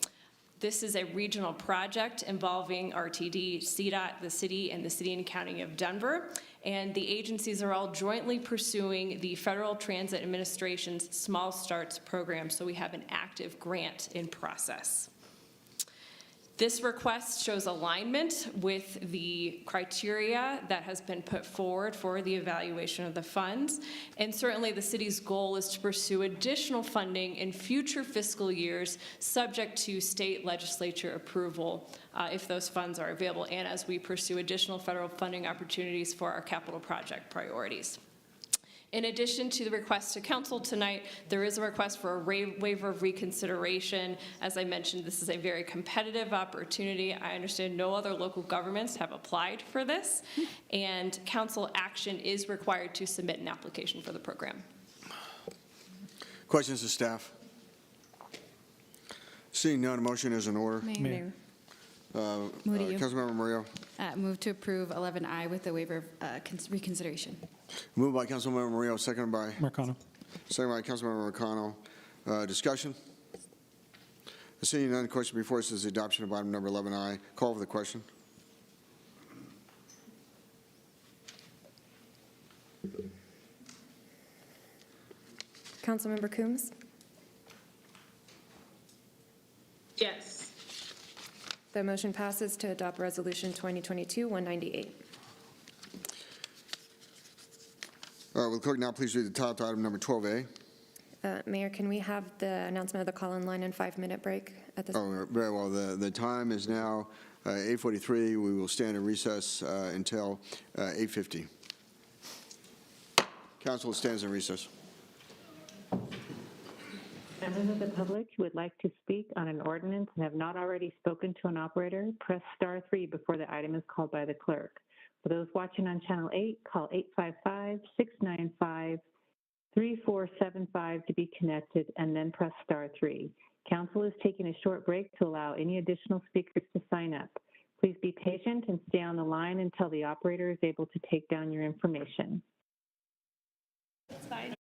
This is a regional project involving RTD, CDOT, the city, and the city and county of Denver, and the agencies are all jointly pursuing the Federal Transit Administration's Small Starts program, so we have an active grant in process. This request shows alignment with the criteria that has been put forward for the evaluation of the funds, and certainly the city's goal is to pursue additional funding in future fiscal years subject to state legislature approval if those funds are available, and as we pursue additional federal funding opportunities for our capital project priorities. In addition to the request to council tonight, there is a request for a waiver of reconsideration. As I mentioned, this is a very competitive opportunity. I understand no other local governments have applied for this, and council action is required to submit an application for the program. Questions of staff? Seeing none, motion is in order. Mayor. Councilmember Murillo. Move to approve 11I with the waiver of reconsideration. Moved by Councilmember Murillo, seconded by? Marcano. Seconded by Councilmember Marcano. Discussion? Seeing none, the question before us is the adoption of item number 11I. Call for the question. Councilmember Coombs? Yes. The motion passes to adopt Resolution 2022-198. Will the clerk now please read the title to item number 12A? Mayor, can we have the announcement of the call-in line and 5-minute break at this? Oh, very well. The time is now 8:43. We will stand in recess until 8:50. Council stands in recess. Members of the public who would like to speak on an ordinance and have not already spoken to an operator, press *3 before the item is called by the clerk. For those watching on Channel 8, call 855-695-3475 to be connected, and then press *3. Council is taking a short break to allow any additional speakers to sign up. Please be patient and stay on the line until the operator is able to take down your information. It's fine.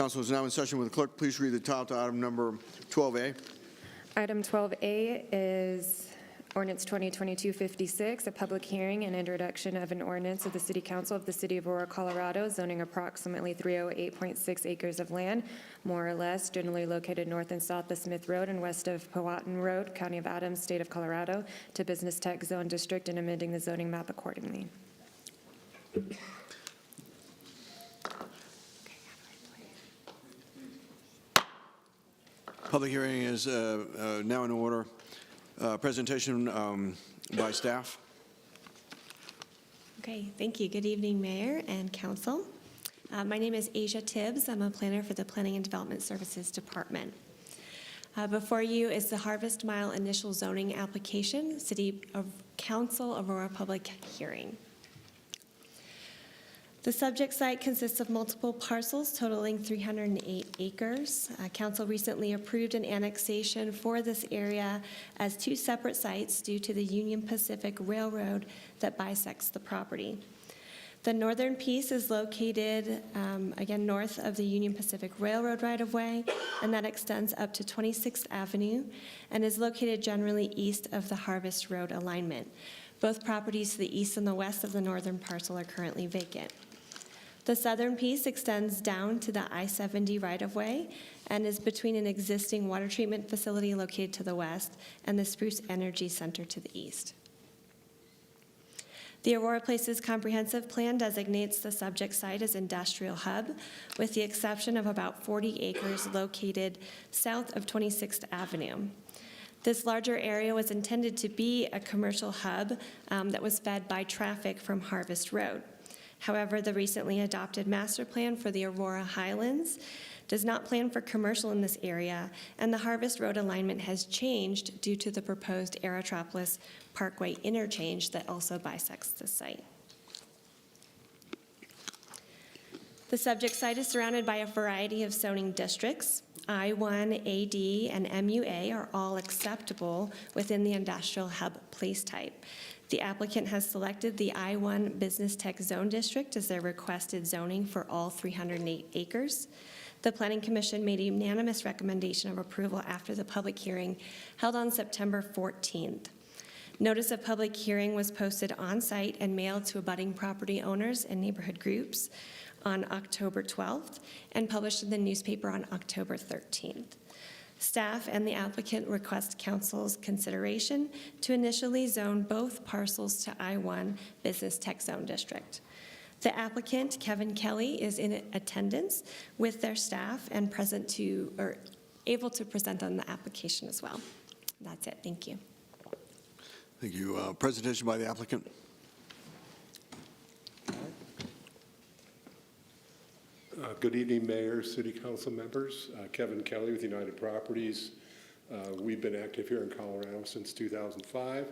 Council is now in session. Will the clerk please read the title to item number 12A? Item 12A is ordinance 2022-56, a public hearing and introduction of an ordinance of the City Council of the City of Aurora, Colorado, zoning approximately 308.6 acres of land, more or less, generally located north and south of Smith Road and west of Powhatan Road, County of Adams, State of Colorado, to Business Tech Zone District and amending the zoning map accordingly. Public hearing is now in order. Presentation by staff. Okay, thank you. Good evening, Mayor and Council. My name is Asia Tibbs. I'm a planner for the Planning and Development Services Department. Before you is the Harvest Mile initial zoning application, City of Council Aurora public hearing. The subject site consists of multiple parcels totaling 308 acres. Council recently approved an annexation for this area as two separate sites due to the Union Pacific Railroad that bisects the property. The northern piece is located, again, north of the Union Pacific Railroad right-of-way, and that extends up to 26th Avenue and is located generally east of the Harvest Road alignment. Both properties to the east and the west of the northern parcel are currently vacant. The southern piece extends down to the I-70 right-of-way and is between an existing water treatment facility located to the west and the Spruce Energy Center to the east. The Aurora Places Comprehensive Plan designates the subject site as industrial hub, with the exception of about 40 acres located south of 26th Avenue. This larger area was intended to be a commercial hub that was fed by traffic from Harvest Road. However, the recently adopted master plan for the Aurora Highlands does not plan for commercial in this area, and the Harvest Road alignment has changed due to the proposed Aerotropolis Parkway interchange that also bisects the site. The subject site is surrounded by a variety of zoning districts. I-1, AD, and MUA are all acceptable within the industrial hub place type. The applicant has selected the I-1 Business Tech Zone District as their requested zoning for all 308 acres. The Planning Commission made a unanimous recommendation of approval after the public hearing held on September 14th. Notice of public hearing was posted on-site and mailed to abutting property owners and neighborhood groups on October 12th and published in the newspaper on October 13th. Staff and the applicant request council's consideration to initially zone both parcels to I-1 Business Tech Zone District. The applicant, Kevin Kelly, is in attendance with their staff and able to present on the application as well. That's it. Thank you. Thank you. Presentation by the applicant. Good evening, Mayor, City Council members. Kevin Kelly with United Properties. We've been active here in Colorado since 2005.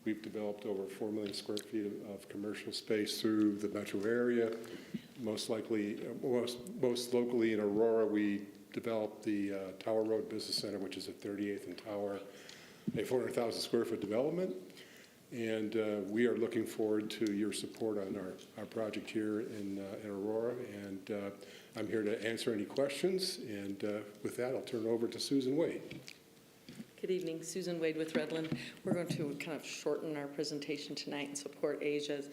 We've developed over 4 million square feet of commercial space through the metro area. Most locally in Aurora, we developed the Tower Road Business Center, which is at 38th and Tower, a 400,000 square foot development. And we are looking forward to your support on our project here in Aurora. And I'm here to answer any questions. And with that, I'll turn it over to Susan Wade. Good evening, Susan Wade with Redland. We're going to kind of shorten our presentation tonight and support Asia's.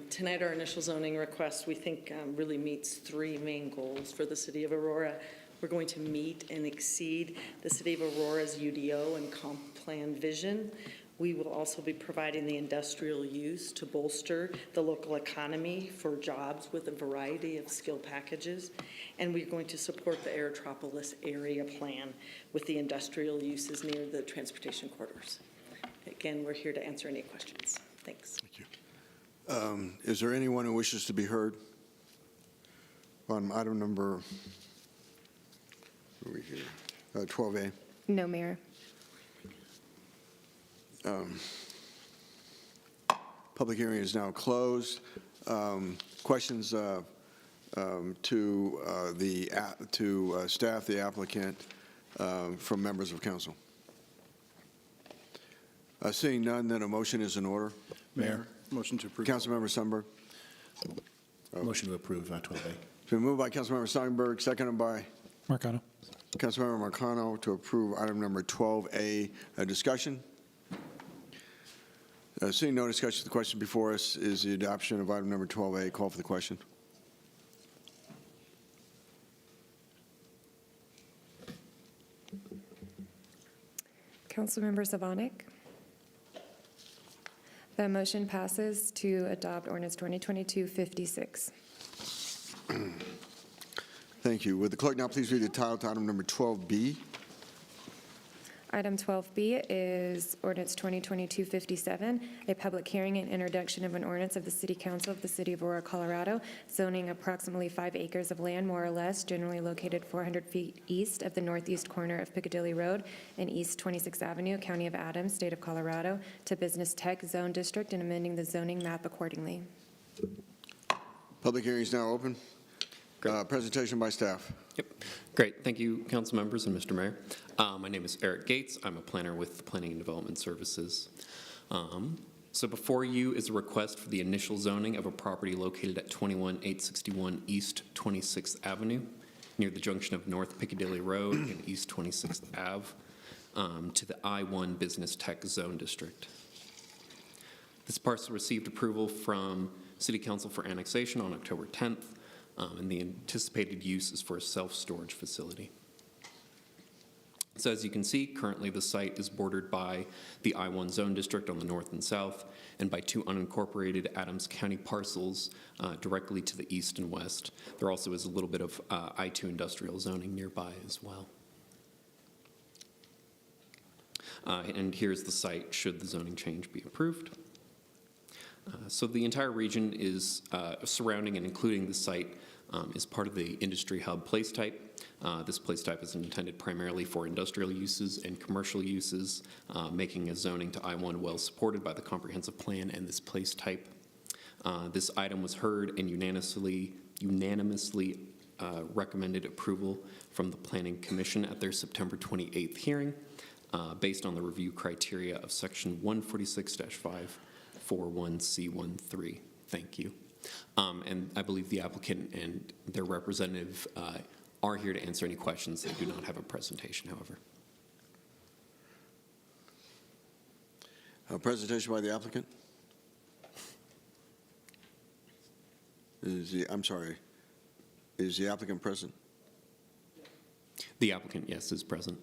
Tonight, our initial zoning request, we think really meets three main goals for the City of Aurora. We're going to meet and exceed the City of Aurora's UDO and comp plan vision. We will also be providing the industrial use to bolster the local economy for jobs with a variety of skill packages. And we're going to support the Aerotropolis area plan with the industrial uses near the transportation corridors. Again, we're here to answer any questions. Thanks. Thank you. Is there anyone who wishes to be heard on item number 12A? No, Mayor. Public hearing is now closed. Questions to staff, the applicant, from members of council? Seeing none, then a motion is in order. Mayor, motion to approve. Councilmember Sundberg. Motion to approve 12A. It's been moved by Councilmember Steinberg, seconded by Marcano. Councilmember Marcano to approve item number 12A. Discussion? Seeing no discussion, the question before us is the adoption of item number 12A. Call for the question. Councilmember Savanik? The motion passes to adopt ordinance 2022-56. Thank you. Would the clerk now please read the title to item number 12B? Item 12B is ordinance 2022-57, a public hearing and introduction of an ordinance of the City Council of the City of Aurora, Colorado, zoning approximately 5 acres of land, more or less, generally located 400 feet east of the northeast corner of Piccadilly Road and East 26th Avenue, County of Adams, State of Colorado, to Business Tech Zone District and amending the zoning map accordingly. Public hearing is now open. Presentation by staff. Yep. Great. Thank you, council members and Mr. Mayor. My name is Eric Gates. I'm a planner with the Planning and Development Services. So before you is a request for the initial zoning of a property located at 21861 East 26th Avenue, near the junction of North Piccadilly Road and East 26th Ave, to the I-1 Business Tech Zone District. This parcel received approval from City Council for annexation on October 10th. And the anticipated use is for a self-storage facility. So as you can see, currently the site is bordered by the I-1 zone district on the north and south, and by 2 unincorporated Adams County parcels directly to the east and west. There also is a little bit of I-2 industrial zoning nearby as well. And here's the site should the zoning change be approved. So the entire region is surrounding and including the site is part of the industry hub place type. This place type is intended primarily for industrial uses and commercial uses, making a zoning to I-1 well supported by the comprehensive plan and this place type. This item was heard and unanimously recommended approval from the Planning Commission at their September 28th hearing, based on the review criteria of Section 146-541C13. Thank you. And I believe the applicant and their representative are here to answer any questions. They do not have a presentation, however. A presentation by the applicant? Is the applicant present? The applicant, yes, is present.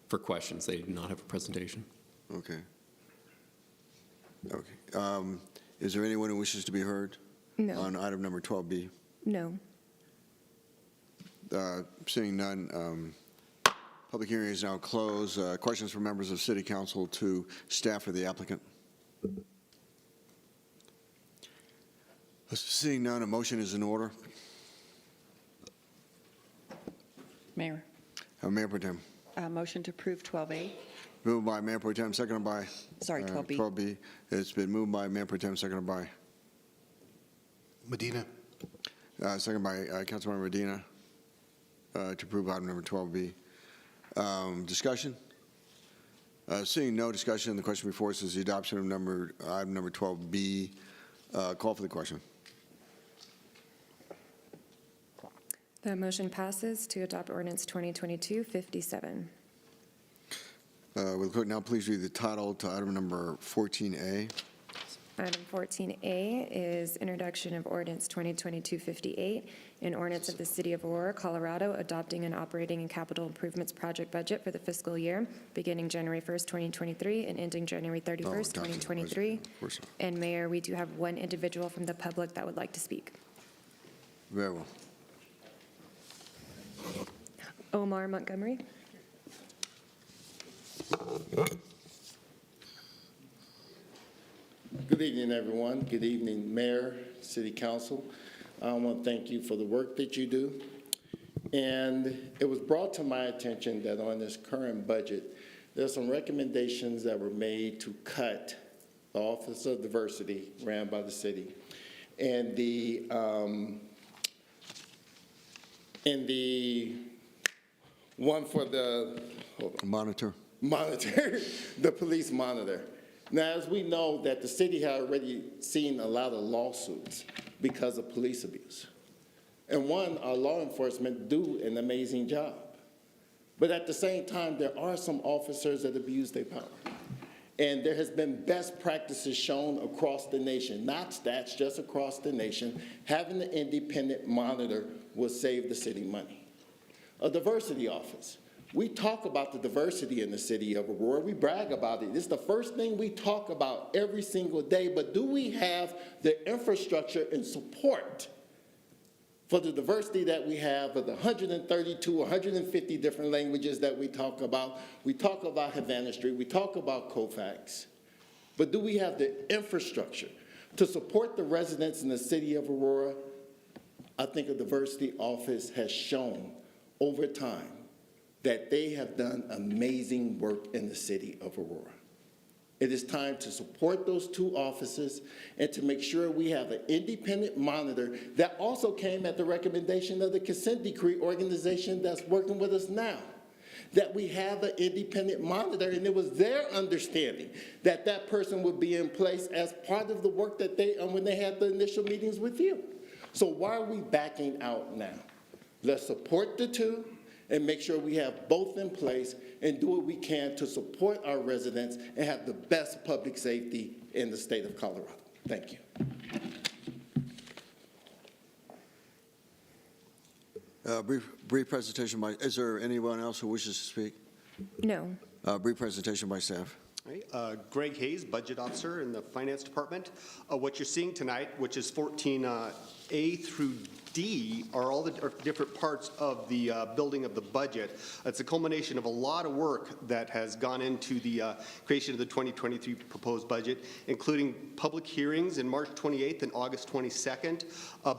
For questions, they do not have a presentation. Okay. Okay. Is there anyone who wishes to be heard? No. On item number 12B? No. Seeing none, public hearing is now closed. Questions from members of City Council to staff or the applicant? Seeing none, a motion is in order. Mayor. Mayor Pro Tem. Motion to approve 12A. Moved by Mayor Pro Tem, seconded by? Sorry, 12B. 12B. It's been moved by Mayor Pro Tem, seconded by? Medina. Seconded by Councilmember Medina to approve item number 12B. Discussion? Seeing no discussion, the question before us is the adoption of item number 12B. Call for the question. The motion passes to adopt ordinance 2022-57. Will the clerk now please read the title to item number 14A? Item 14A is introduction of ordinance 2022-58, an ordinance of the City of Aurora, Colorado, adopting an operating and capital improvements project budget for the fiscal year beginning January 1st, 2023 and ending January 31st, 2023. And Mayor, we do have one individual from the public that would like to speak. Very well. Omar Montgomery. Good evening, everyone. Good evening, Mayor, City Council. I want to thank you for the work that you do. And it was brought to my attention that on this current budget, there's some recommendations that were made to cut the Office of Diversity ran by the city. And the one for the monitor, the police monitor. Now, as we know that the city had already seen a lot of lawsuits because of police abuse. And one, our law enforcement do an amazing job. But at the same time, there are some officers that abuse their power. And there has been best practices shown across the nation, not stats, just across the nation. Having an independent monitor will save the city money. A diversity office. We talk about the diversity in the city of Aurora. We brag about it. It's the first thing we talk about every single day, but do we have the infrastructure and support for the diversity that we have of the 132, 150 different languages that we talk about? We talk about Havana Street, we talk about Colfax, but do we have the infrastructure to support the residents in the city of Aurora? I think a diversity office has shown over time that they have done amazing work in the city of Aurora. It is time to support those two offices and to make sure we have an independent monitor that also came at the recommendation of the consent decree organization that's working with us now. That we have an independent monitor, and it was their understanding that that person would be in place as part of the work that they, when they had the initial meetings with you. So why are we backing out now? Let's support the two and make sure we have both in place and do what we can to support our residents and have the best public safety in the state of Colorado. Thank you. Brief presentation by, is there anyone else who wishes to speak? No. Brief presentation by staff. Greg Hayes, Budget Officer in the Finance Department. What you're seeing tonight, which is 14A through D, are all the different parts of the building of the budget. It's a culmination of a lot of work that has gone into the creation of the 2023 proposed budget, including public hearings in March 28th and August 22nd,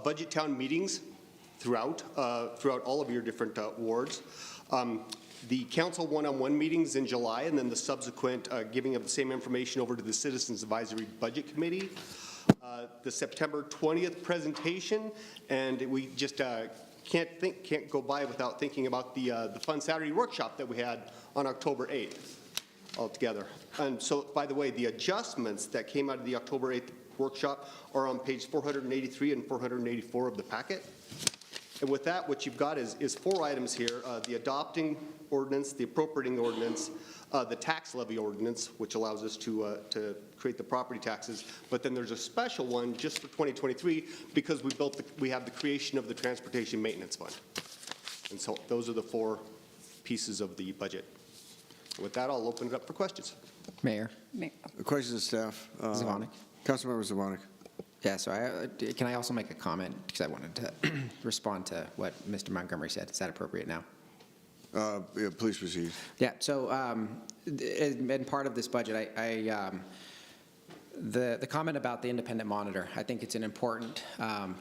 budget town meetings throughout all of your different wards. The council one-on-one meetings in July, and then the subsequent giving of the same information over to the Citizens Advisory Budget Committee. The September 20th presentation, and we just can't go by without thinking about the Fun Saturday workshop that we had on October 8th altogether. And so, by the way, the adjustments that came out of the October 8th workshop are on page 483 and 484 of the packet. And with that, what you've got is 4 items here: the adopting ordinance, the appropriating ordinance, the tax levy ordinance, which allows us to create the property taxes. But then there's a special one just for 2023 because we have the creation of the transportation maintenance fund. And so those are the 4 pieces of the budget. With that, I'll open it up for questions. Mayor. Questions of staff. Zvonik. Councilmember Zvonik. Yeah, so can I also make a comment? Because I wanted to respond to what Mr. Montgomery said. Is that appropriate now? Yeah, please proceed. Yeah, so and part of this budget, the comment about the independent monitor, I think it's an important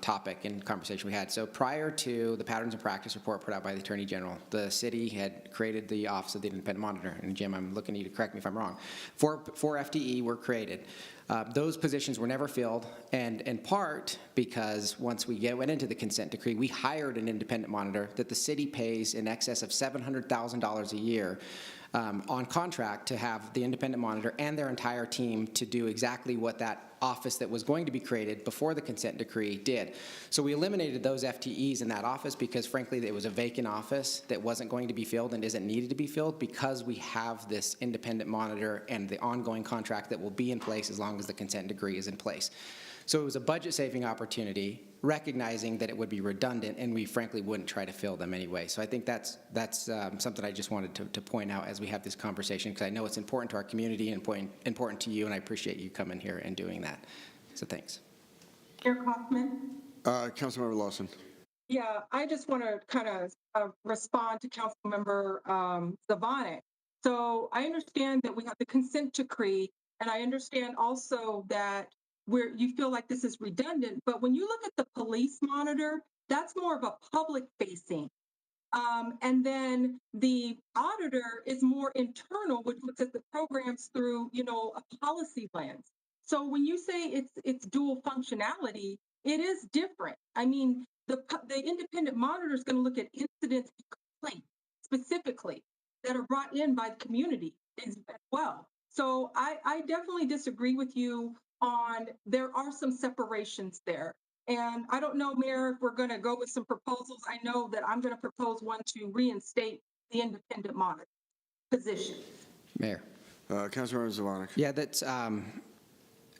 topic and conversation we had. So prior to the patterns and practice report put out by the Attorney General, the city had created the Office of the Independent Monitor. And Jim, I'm looking at you to correct me if I'm wrong. 4 FTE were created. Those positions were never filled, and in part because once we went into the consent decree, we hired an independent monitor that the city pays in excess of $700,000 a year on contract to have the independent monitor and their entire team to do exactly what that office that was going to be created before the consent decree did. So we eliminated those FTEs in that office because, frankly, it was a vacant office that wasn't going to be filled and isn't needed to be filled because we have this independent monitor and the ongoing contract that will be in place as long as the consent decree is in place. So it was a budget-saving opportunity, recognizing that it would be redundant, and we frankly wouldn't try to fill them anyway. So I think that's something I just wanted to point out as we have this conversation, because I know it's important to our community and important to you, and I appreciate you coming here and doing that. So thanks. Chair Kaufman? Councilmember Lawson. Yeah, I just want to kind of respond to Councilmember Zvonik. So I understand that we have the consent decree, and I understand also that you feel like this is redundant, but when you look at the police monitor, that's more of a public facing. And then the auditor is more internal, which looks at the programs through, a policy lens. So when you say it's dual functionality, it is different. I mean, the independent monitor is going to look at incidents and complaints specifically that are brought in by the community as well. So I definitely disagree with you on there are some separations there. And I don't know, Mayor, if we're going to go with some proposals. I know that I'm going to propose one to reinstate the independent monitor position. Mayor. Councilmember Zvonek. Yeah, that's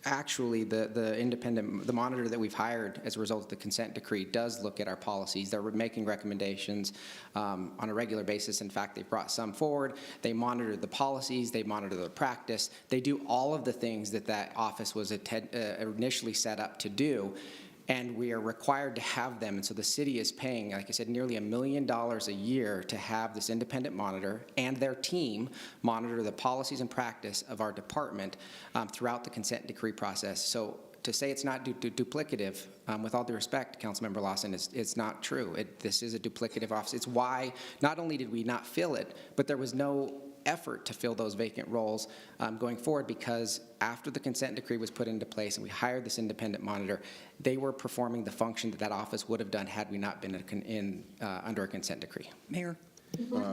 actually the monitor that we've hired as a result of the consent decree does look at our policies. They're making recommendations on a regular basis. In fact, they've brought some forward. They monitor the policies. They monitor the practice. They do all of the things that that office was initially set up to do. And we are required to have them. And so the city is paying, like I said, nearly $1 million a year to have this independent monitor and their team monitor the policies and practice of our department throughout the consent decree process. So to say it's not duplicative, with all due respect, Councilmember Lawson, it's not true. This is a duplicative office. It's why not only did we not fill it, but there was no effort to fill those vacant roles going forward, because after the consent decree was put into place and we hired this independent monitor, they were performing the function that that office would have done had we not been under a consent decree. Mayor.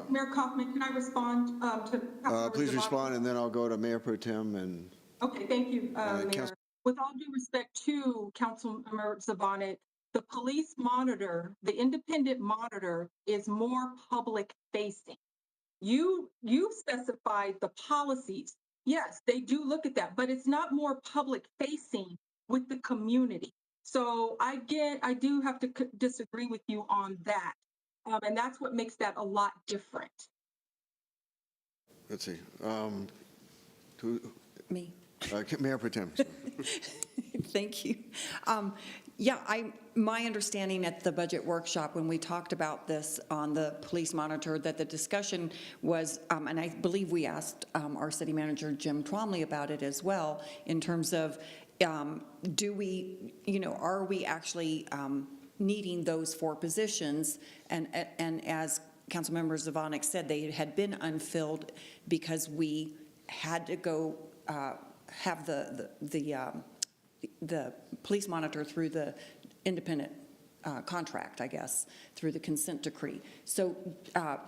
Mayor Kaufman, can I respond to Councilmember Please Zvonek? respond, and then I'll go to Mayor Pro Tem and. Okay, thank you, Mayor. Council- With all due respect to Councilmember Zvonek, the police monitor, the independent monitor, is more public facing. You specified the policies. Yes, they do look at that, but it's not more public facing with the community. So I do have to disagree with you on that. And that's what makes that a lot different. Let's see. Me. Mayor Pro Tem. Thank you. My understanding at the budget workshop when we talked about this on the police monitor, that the discussion was, and I believe we asked our city manager, Jim Tromley, about it as well, in terms of are we actually needing those 4 positions? And as Councilmember Zvonek said, they had been unfilled because we had to go have the police monitor through the independent contract, I guess, through the consent decree. So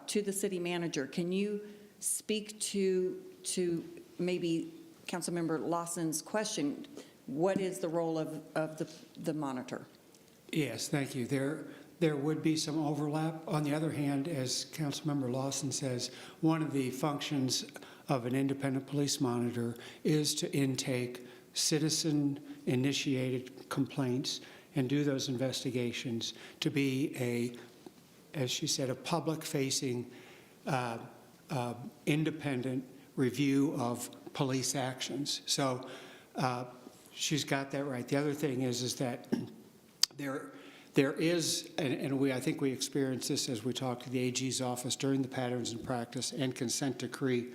to the city manager, can you speak to maybe Councilmember Lawson's question? What is the role of the monitor? Yes, thank you. There would be some overlap. On the other hand, as Councilmember Lawson says, one of the functions of an independent police monitor is to intake citizen-initiated complaints and do those investigations, to be as she said, a public-facing, independent review of police actions. So she's got that right. The other thing is that there is, and I think we experienced this as we talked to the AG's office during the patterns and practice and consent decree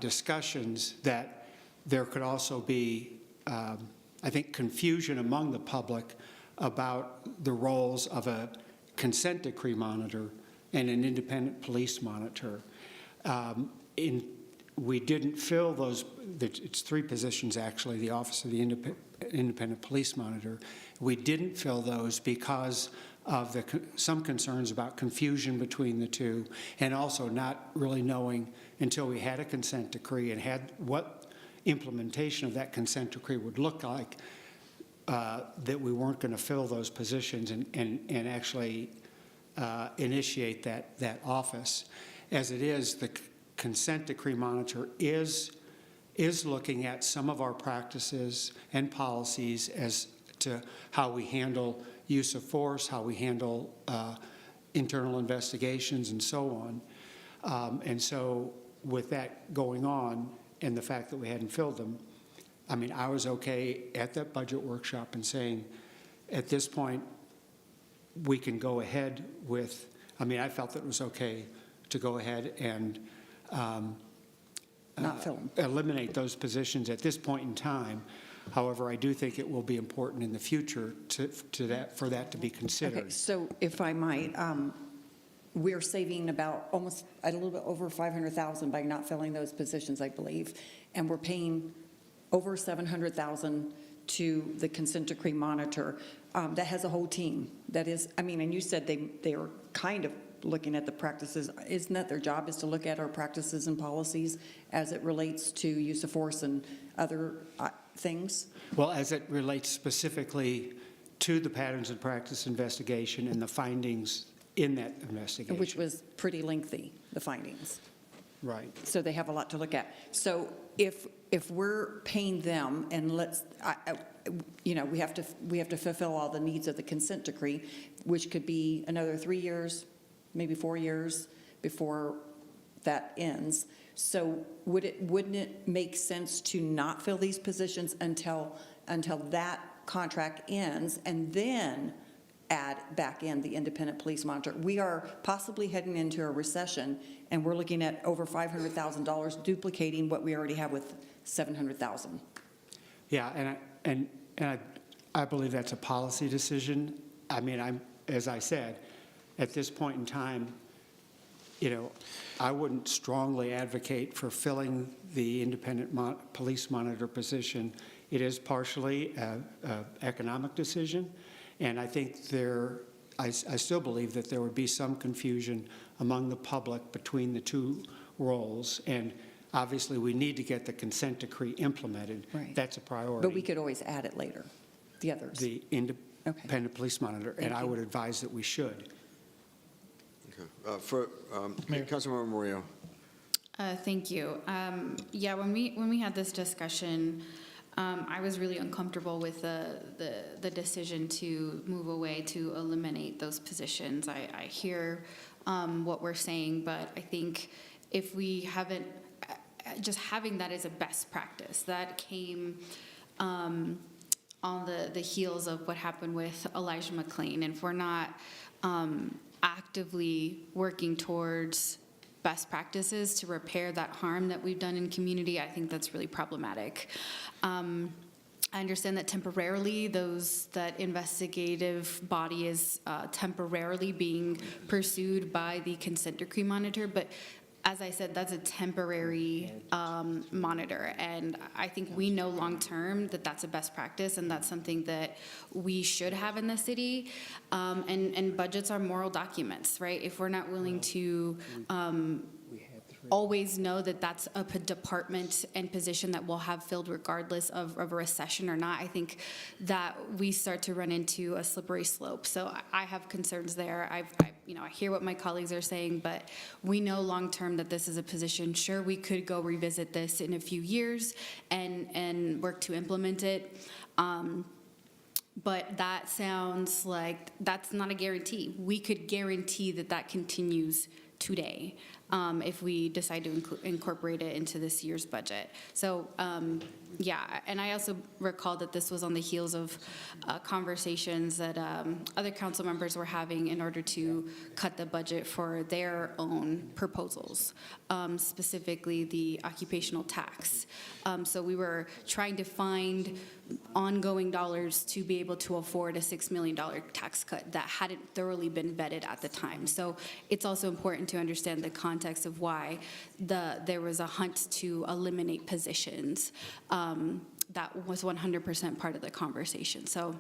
discussions, that there could also be, I think, confusion among the public about the roles of a consent decree monitor and an independent police monitor. We didn't fill those, it's 3 positions actually, the Office of the Independent Police Monitor. We didn't fill those because of some concerns about confusion between the 2, and also not really knowing until we had a consent decree and had what implementation of that consent decree would look like, that we weren't going to fill those positions and actually initiate that office. As it is, the consent decree monitor is looking at some of our practices and policies as to how we handle use of force, how we handle internal investigations, and so on. And so with that going on, and the fact that we hadn't filled them, I mean, I was okay at that budget workshop and saying, at this point, we can go ahead with, I mean, I felt that it was okay to go ahead and not fill them. Eliminate those positions at this point in time. However, I do think it will be important in the future for that to be considered. Okay, so if I might, we're saving about almost a little bit over $500,000 by not filling those positions, I believe, and we're paying over $700,000 to the consent decree monitor that has a whole team. That is, I mean, and you said they are kind of looking at the practices. Isn't that their job, is to look at our practices and policies as it relates to use of force and other things? Well, as it relates specifically to the patterns and practice investigation and the findings in that investigation. Which was pretty lengthy, the findings. Right. So they have a lot to look at. So if we're paying them, and we have to fulfill all the needs of the consent decree, which could be another 3 years, maybe 4 years before that ends. So wouldn't it make sense to not fill these positions until that contract ends, and then add back in the independent police monitor? We are possibly heading into a recession, and we're looking at over $500,000, duplicating what we already have with $700,000. Yeah, and I believe that's a policy decision. I mean, as I said, at this point in time, I wouldn't strongly advocate for filling the independent police monitor position. It is partially an economic decision, and I think I still believe that there would be some confusion among the public between the two roles, and obviously we need to get the consent decree implemented. Right. That's a priority. But we could always add it later, the others. The independent police monitor, and I would advise that we should. Okay. Councilmember Murillo. Thank you. Yeah, when we had this discussion, I was really uncomfortable with the decision to move away, to eliminate those positions. I hear what we're saying, but I think if we haven't, just having that as a best practice, that came on the heels of what happened with Elijah McClain, and if we're not actively working towards best practices to repair that harm that we've done in community, I think that's really problematic. I understand that temporarily that investigative body is temporarily being pursued by the consent decree monitor, but as I said, that's a temporary monitor, and I think we know long-term that that's a best practice, and that's something that we should have in the city, and budgets are moral documents, right? If we're not willing to always know that that's a department and position that we'll have filled regardless of a recession or not, I think that we start to run into a slippery slope. So I have concerns there. I hear what my colleagues are saying, but we know long-term that this is a position. Sure, we could go revisit this in a few years and work to implement it. But that sounds like that's not a guarantee. We could guarantee that continues today if we decide to incorporate it into this year's budget. So yeah, and I also recall that this was on the heels of conversations that other council members were having in order to cut the budget for their own proposals, specifically the occupational tax. So we were trying to find ongoing dollars to be able to afford a $6 million tax cut that hadn't thoroughly been vetted at the time. So it's also important to understand the context of why there was a hunt to eliminate positions. That was 100% part of the conversation. So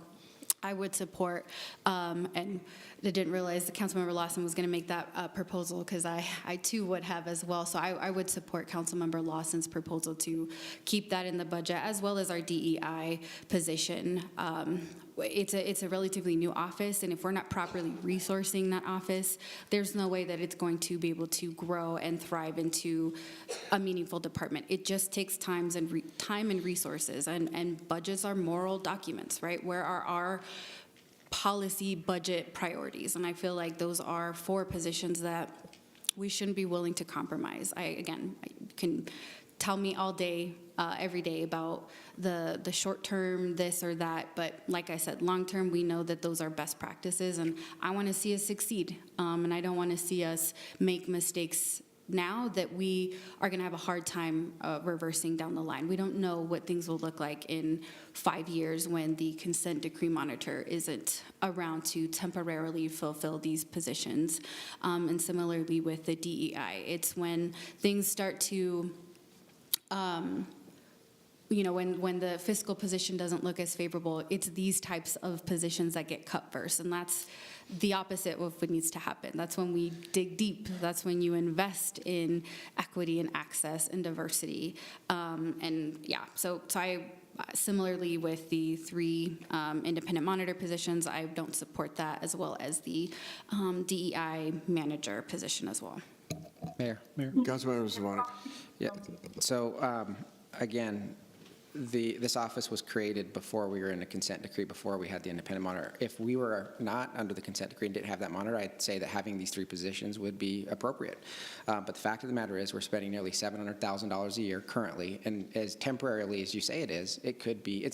I would support, and I didn't realize that Councilmember Lawson was going to make that proposal, because I too would have as well. So I would support Councilmember Lawson's proposal to keep that in the budget, as well as our DEI position. It's a relatively new office, and if we're not properly resourcing that office, there's no way that it's going to be able to grow and thrive into a meaningful department. It just takes time and resources, and budgets are moral documents, right? Where are our policy budget priorities? And I feel like those are 4 positions that we shouldn't be willing to compromise. I can tell me all day, every day about the short term, this or that, but like I said, long term, we know that those are best practices, and I want to see us succeed, and I don't want to see us make mistakes now that we are going to have a hard time reversing down the line. We don't know what things will look like in 5 years when the consent decree monitor isn't around to temporarily fulfill these positions. And similarly with the DEI, it's when things start to when the fiscal position doesn't look as favorable, it's these types of positions that get cut first, and that's the opposite of what needs to happen. That's when we dig deep. That's when you invest in equity and access and diversity. And yeah, so Similarly, with the 3 independent monitor positions, I don't support that, as well as the DEI manager position as well. Mayor. Councilmember Zavonic. Yeah, so again, this office was created before we were in a consent decree, before we had the independent monitor. If we were not under the consent decree and didn't have that monitor, I'd say that having these 3 positions would be appropriate. But the fact of the matter is we're spending nearly $700,000 a year currently, and as temporarily as you say it is, it's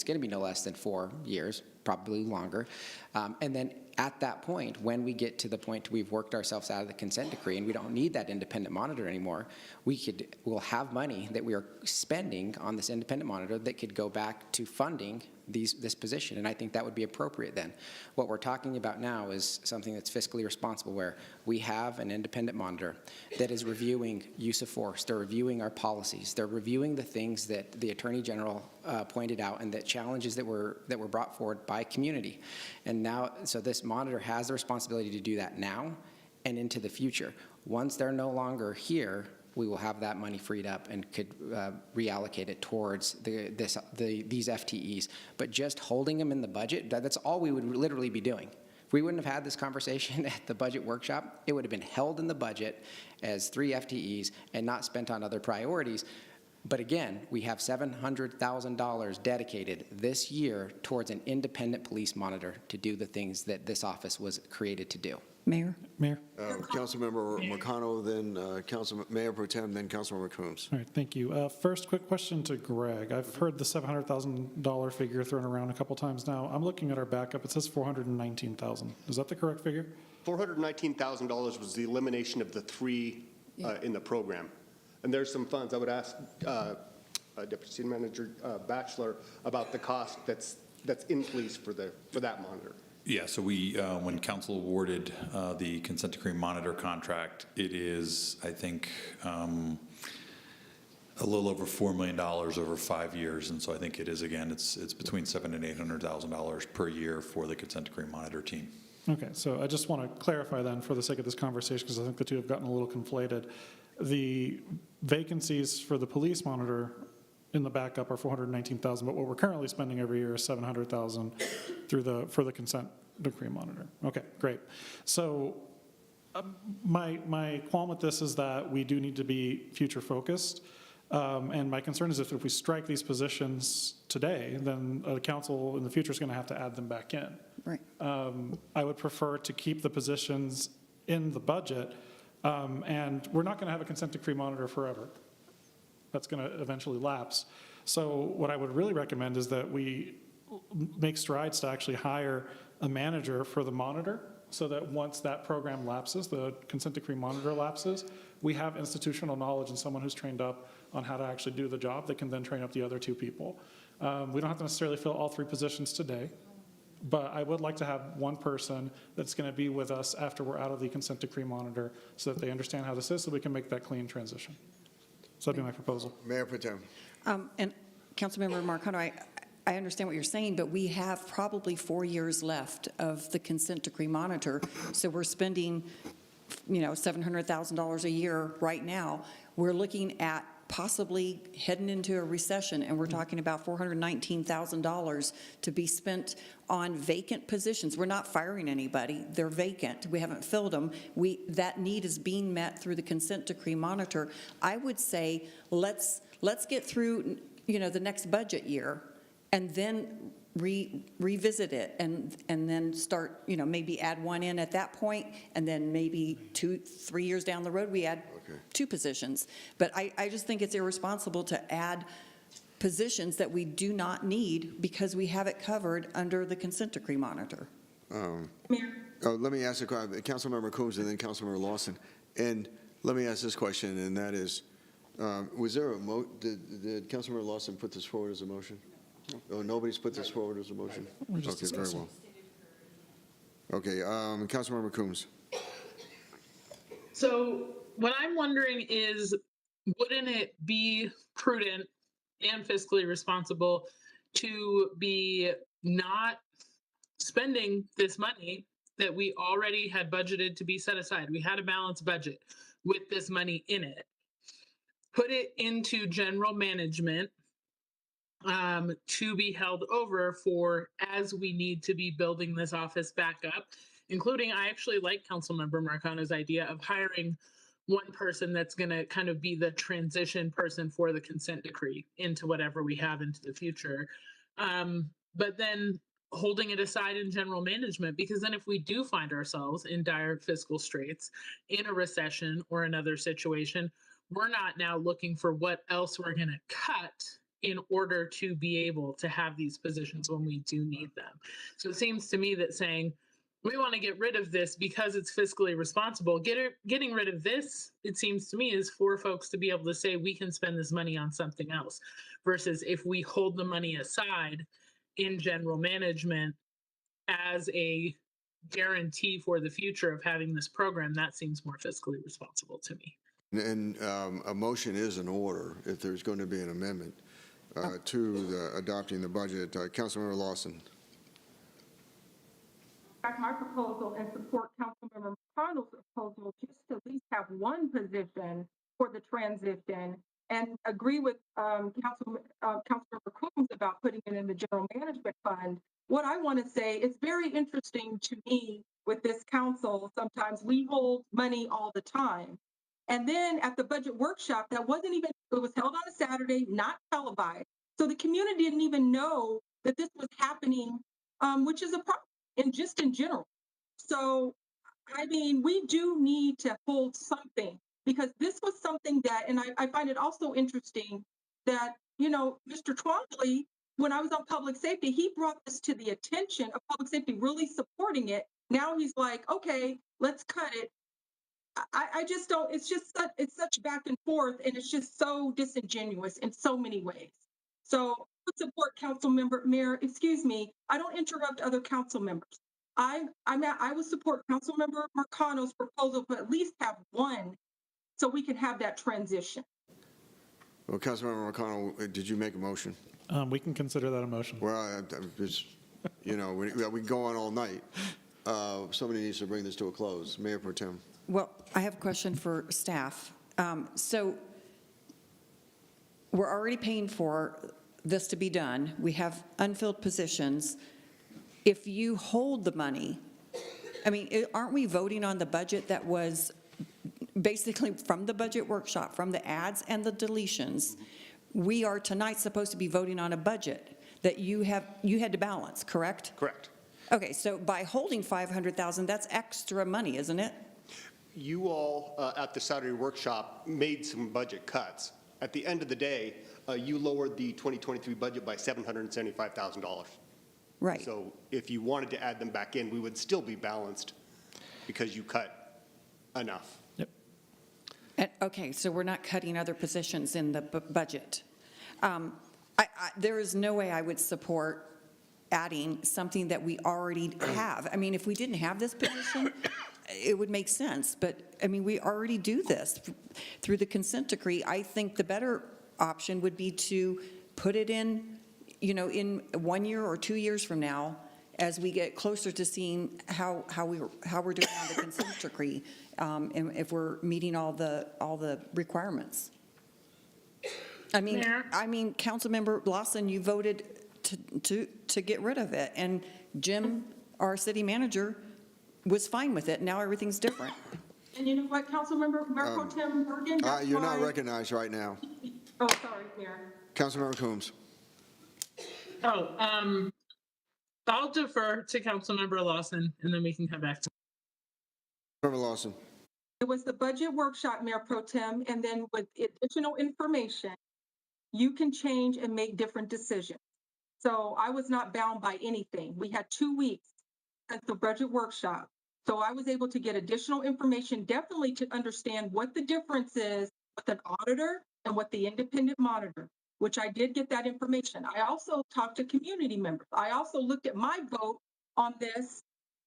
going to be no less than 4 years, probably longer. And then at that point, when we get to the point we've worked ourselves out of the consent decree and we don't need that independent monitor anymore, we'll have money that we are spending on this independent monitor that could go back to funding this position, and I think that would be appropriate then. What we're talking about now is something that's fiscally responsible, where we have an independent monitor that is reviewing use of force, they're reviewing our policies, they're reviewing the things that the Attorney General pointed out and the challenges that were brought forward by community. And now, so this monitor has the responsibility to do that now and into the future. Once they're no longer here, we will have that money freed up and could reallocate it towards these FTEs. But just holding them in the budget, that's all we would literally be doing. If we wouldn't have had this conversation at the budget workshop, it would have been held in the budget as 3 FTEs and not spent on other priorities. But again, we have $700,000 dedicated this year towards an independent police monitor to do the things that this office was created to do. Mayor? Councilmember Marcano, then Mayor Pro Tem, then Councilmember Coombs. All right, thank you. First, quick question to Greg. I've heard the $700,000 figure thrown around a couple times now. I'm looking at our backup. It says $419,000. Is that the correct figure? $419,000 was the elimination of the 3 in the program. And there's some funds. I would ask Deputy City Manager Batchelor about the cost that's in police for that monitor. Yeah, so we, when council awarded the consent decree monitor contract, it is, I think, a little over $4 million over 5 years. And so I think it is, again, it's between $700,000 and $800,000 per year for the consent decree monitor team. Okay, so I just want to clarify then, for the sake of this conversation, because I think the two have gotten a little conflated. The vacancies for the police monitor in the backup are $419,000, but what we're currently spending every year is $700,000 for the consent decree monitor. Okay, great. So my qualm with this is that we do need to be future focused. And my concern is if we strike these positions today, then the council in the future is going to have to add them back in. Right. I would prefer to keep the positions in the budget, and we're not going to have a consent decree monitor forever. That's going to eventually lapse. So what I would really recommend is that we make strides to actually hire a manager for the monitor, so that once that program lapses, the consent decree monitor lapses, we have institutional knowledge and someone who's trained up on how to actually do the job that can then train up the other 2 people. We don't have to necessarily fill all 3 positions today, but I would like to have one person that's going to be with us after we're out of the consent decree monitor, so that they understand how this is, so we can make that clean transition. So that'd be my proposal. Mayor Pro Tem. And Councilmember Marcano, I understand what you're saying, but we have probably 4 years left of the consent decree monitor. So we're spending, $700,000 a year right now. We're looking at possibly heading into a recession, and we're talking about $419,000 to be spent on vacant positions. We're not firing anybody. They're vacant. We haven't filled them. That need is being met through the consent decree monitor. I would say let's get through, the next budget year, and then revisit it, and then start, maybe add one in at that point, and then maybe 2-3 years down the road we add 2 positions. But I just think it's irresponsible to add positions that we do not need because we have it covered under the consent decree monitor. Let me ask a question. Councilmember Coombs and then Councilmember Lawson. And let me ask this question, and that is, was there did Councilmember Lawson put this forward as a motion? Oh, nobody's put this forward as a motion? Okay, very well. Okay, Councilmember Coombs. So what I'm wondering is, wouldn't it be prudent and fiscally responsible to be not spending this money that we already had budgeted to be set aside? We had a balanced budget with this money in it. Put it into general management to be held over for as we need to be building this office back up, including I actually like Councilmember Marcano's idea of hiring one person that's going to kind of be the transition person for the consent decree into whatever we have into the future. But then holding it aside in general management, because then if we do find ourselves in dire fiscal straits, in a recession or another situation, we're not now looking for what else we're going to cut in order to be able to have these positions when we do need them. So it seems to me that saying we want to get rid of this because it's fiscally responsible, getting rid of this, it seems to me, is for folks to be able to say we can spend this money on something else, versus if we hold the money aside in general management as a guarantee for the future of having this program, that seems more fiscally responsible to me. And a motion is in order if there's going to be an amendment to adopting the budget. Councilmember Lawson. Back my proposal and support Councilmember McConnell's proposal just to at least have one position for the transition, and agree with Councilmember Coombs about putting it in the general management fund. What I want to say, it's very interesting to me with this council, sometimes we hold money all the time. And then at the budget workshop, that wasn't even, it was held on a Saturday, not televised. So the community didn't even know that this was happening, which is a problem, and just in general. So, I mean, we do need to hold something, because this was something that, and I find it also interesting that, you know, Mr. Twombly, when I was on public safety, he brought this to the attention of public safety, really supporting it. Now he's like, okay, let's cut it. I just don't, it's such back and forth, and it's just so disingenuous in so many ways. So I would support Mayor, excuse me, I don't interrupt other council members. I would support Councilmember Marcano's proposal, but at least have one so we can have that transition. Well, Councilmember McConnell, did you make a motion? We can consider that a motion. Well, I just, you know, we can go on all night. Somebody needs to bring this to a close. Mayor Pro Tem. Well, I have a question for staff. So we're already paying for this to be done. We have unfilled positions. If you hold the money, I mean, aren't we voting on the budget that was basically from the budget workshop, from the adds and the deletions? We are tonight supposed to be voting on a budget that you had to balance, correct? Correct. Okay, so by holding 500,000, that's extra money, isn't it? You all at the Saturday workshop made some budget cuts. At the end of the day, you lowered the 2023 budget by $775,000. Right. So if you wanted to add them back in, we would still be balanced because you cut enough. Okay, so we're not cutting other positions in the budget. There is no way I would support adding something that we already have. I mean, if we didn't have this position, it would make sense. But, I mean, we already do this through the consent decree. I think the better option would be to put it in, you know, in 1 year or 2 years from now, as we get closer to seeing how we're doing on the consent decree, and if we're meeting all the requirements. I mean, Councilmember Lawson, you voted to get rid of it, and Jim, our city manager, was fine with it. Now everything's different. And you know what, Councilmember Pro Tem Morgan? You're not recognized right now. Oh, sorry, Mayor. Councilmember Coombs. I'll defer to Councilmember Lawson, and then we can come back to Member Lawson. It was the budget workshop, Mayor Pro Tem, and then with additional information, you can change and make different decisions. So I was not bound by anything. We had 2 weeks at the budget workshop. So I was able to get additional information, definitely to understand what the difference is with an auditor and what the independent monitor, which I did get that information. I also talked to community members. I also looked at my vote on this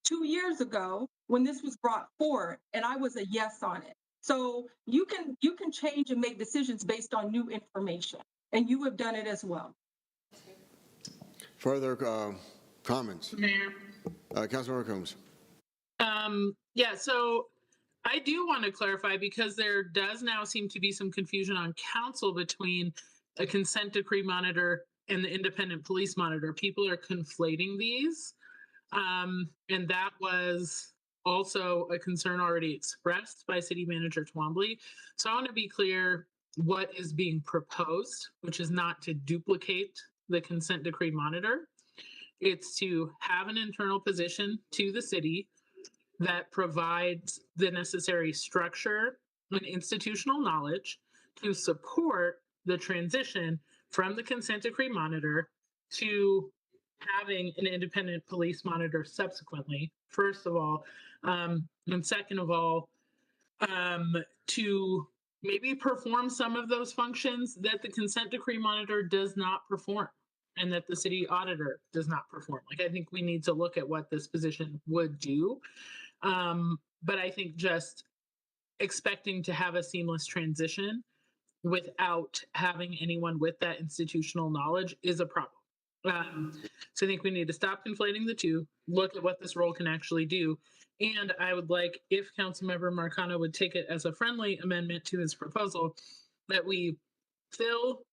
2 years ago when this was brought forward, and I was a yes on it. So you can change and make decisions based on new information, and you have done it as well. Further comments? Mayor. Councilmember Coombs. Yeah, so I do want to clarify, because there does now seem to be some confusion on council between a consent decree monitor and the independent police monitor. People are conflating these. And that was also a concern already expressed by City Manager Twombly. So I want to be clear what is being proposed, which is not to duplicate the consent decree monitor. It's to have an internal position to the city that provides the necessary structure and institutional knowledge to support the transition from the consent decree monitor to having an independent police monitor subsequently, first of all. And second of all, to maybe perform some of those functions that the consent decree monitor does not perform and that the city auditor does not perform. Like, I think we need to look at what this position would do. But I think just expecting to have a seamless transition without having anyone with that institutional knowledge is a problem. So I think we need to stop conflating the two, look at what this role can actually do. And I would like, if Councilmember Marcano would take it as a friendly amendment to his proposal, that we fill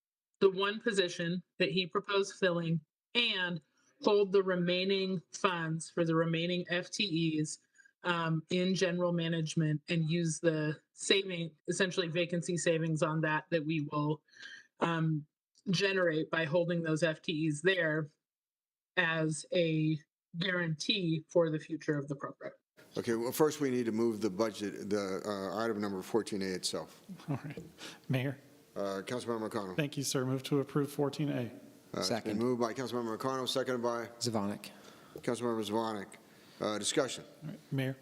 the one position that he proposed filling and hold the remaining funds for the remaining FTEs in general management and use the saving, essentially vacancy savings on that we will generate by holding those FTEs there as a guarantee for the future of the program. Okay, well, first we need to move the budget, the item number 14A itself. All right. Mayor? Councilmember McConnell. Thank you, sir. Move to approve 14A. It's been moved by Councilmember McConnell, seconded by Zvonik. Councilmember Zvonik. Discussion. All right. Mayor?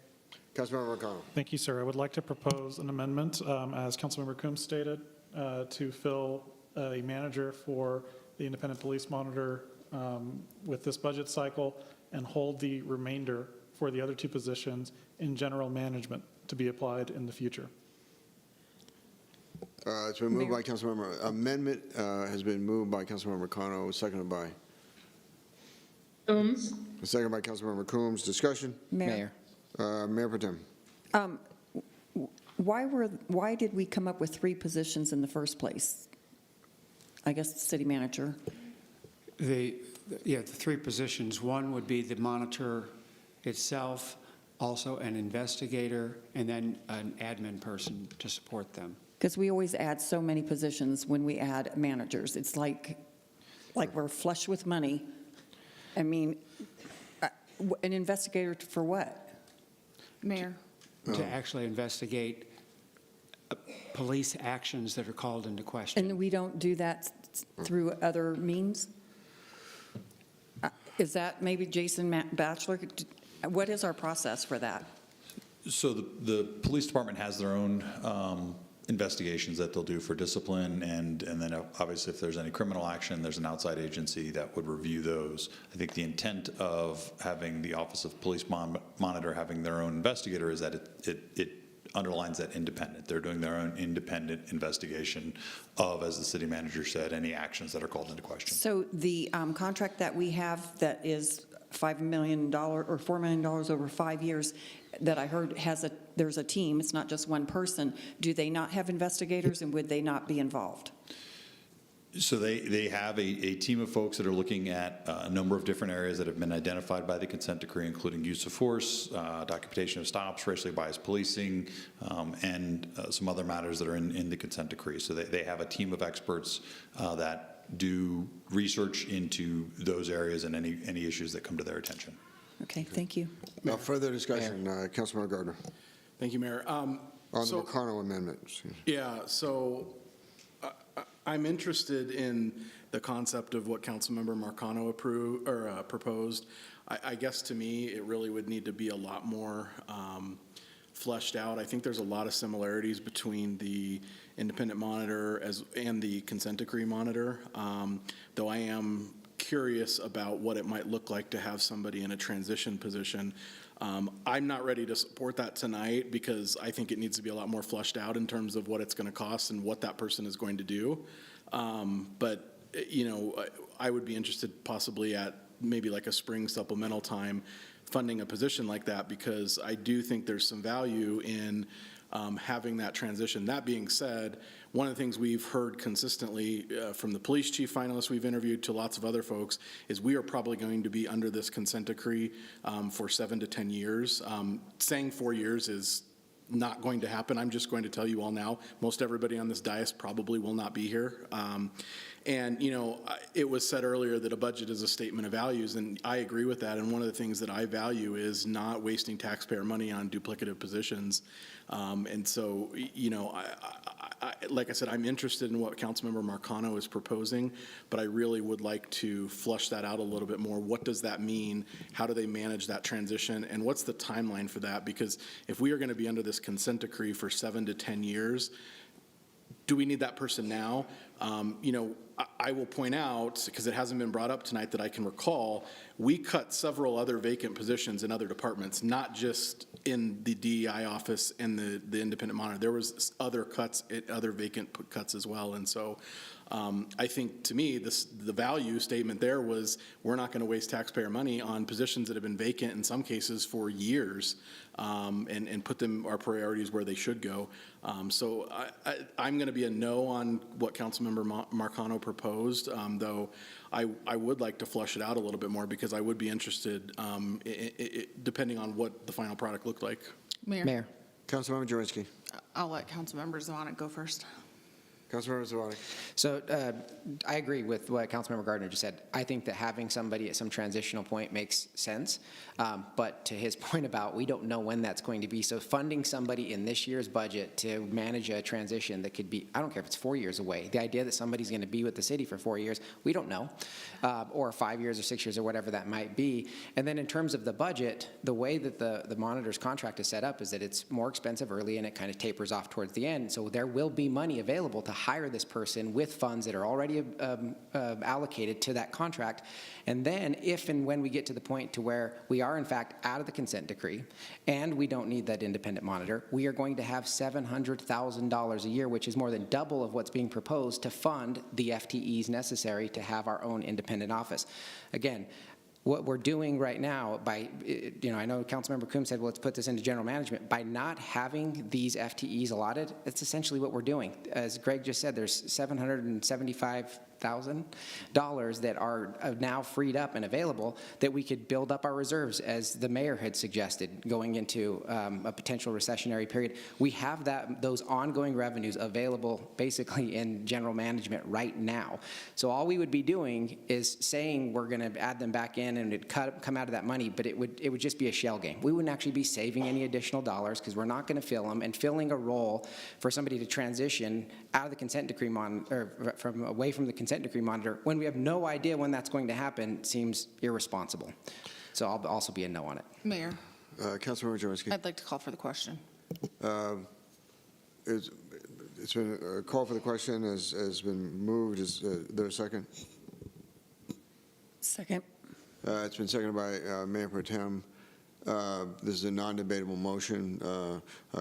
Councilmember McConnell. Thank you, sir. I would like to propose an amendment, as Councilmember Coombs stated, to fill a manager for the independent police monitor with this budget cycle and hold the remainder for the other two positions in general management to be applied in the future. It's been moved by Councilmember. Amendment has been moved by Councilmember McConnell, seconded by? Coombs. Seconded by Councilmember Coombs. Discussion? Mayor. Mayor Protem. Why did we come up with 3 positions in the first place? I guess the city manager. The 3 positions. One would be the monitor itself, also an investigator, and then an admin person to support them. Because we always add so many positions when we add managers. It's like we're flush with money. I mean, an investigator for what? Mayor? To actually investigate police actions that are called into question. And we don't do that through other means? Is that maybe Jason Batchelor? What is our process for that? So the police department has their own investigations that they'll do for discipline, and then obviously if there's any criminal action, there's an outside agency that would review those. I think the intent of having the Office of Police Monitor having their own investigator is that it underlines that independent. They're doing their own independent investigation of, as the city manager said, any actions that are called into question. So the contract that we have that is $5 million or $4 million over 5 years that I heard there's a team, it's not just one person. Do they not have investigators, and would they not be involved? So they have a team of folks that are looking at a number of different areas that have been identified by the consent decree, including use of force, documentation of stops, racially biased policing, and some other matters that are in the consent decree. So they have a team of experts that do research into those areas and any issues that come to their attention. Okay, thank you. Further discussion, Councilmember Gardner. Thank you, Mayor. On the McConnell amendment. Yeah, so I'm interested in the concept of what Councilmember Marcano proposed. I guess to me, it really would need to be a lot more fleshed out. I think there's a lot of similarities between the independent monitor and the consent decree monitor, though I am curious about what it might look like to have somebody in a transition position. I'm not ready to support that tonight because I think it needs to be a lot more fleshed out in terms of what it's going to cost and what that person is going to do. But, you know, I would be interested possibly at maybe like a spring supplemental time funding a position like that, because I do think there's some value in having that transition. That being said, one of the things we've heard consistently from the police chief finalists we've interviewed to lots of other folks is we are probably going to be under this consent decree for 7 to 10 years. Saying 4 years is not going to happen. I'm just going to tell you all now, most everybody on this dais probably will not be here. And, you know, it was said earlier that a budget is a statement of values, and I agree with that. And one of the things that I value is not wasting taxpayer money on duplicative positions. And so, you know, like I said, I'm interested in what Councilmember Marcano is proposing, but I really would like to flush that out a little bit more. What does that mean? How do they manage that transition? And what's the timeline for that? Because if we are going to be under this consent decree for 7 to 10 years, do we need that person now? You know, I will point out, because it hasn't been brought up tonight that I can recall, we cut several other vacant positions in other departments, not just in the DEI office and the independent monitor. There was other cuts, other vacant cuts as well. And so I think, to me, the value statement there was we're not going to waste taxpayer money on positions that have been vacant in some cases for years, and put them, our priorities, where they should go. So I'm going to be a no on what Councilmember Marcano proposed, though I would like to flush it out a little bit more, because I would be interested, depending on what the final product looked like. Mayor. Councilmember Jaworski. I'll let Councilmember Zavonic go first. Councilmember Zavonic. So I agree with what Councilmember Gardner just said. I think that having somebody at some transitional point makes sense. But to his point about we don't know when that's going to be, so funding somebody in this year's budget to manage a transition that could be, I don't care if it's 4 years away, the idea that somebody's going to be with the city for 4 years, we don't know, or 5 years or 6 years or whatever that might be. And then in terms of the budget, the way that the monitor's contract is set up is that it's more expensive early and it kind of tapers off towards the end. So there will be money available to hire this person with funds that are already allocated to that contract. And then if and when we get to the point to where we are in fact out of the consent decree and we don't need that independent monitor, we are going to have $700,000 a year, which is more than double of what's being proposed to fund the FTEs necessary to have our own independent office. Again, what we're doing right now by, you know, I know Councilmember Coombs said, well, let's put this into general management. By not having these FTEs allotted, that's essentially what we're doing. As Greg just said, there's $775,000 that are now freed up and available that we could build up our reserves, as the mayor had suggested, going into a potential recessionary period. We have those ongoing revenues available basically in general management right now. So all we would be doing is saying we're going to add them back in and it'd come out of that money, but it would just be a shell game. We wouldn't actually be saving any additional dollars because we're not going to fill them, and filling a role for somebody to transition out of the consent decree or away from the consent decree monitor when we have no idea when that's going to happen seems irresponsible. So I'll also be a no on it. Mayor. Councilmember Jaworski. I'd like to call for the question. It's been a call for the question has been moved. Is there a second? Second. It's been seconded by Mayor Pro Tem. This is a non-debatable motion.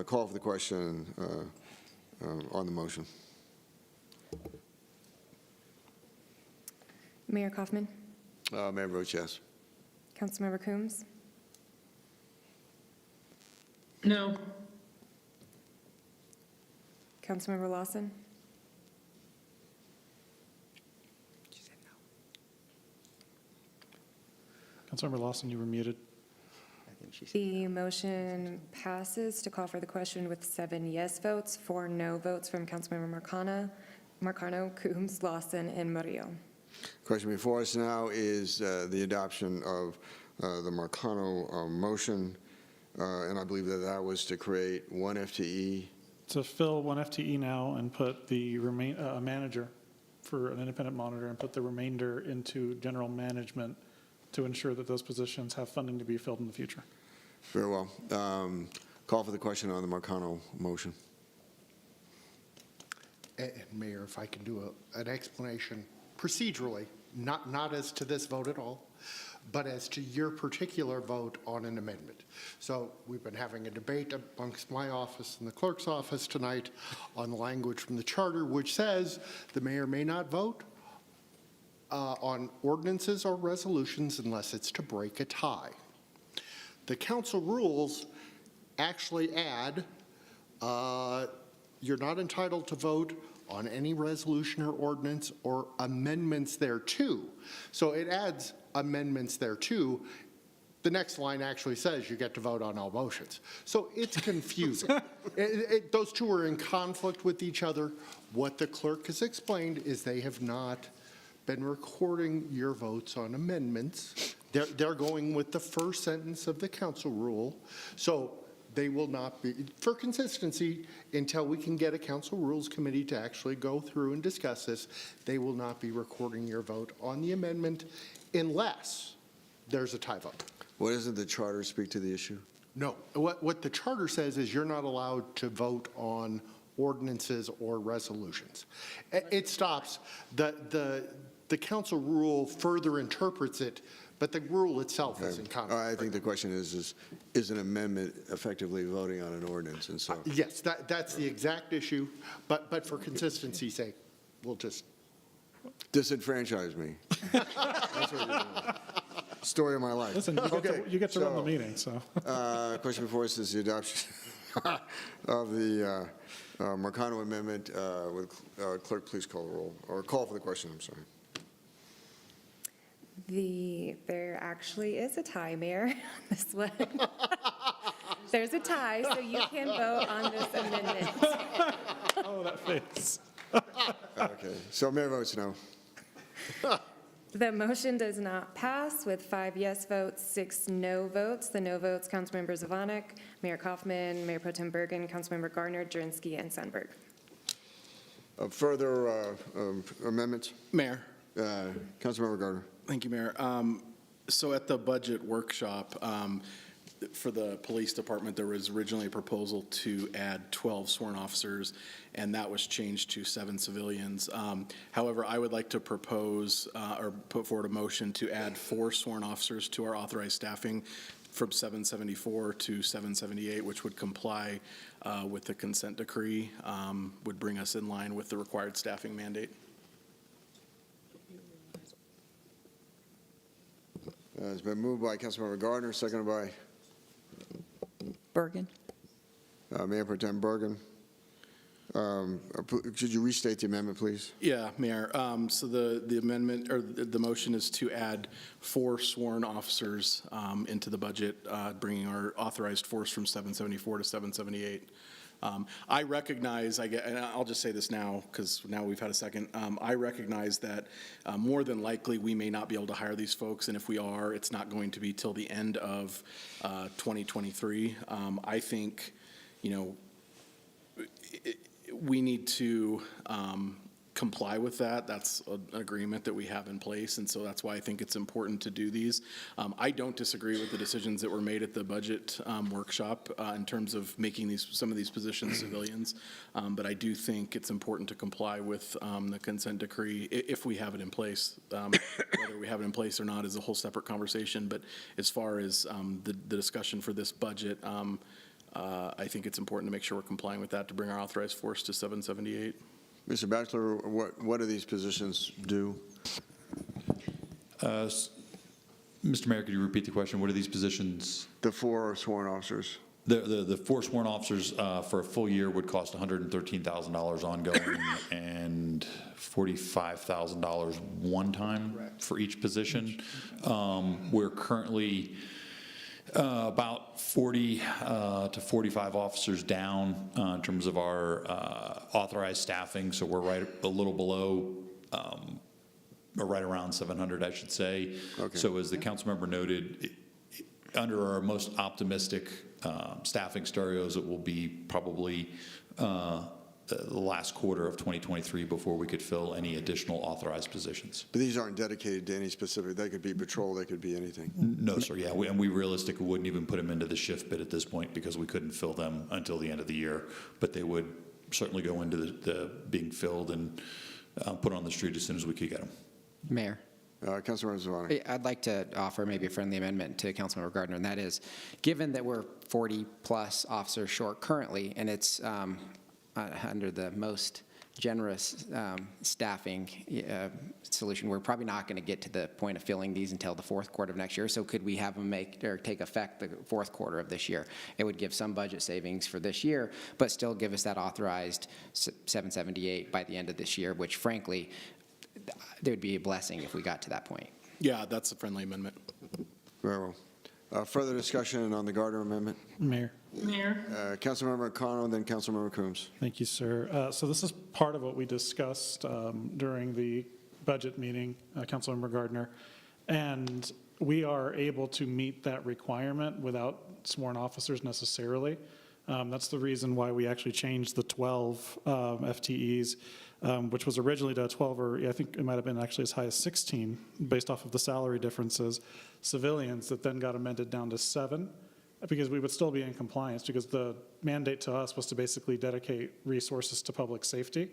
Call for the question on the motion. Mayor Kaufman. Mayor votes yes. Councilmember Coombs. No. Councilmember Lawson. Councilmember Lawson, you were muted. The motion passes to call for the question with 7 yes votes, 4 no votes from Councilmember Marcano, Coombs, Lawson, and Murillo. Question before us now is the adoption of the Marcano motion, and I believe that was to create 1 FTE. To fill 1 FTE now and put the a manager for an independent monitor and put the remainder into general management to ensure that those positions have funding to be filled in the future. Very well. Call for the question on the Marcano motion. And Mayor, if I can do an explanation procedurally, not as to this vote at all, but as to your particular vote on an amendment. So we've been having a debate amongst my office and the clerk's office tonight on the language from the charter, which says the mayor may not vote on ordinances or resolutions unless it's to break a tie. The council rules actually add You're not entitled to vote on any resolution or ordinance or amendments thereto. So it adds amendments thereto. The next line actually says you get to vote on all motions. So it's confusing. Those two are in conflict with each other. What the clerk has explained is they have not been recording your votes on amendments. They're going with the first sentence of the council rule. So they will not be, for consistency, until we can get a council rules committee to actually go through and discuss this, they will not be recording your vote on the amendment unless there's a tie vote. What doesn't the charter speak to the issue? No, what the charter says is you're not allowed to vote on ordinances or resolutions. It stops. The council rule further interprets it, but the rule itself is in conflict. I think the question is an amendment effectively voting on an ordinance? And so, Yes, that's the exact issue, but for consistency's sake, we'll just. Disenfranchise me. That's what you're doing. Story of my life. Listen, you get to run the meeting, so. Question before us is the adoption of the Marcano amendment. Would clerk please call the roll, or call for the question, I'm sorry. There actually is a tie, Mayor, on this one. There's a tie, so you can vote on this amendment. Oh, that face. Okay, so Mayor votes no. The motion does not pass with 5 yes votes, 6 no votes. The no votes, Councilmember Zvonek, Mayor Kaufman, Mayor Pro Tem Bergen, Councilmember Gardner, Jurenski, and Sundberg. Further amendments? Mayor. Councilmember Gardner. Thank you, Mayor. So at the budget workshop, for the police department, there was originally a proposal to add 12 sworn officers, and that was changed to 7 civilians. However, I would like to propose or put forward a motion to add 4 sworn officers to our authorized staffing from 774 to 778, which would comply with the consent decree, would bring us in line with the required staffing mandate. It's been moved by Councilmember Gardner, seconded by Bergen. Mayor Pro Tem Bergen. Could you restate the amendment, please? Yeah, Mayor. So the amendment, or the motion is to add 4 sworn officers into the budget, bringing our authorized force from 774 to 778. I recognize, and I'll just say this now because now we've had a second, I recognize that more than likely we may not be able to hire these folks, and if we are, it's not going to be till the end of 2023. I think, we need to comply with that. That's an agreement that we have in place, and so that's why I think it's important to do these. I don't disagree with the decisions that were made at the budget workshop in terms of making some of these positions civilians, but I do think it's important to comply with the consent decree if we have it in place. Whether we have it in place or not is a whole separate conversation, but as far as the discussion for this budget, I think it's important to make sure we're complying with that to bring our authorized force to 778. Mr. Batchelor, what do these positions do? Mr. Mayor, could you repeat the question? What are these positions? The 4 sworn officers. The 4 sworn officers for a full year would cost $113,000 ongoing and $45,000 one time for each position. We're currently about 40 to 45 officers down in terms of our authorized staffing, so we're right a little below, or right around 700, I should say. Okay. So as the council member noted, under our most optimistic staffing scenarios, it will be probably the last quarter of 2023 before we could fill any additional authorized positions. But these aren't dedicated to any specific, they could be patrol, they could be anything. No, sir, yeah, and we realistically wouldn't even put them into the shift bid at this point because we couldn't fill them until the end of the year, but they would certainly go into the being filled and put on the street as soon as we could get them. Mayor. Councilmember Zvonek. I'd like to offer maybe a friendly amendment to Councilmember Gardner, and that is, given that we're 40-plus officers short currently, and it's under the most generous staffing solution, we're probably not going to get to the point of filling these until the fourth quarter of next year. So could we have them take effect the fourth quarter of this year? It would give some budget savings for this year, but still give us that authorized 778 by the end of this year, which frankly, there would be a blessing if we got to that point. Yeah, that's a friendly amendment. Very well. Further discussion on the Gardner amendment? Mayor. Councilmember Connell, then Councilmember Coombs. Thank you, sir. So this is part of what we discussed during the budget meeting, Councilmember Gardner, and we are able to meet that requirement without sworn officers necessarily. That's the reason why we actually changed the 12 FTEs, which was originally to 12, or I think it might have been actually as high as 16, based off of the salary differences, civilians, that then got amended down to 7, because we would still be in compliance, because the mandate to us was to basically dedicate resources to public safety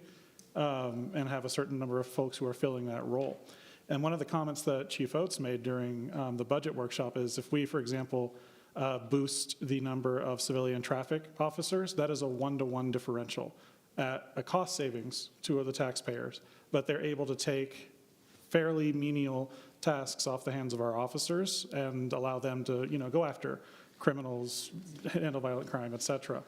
and have a certain number of folks who are filling that role. And one of the comments that Chief Oates made during the budget workshop is if we, for example, boost the number of civilian traffic officers, that is a 1-to-1 differential at a cost savings to the taxpayers, but they're able to take fairly menial tasks off the hands of our officers and allow them to, go after criminals, handle violent crime, et cetera.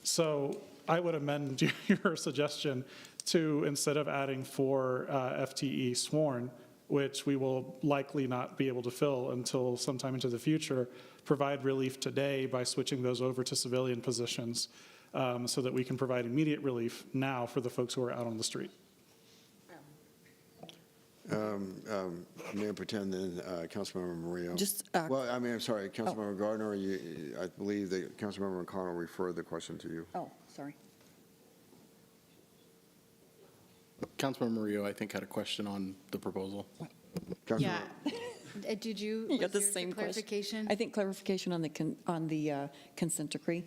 So I would amend your suggestion to, instead of adding 4 FTE sworn, which we will likely not be able to fill until sometime into the future, provide relief today by switching those over to civilian positions so that we can provide immediate relief now for the folks who are out on the street. Mayor Pretend, then Councilmember Murillo. I'm sorry, Councilmember Gardner, I believe that Councilmember McConnell referred the question to you. Oh, sorry. Councilmember Murillo, I think, had a question on the proposal. Yeah. Did you? You got the was yours same a clarification? I think clarification on the consent decree,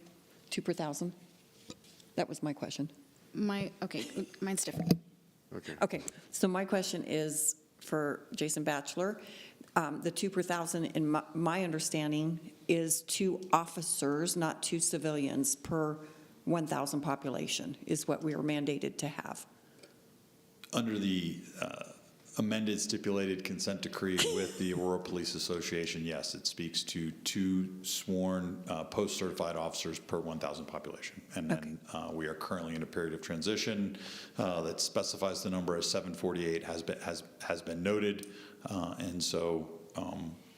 2 per thousand. That was my question. Okay, mine's different. Okay, so my question is for Jason Batchelor. The 2 per thousand, in my understanding, is 2 officers, not 2 civilians, per 1,000 population, is what we are mandated to have. Under the amended stipulated consent decree with the Aurora Police Association, yes, it speaks to 2 sworn post-certified officers per 1,000 population. And then we are currently in a period of transition that specifies the number as 748 has been noted. And so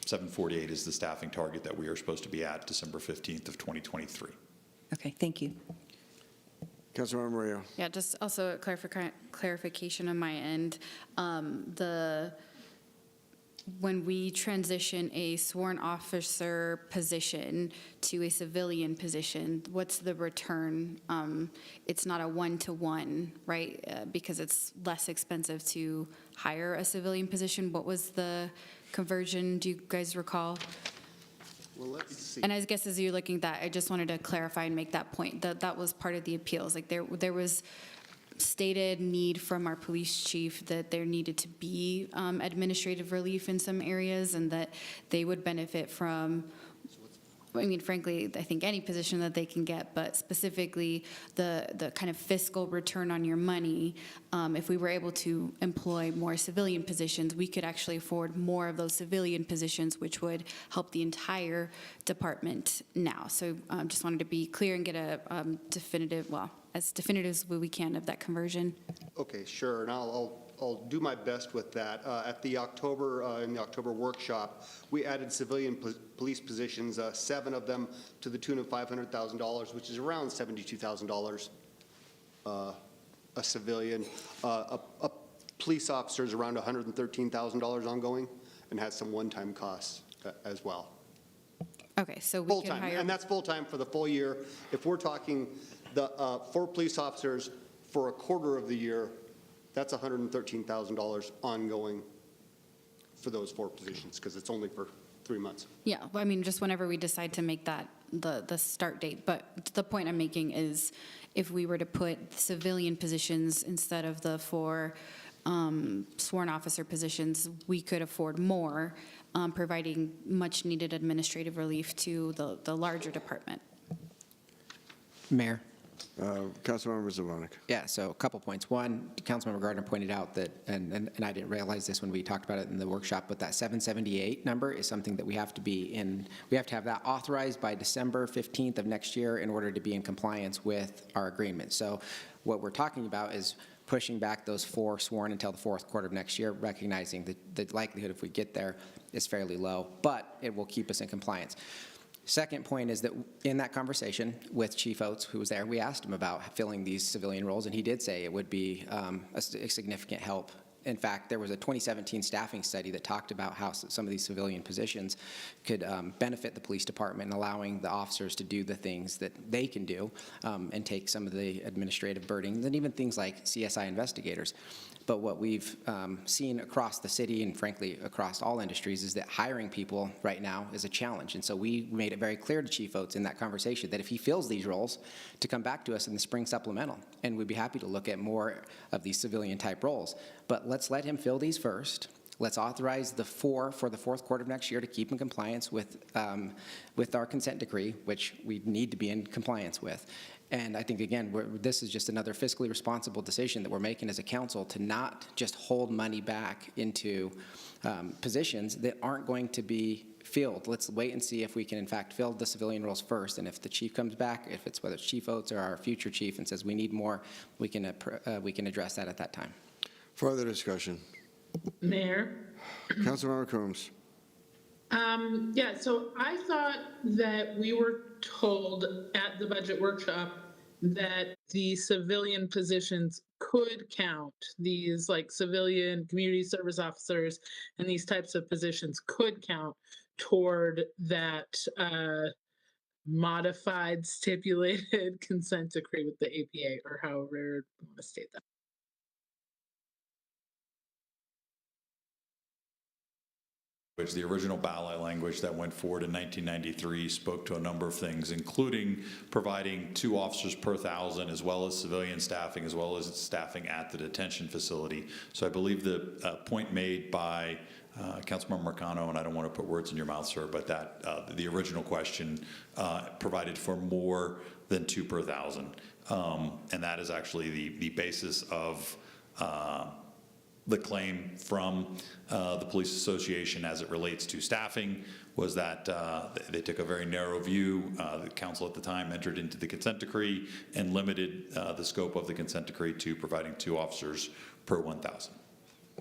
748 is the staffing target that we are supposed to be at December 15th of 2023. Okay, thank you. Councilmember Murillo. Yeah, just also a clarification on my end. When we transition a sworn officer position to a civilian position, what's the return? It's not a 1-to-1, right? Because it's less expensive to hire a civilian position. What was the conversion? Do you guys recall? Well, let's see. And I guess as you're looking at that, I just wanted to clarify and make that point, that was part of the appeals. Like there was stated need from our police chief that there needed to be administrative relief in some areas and that they would benefit from, frankly, I think any position that they can get, but specifically the kind of fiscal return on your money. If we were able to employ more civilian positions, we could actually afford more of those civilian positions, which would help the entire department now. So just wanted to be clear and get a definitive, as definitive as we can of that conversion. Okay, sure, and I'll do my best with that. At the in the October workshop, we added civilian police positions, 7 of them, to the tune of $500,000, which is around $72,000 a civilian. A police officer is around $113,000 ongoing and has some one-time costs as well. Okay, so we Full-time, can hire. and that's full-time for the full year. If we're talking the 4 police officers for a quarter of the year, that's $113,000 ongoing for those 4 positions, because it's only for 3 months. Yeah, just whenever we decide to make that the start date. But the point I'm making is if we were to put civilian positions instead of the 4 sworn officer positions, we could afford more, providing much needed administrative relief to the larger department. Mayor. Councilmember Zvonek. Yeah, so a couple points. One, Councilmember Gardner pointed out that, and I didn't realize this when we talked about it in the workshop, but that 778 number is something that we have to have that authorized by December 15th of next year in order to be in compliance with our agreement. So what we're talking about is pushing back those 4 sworn until the fourth quarter of next year, recognizing that the likelihood if we get there is fairly low, but it will keep us in compliance. Second point is that in that conversation with Chief Oates, who was there, we asked him about filling these civilian roles, and he did say it would be a significant help. In fact, there was a 2017 staffing study that talked about how some of these civilian positions could benefit the police department, allowing the officers to do the things that they can do and take some of the administrative burdens, and even things like CSI investigators. But what we've seen across the city and frankly across all industries is that hiring people right now is a challenge. And so we made it very clear to Chief Oates in that conversation that if he fills these roles, to come back to us in the spring supplemental. And we'd be happy to look at more of these civilian type roles. But let's let him fill these first. Let's authorize the 4 for the fourth quarter of next year to keep in compliance with our consent decree, which we need to be in compliance with. And I think, again, this is just another fiscally responsible decision that we're making as a council to not just hold money back into positions that aren't going to be filled. Let's wait and see if we can, in fact, fill the civilian roles first. And if the chief comes back, whether it's Chief Oates or our future chief and says we need more, we can address that at that time. Further discussion. Mayor? Councilmember Coombs. Yeah, so I thought that we were told at the budget workshop that the civilian positions could count, these like civilian community service officers and these types of positions could count toward that modified stipulated consent decree with the APA, or however you want to state that. The original ballot language that went forward in 1993 spoke to a number of things, including providing 2 officers per 1,000, as well as civilian staffing, as well as staffing at the detention facility. So I believe the point made by Councilmember Marcano, and I don't want to put words in your mouth, sir, but that the original question provided for more than 2 per 1,000. And that is actually the basis of the claim from the Police Association as it relates to staffing was that they took a very narrow view. The council at the time entered into the consent decree and limited the scope of the consent decree to providing 2 officers per 1,000.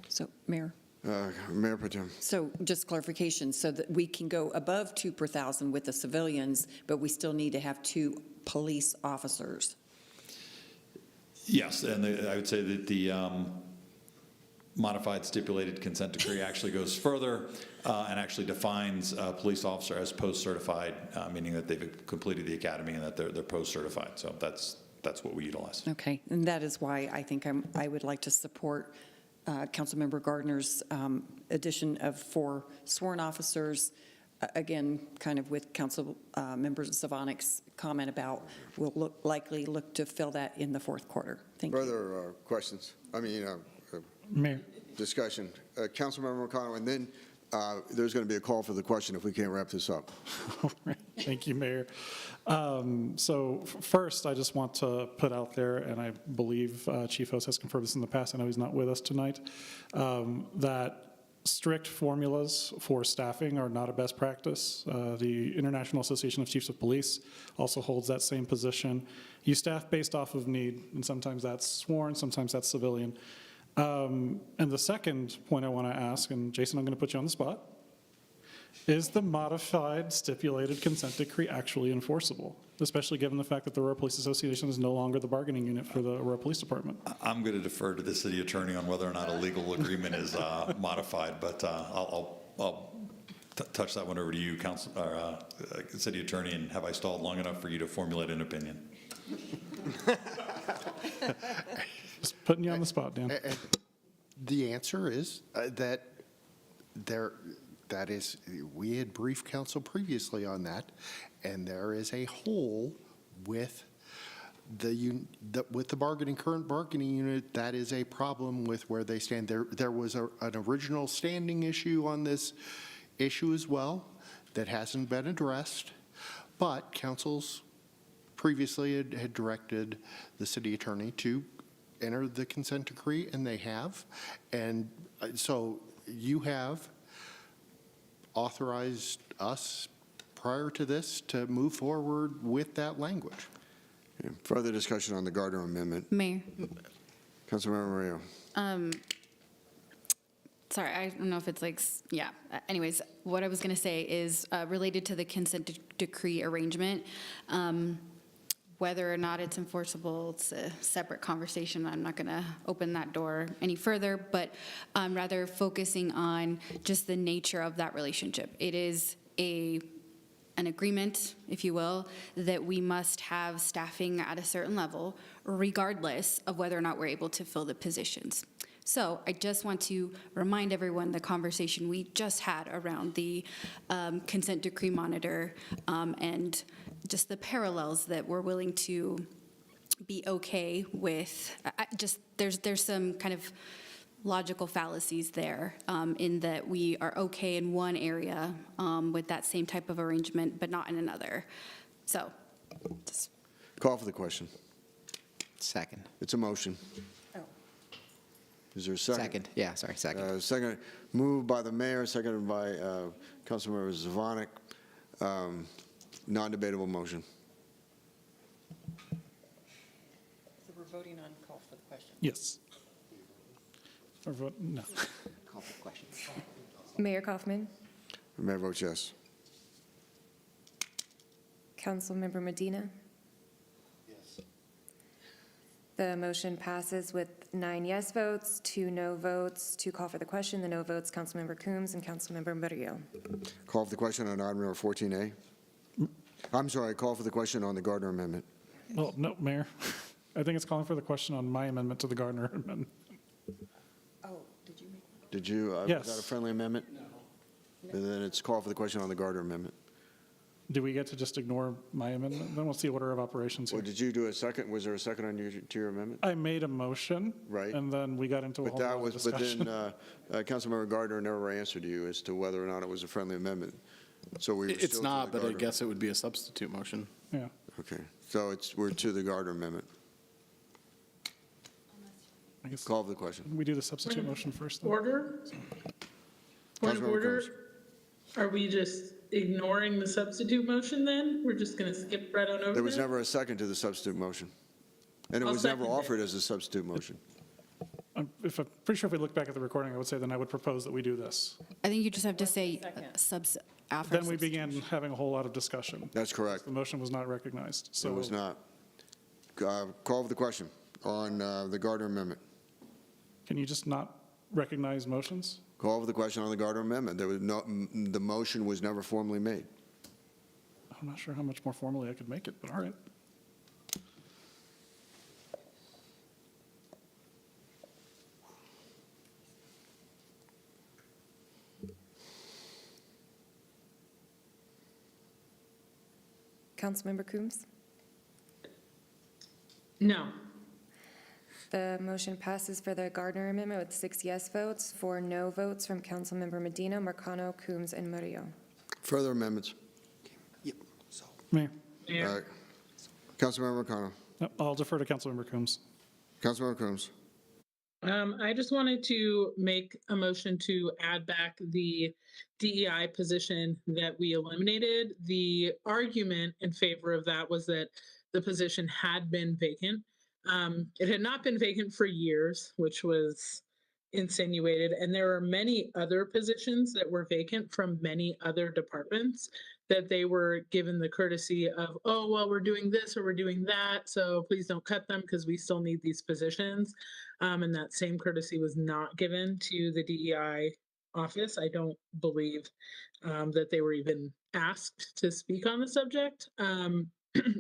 So, Mayor? Mayor Protem. So just clarification, so that we can go above 2 per 1,000 with the civilians, but we still need to have 2 police officers. Yes, and I would say that the modified stipulated consent decree actually goes further and actually defines a police officer as post-certified, meaning that they've completed the academy and that they're post-certified. So that's what we utilize. Okay, and that is why I think I would like to support Councilmember Gardner's addition of 4 sworn officers. Again, kind of with Council Members Zavonek's comment about we'll likely look to fill that in the fourth quarter. Thank you. Further questions? Mayor. Discussion. Councilmember McConnell, and then there's going to be a call for the question if we can't wrap this up. Thank you, Mayor. So first, I just want to put out there, and I believe Chief Oates has confirmed this in the past, I know he's not with us tonight, that strict formulas for staffing are not a best practice. The International Association of Chiefs of Police also holds that same position. You staff based off of need, and sometimes that's sworn, sometimes that's civilian. And the second point I want to ask, and Jason, I'm going to put you on the spot, is the modified stipulated consent decree actually enforceable, especially given the fact that the Aurora Police Association is no longer the bargaining unit for the Aurora Police Department? I'm going to defer to the city attorney on whether or not a legal agreement is modified, but I'll touch that one over to you, city attorney, and have I stalled long enough for you to formulate an opinion? Just putting you on the spot, Dan. The answer is that we had briefed council previously on that, and there is a hole with the current bargaining unit. That is a problem with where they stand. There was an original standing issue on this issue as well that hasn't been addressed, but council's previously had directed the city attorney to enter the consent decree, and they have. And so you have authorized us prior to this to move forward with that language. Okay. Further discussion on the Gardner Amendment. Mayor. Councilmember Mario. Sorry, I don't know if it's like, yeah. Anyways, what I was going to say is related to the consent decree arrangement. Whether or not it's enforceable, it's a separate conversation. I'm not going to open that door any further, but rather focusing on just the nature of that relationship. It is an agreement, if you will, that we must have staffing at a certain level, regardless of whether or not we're able to fill the positions. So I just want to remind everyone the conversation we just had around the consent decree monitor and just the parallels that we're willing to be okay with. There's some kind of logical fallacies there in that we are okay in one area with that same type of arrangement, but not in another. So, just Call for the question. Second. It's a motion. Is there a second? Second. Yeah, sorry, second. Second, moved by the mayor, seconded by Councilmember Zvonek. Non-debatable motion. So we're voting on call for the question? Yes. Or vote, no. Call for the question. Mayor Kaufman, The mayor votes yes. Councilmember Medina. Yes. The motion passes with 9 yes votes, 2 no votes. To call for the question, the no votes, Councilmember Coombs and Councilmember Murillo. Call for the question on item number 14A. I'm sorry, call for the question on the Gardner Amendment. Well, no, Mayor. I think it's calling for the question on my amendment to the Gardner Amendment. Oh, did you make? Did you, Yes. was that a friendly amendment? No. And then it's call for the question on the Gardner Amendment. Do we get to just ignore my amendment? Then we'll see order of operations here. Well, did you do a second? Was there a second on to your amendment? I made a motion. Right. And then we got into a But whole that lot of was, but discussion. then Councilmember Gardner never answered you as to whether or not it was a friendly amendment. So we were still It's to not, the but I Gardner. guess it would be a substitute motion. Yeah. Okay, so we're to the Gardner Amendment. I guess Call for the question. we do the substitute motion first. Then. Order? Point of Councilmember order? Coombs. Are we just ignoring the substitute motion then? We're just going to skip right on over There was that? never a second to the substitute motion. And it I'll was never second it. offered as a substitute motion. I'm pretty sure if we look back at the recording, I would say then I would propose that we do this. I think you just have to say subs after. Then we began having a whole lot of discussion. That's correct. The motion was not recognized. So It was not. Call for the question on the Gardner Amendment. Can you just not recognize motions? Call for the question on the Gardner Amendment. There was no, the motion was never formally made. I'm not sure how much more formally I could make it, but all right. Councilmember Coombs? No. The motion passes for the Gardner Amendment with 6 yes votes, 4 no votes from Councilmember Medina, Marcano, Coombs, and Murillo. Further amendments? Mayor. All right. Councilmember Marcano. No, I'll defer to Councilmember Coombs. Councilmember Coombs. I just wanted to make a motion to add back the DEI position that we eliminated. The argument in favor of that was that the position had been vacant. It had not been vacant for years, which was insinuated, and there are many other positions that were vacant from many other departments that they were given the courtesy of, oh, well, we're doing this or we're doing that, so please don't cut them because we still need these positions. And that same courtesy was not given to the DEI office. I don't believe that they were even asked to speak on the subject.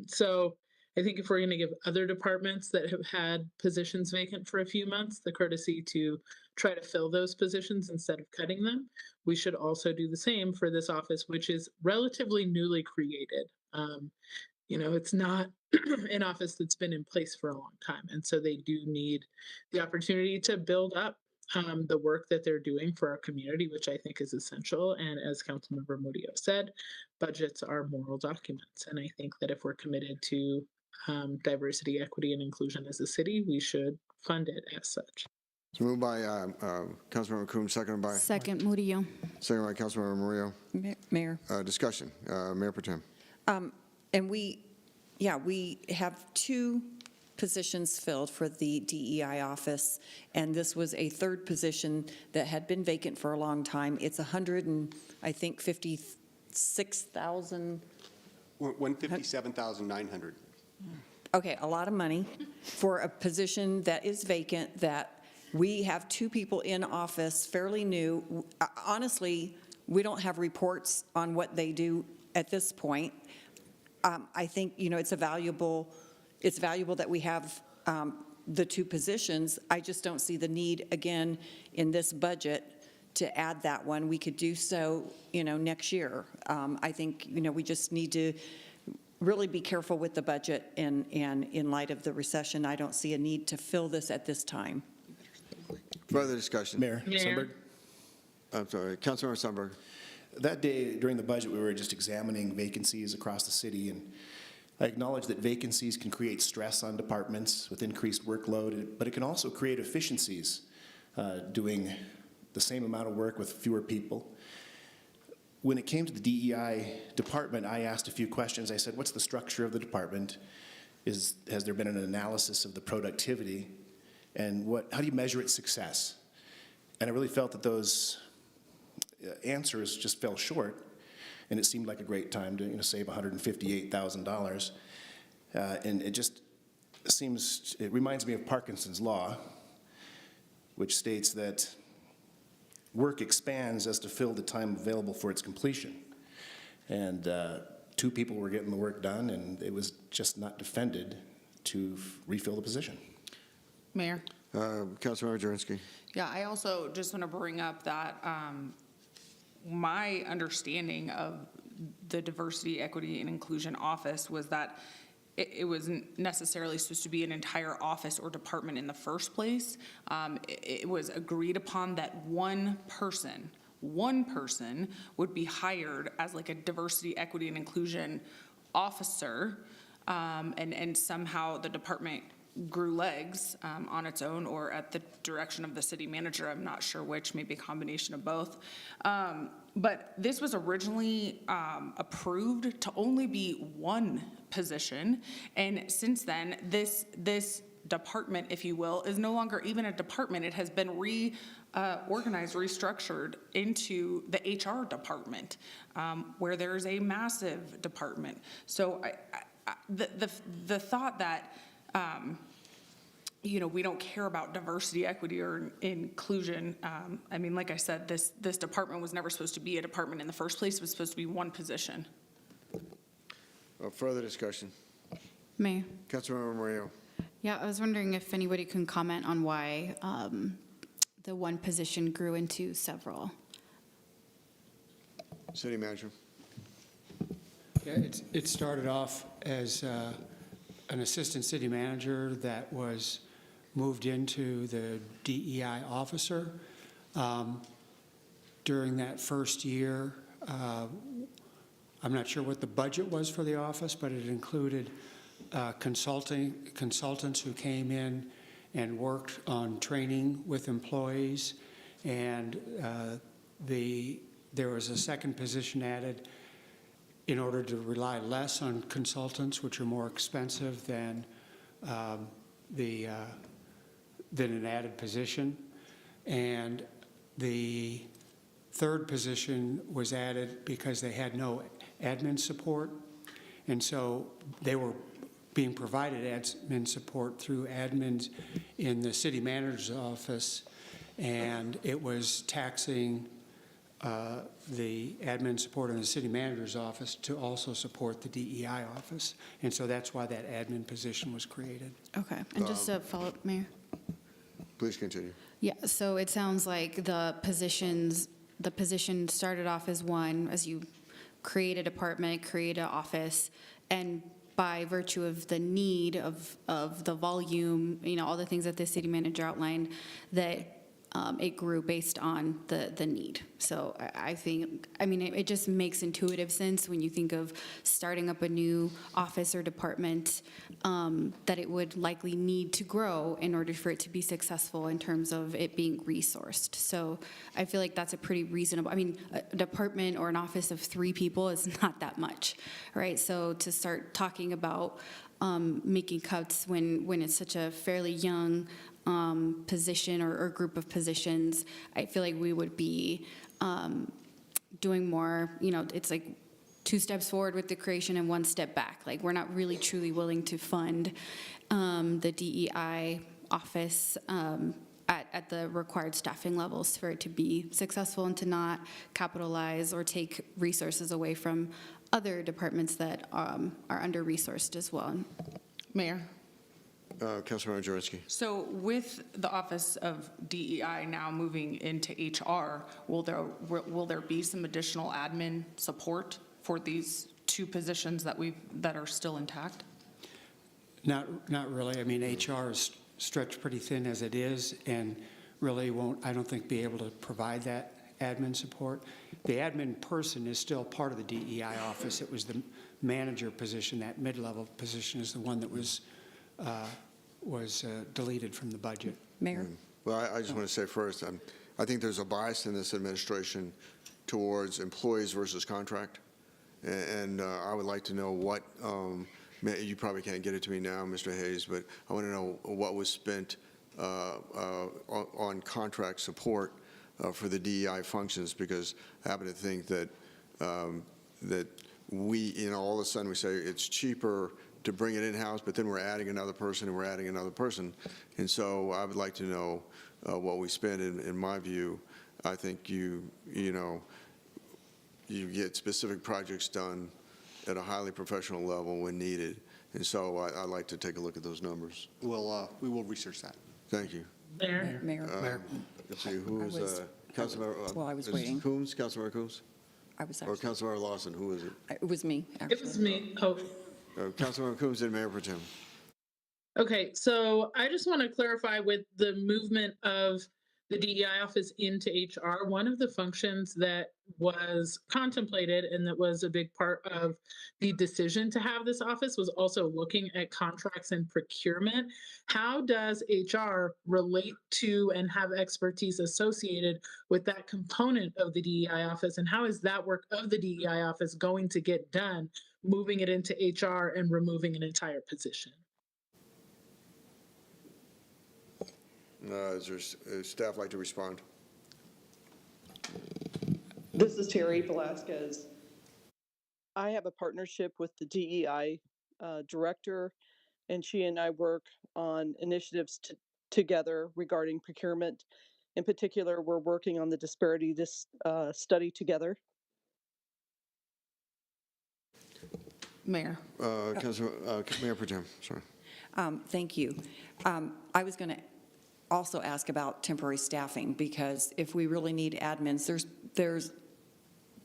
So I think if we're going to give other departments that have had positions vacant for a few months the courtesy to try to fill those positions instead of cutting them, we should also do the same for this office, which is relatively newly created. It's not an office that's been in place for a long time. And so they do need the opportunity to build up the work that they're doing for our community, which I think is essential. And as Councilmember Murillo said, budgets are moral documents. And I think that if we're committed to diversity, equity, and inclusion as a city, we should fund it as such. It's moved by Councilmember Coon, seconded by Murillo. Councilmember Murillo. Mayor. Discussion. Mayor Pro Tem. And we have 2 positions filled for the DEI office, and this was a 3rd position that had been vacant for a long time. It's 56,000. 157,900. Okay, a lot of money for a position that is vacant, that we have 2 people in office, fairly new. Honestly, we don't have reports on what they do at this point. I think, it's valuable that we have the 2 positions. I just don't see the need, again, in this budget to add that one. We could do so, next year. I think, we just need to really be careful with the budget, and in light of the recession, I don't see a need to fill this at this time. Further discussion. Mayor Sundberg. I'm sorry, Councilmember Sundberg. That day during the budget, we were just examining vacancies across the city, and I acknowledge that vacancies can create stress on departments with increased workload, but it can also create efficiencies doing the same amount of work with fewer people. When it came to the DEI department, I asked a few questions. I said, what's the structure of the department? Has there been an analysis of the productivity? And how do you measure its success? And I really felt that those answers just fell short, and it seemed like a great time to save $158,000. And it reminds me of Parkinson's law, which states that work expands as to fill the time available for its completion. And 2 people were getting the work done, and it was just not defended to refill the position. Mayor? Councilmember Jurenski. Yeah, I also just want to bring up that my understanding of the Diversity, Equity, and Inclusion Office was that it wasn't necessarily supposed to be an entire office or department in the first place. It was agreed upon that one person would be hired as like a Diversity, Equity, and Inclusion officer, and somehow the department grew legs on its own or at the direction of the city manager. I'm not sure which, maybe a combination of both. But this was originally approved to only be one position. And since then, this department, if you will, is no longer even a department. It has been reorganized, restructured into the HR department, where there's a massive department. So the thought that we don't care about diversity, equity, or inclusion. I mean, like I said, this department was never supposed to be a department in the first place. It was supposed to be one position. Further discussion. Mayor. Councilmember Murillo. Yeah, I was wondering if anybody can comment on why the one position grew into several. City manager. Yeah, it started off as an assistant city manager that was moved into the DEI officer. During that first year, I'm not sure what the budget was for the office, but it included consultants who came in and worked on training with employees, and there was a second position added in order to rely less on consultants, which are more expensive than an added position. And the third position was added because they had no admin support. And so they were being provided admin support through admins in the city manager's office, and it was taxing the admin support in the city manager's office to also support the DEI office. And so that's why that admin position was created. Okay, and just a follow-up, Mayor. Please continue. Yeah, so it sounds like the position started off as one, as you create a department, create an office, and by virtue of the need of the volume, all the things that the city manager outlined, that it grew based on the need. So I think, I mean, it just makes intuitive sense when you think of starting up a new office or department, that it would likely need to grow in order for it to be successful in terms of it being resourced. So I feel like that's a pretty reasonable, I mean, a department or an office of 3 people is not that much, right? So to start talking about making cuts when it's such a fairly young position or group of positions, I feel like we would be doing more, it's like 2 steps forward with the creation and 1 step back. Like, we're not really truly willing to fund the DEI office at the required staffing levels for it to be successful and to not capitalize or take resources away from other departments that are under-resourced as well. Mayor? Councilmember Jaworski. So with the Office of DEI now moving into HR, will there be some additional admin support for these 2 positions that are still intact? Not really. I mean, HR is stretched pretty thin as it is, and really won't, I don't think, be able to provide that admin support. The admin person is still part of the DEI office. It was the manager position, that mid-level position is the one that was deleted from the budget. Mayor? Well, I just want to say first, I think there's a bias in this administration towards employees versus contract. And I would like to know what, you probably can't get it to me now, Mr. Hayes, but I want to know what was spent on contract support for the DEI functions, because I happen to think that that we, all of a sudden we say it's cheaper to bring it in-house, but then we're adding another person and we're adding another person. And so I would like to know what we spend. In my view, I think you get specific projects done at a highly professional level when needed. And so I'd like to take a look at those numbers. We will research that. Thank you. Mayor. Let's see, who is Councilmember? Well, I was is waiting. Coombs, Councilmember Coombs? I was Or actually, Councilmember Lawson, who is it? it was me, actually. It was me. Oh, Councilmember Coombs and Mayor Pro Tem. okay. So I just want to clarify with the movement of the DEI office into HR, one of the functions that was contemplated and that was a big part of the decision to have this office was also looking at contracts and procurement. How does HR relate to and have expertise associated with that component of the DEI office? And how is that work of the DEI office going to get done, moving it into HR and removing an entire position? Does staff like to respond? This is Terry Velasquez. I have a partnership with the DEI director, and she and I work on initiatives together regarding procurement. In particular, we're working on the disparity study together. Mayor. Mayor Pro Tem, sorry. Thank you. I was going to also ask about temporary staffing, because if we really need admins, there's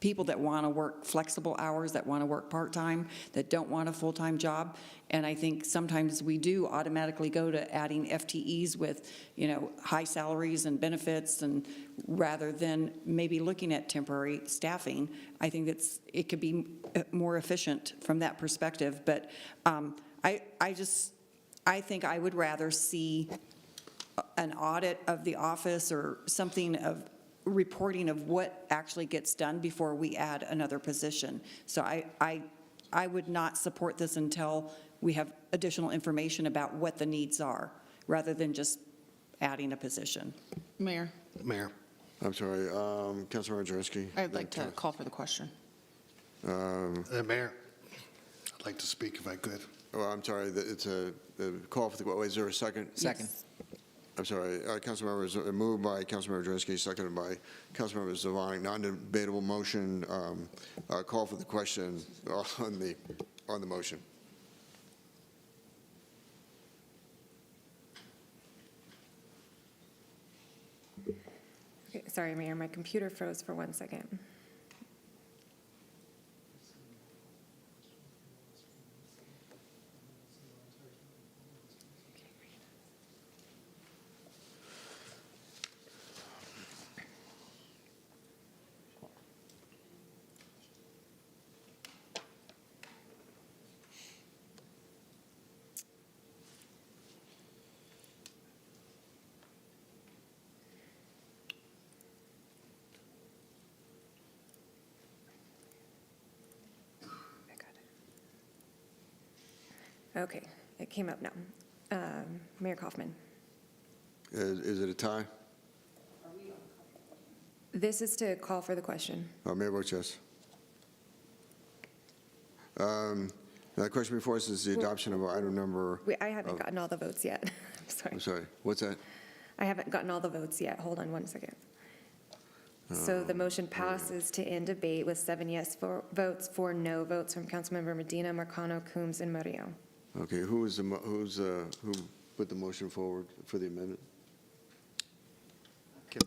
people that want to work flexible hours, that want to work part-time, that don't want a full-time job. And I think sometimes we do automatically go to adding FTEs with, high salaries and benefits, and rather than maybe looking at temporary staffing, I think it could be more efficient from that perspective. But I think I would rather see an audit of the office or something of reporting of what actually gets done before we add another position. So I would not support this until we have additional information about what the needs are, rather than just adding a position. Mayor. I'm sorry, Councilmember Jaworski. I'd like to call for the question. Mayor, I'd like to speak if I could. Oh, I'm sorry, it's a call for the, is there a second? Second. I'm sorry, Councilmember, moved by Councilmember Jaworski, seconded by Councilmember Zavonic. Non-debatable motion, call for the question on the motion. Okay, sorry, Mayor, my computer froze for 1 second. Okay, it came up now. Mayor Kaufman. Is it a tie? This is to call for the question. Mayor votes yes. The question before us is the adoption of item number. I haven't gotten all the votes yet. I'm sorry. I'm sorry, what's that? I haven't gotten all the votes yet. Hold on one second. So the motion passes to end debate with 7 yes votes, 4 no votes from Councilmember Medina, Marcano, Coombs, and Murillo. Okay, who put the motion forward for the amendment?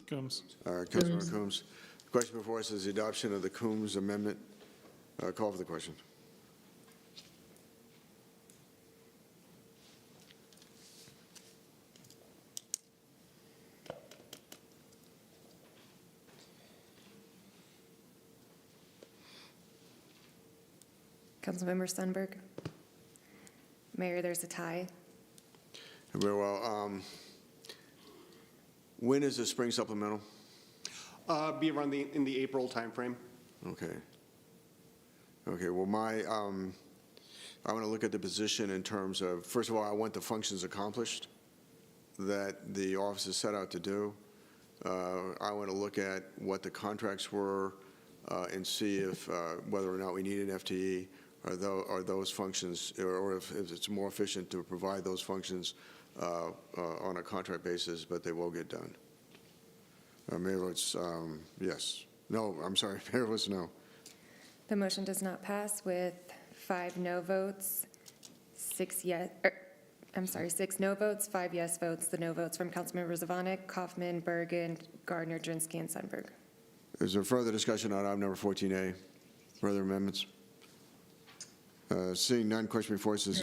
Coombs. Councilmember Coombs. The question before us is the adoption of the Coombs amendment. Call for the question. Councilmember Sundberg. Mayor, there's a tie. Very well. When is the spring supplemental? Be around in the April timeframe. Okay. Okay, well, I want to look at the position in terms of, first of all, I want the functions accomplished that the office is set out to do. I want to look at what the contracts were and see if whether or not we need an FTE or those functions, or if it's more efficient to provide those functions on a contract basis, but they will get done. Mayor votes yes. No, I'm sorry, Mayor votes no. The motion does not pass with 5 no votes, 6 no votes, 5 yes votes. The no votes from Councilmembers Zavanek, Kaufman, Bergen, Gardner, Drinsky, and Sundberg. Is there further discussion on item number 14A? Further amendments? Seeing none, question before us is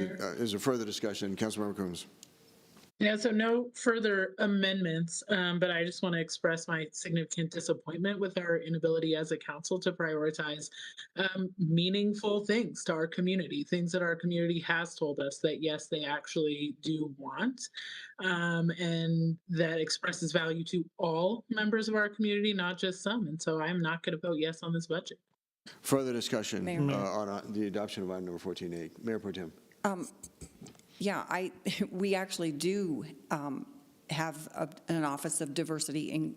there further discussion? Councilmember Coombs. Yeah, so no further amendments, but I just want to express my significant disappointment with our inability as a council to prioritize meaningful things to our community, things that our community has told us that, yes, they actually do want, and that expresses value to all members of our community, not just some. And so I'm not going to vote yes on this budget. Further discussion Mayor. on the adoption of item number 14A. Mayor Pro Tem. Yeah, we actually do have an Office of Diversity,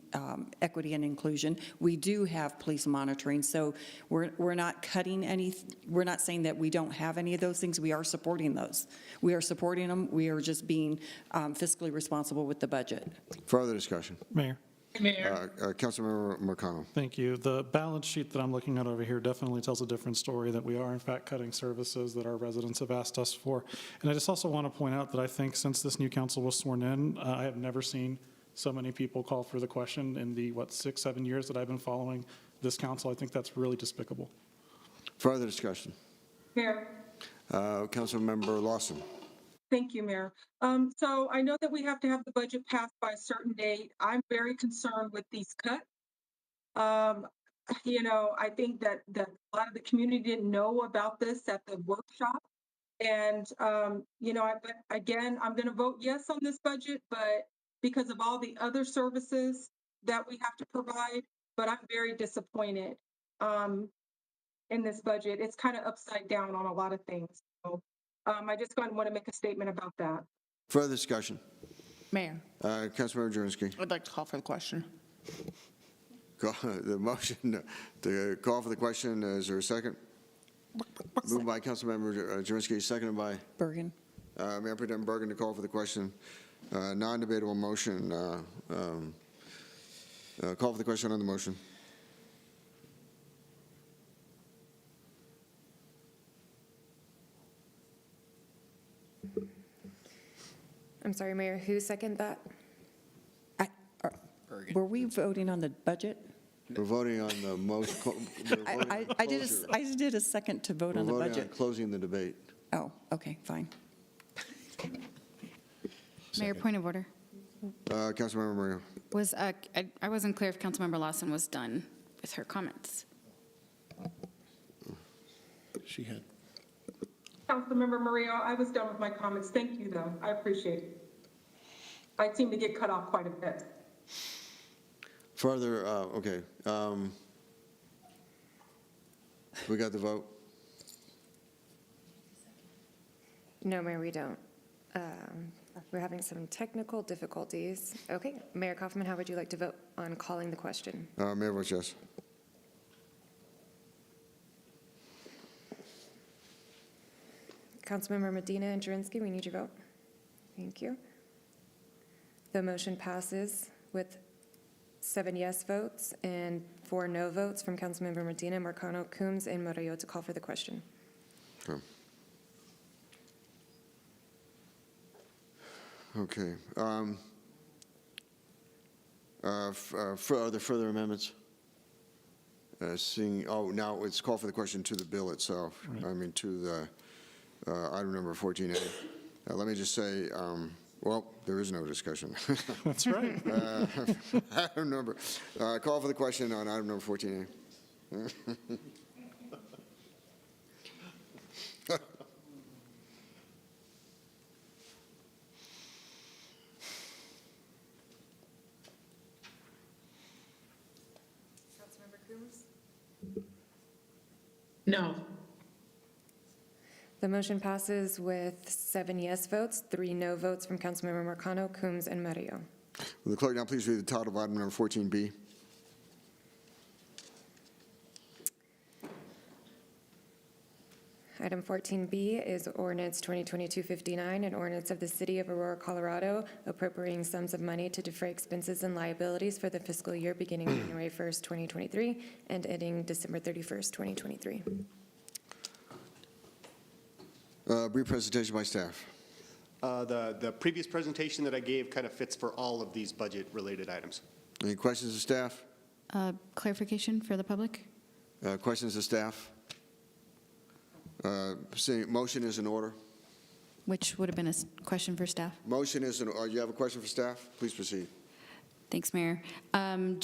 Equity, and Inclusion. We do have police monitoring, so we're not cutting any. We're not saying that we don't have any of those things. We are supporting those. We are supporting them. We are just being fiscally responsible with the budget. Further discussion. Mayor. Mayor. Councilmember Marcano. Thank you. The balance sheet that I'm looking at over here definitely tells a different story, that we are in fact cutting services that our residents have asked us for. And I just also want to point out that I think since this new council was sworn in, I have never seen so many people call for the question in the, 6, 7 years that I've been following this council. I think that's really despicable. Further discussion. Mayor. Councilmember Lawson. Thank you, Mayor. So I know that we have to have the budget passed by a certain date. I'm very concerned with these cuts. I think that a lot of the community didn't know about this at the workshop. And, but again, I'm going to vote yes on this budget, but because of all the other services that we have to provide, but I'm very disappointed in this budget. It's kind of upside down on a lot of things. So I just want to make a statement about that. Further discussion. Mayor, Councilmember Drinsky. I'd like to call for the question. The motion to call for the question, is there a second? Moved by Councilmember Drinsky, seconded by Bergen. Mayor Pro Tem Bergen to call for the question. Non-debatable motion. Call for the question on the motion. I'm sorry, Mayor, who seconded that? Were we voting on the budget? We're voting on the most. I did a second to vote on the We're voting budget. on closing the debate. Oh, okay, fine. Mayor, point of order. Councilmember Murillo. I wasn't clear if Councilmember Lawson was done with her comments. She had. Councilmember Murillo, I was done with my comments. Thank you, though. I appreciate it. I seem to get cut off quite a bit. Further, okay. We got the vote. No, Mayor, we don't. We're having some technical difficulties. Okay, Mayor Kaufman, how would you like to vote on calling the question? Mayor votes yes. Councilmember Medina and Jurenski, we need your vote. Thank you. The motion passes with 7 yes votes and 4 no votes from Councilmember Medina, Marcano, Coombs, and Murillo to call for the question. Okay. Okay. Are there further amendments? Now it's called for the question to the bill itself. I mean, to the item number 14A. Let me just say, well, there is no discussion. That's right. Item number, call for the question on item number 14A. Councilmember Coombs? No. The motion passes with 7 yes votes, 3 no votes from Councilmember Marcano, Coombs, and Murillo. Will the clerk now please read the title of item number 14B? Item 14B is ordinance 2022-59, an ordinance of the City of Aurora, Colorado, appropriating sums of money to defray expenses and liabilities for the fiscal year beginning January 1st, 2023, and ending December 31st, 2023. Brief presentation by staff. The previous presentation that I gave kind of fits for all of these budget-related items. Any questions of staff? Clarification for the public? Questions of staff? Seeing motion is in order. Which would have been a question for staff. Motion is in order. You have a question for staff? Please proceed. Thanks, Mayor. Can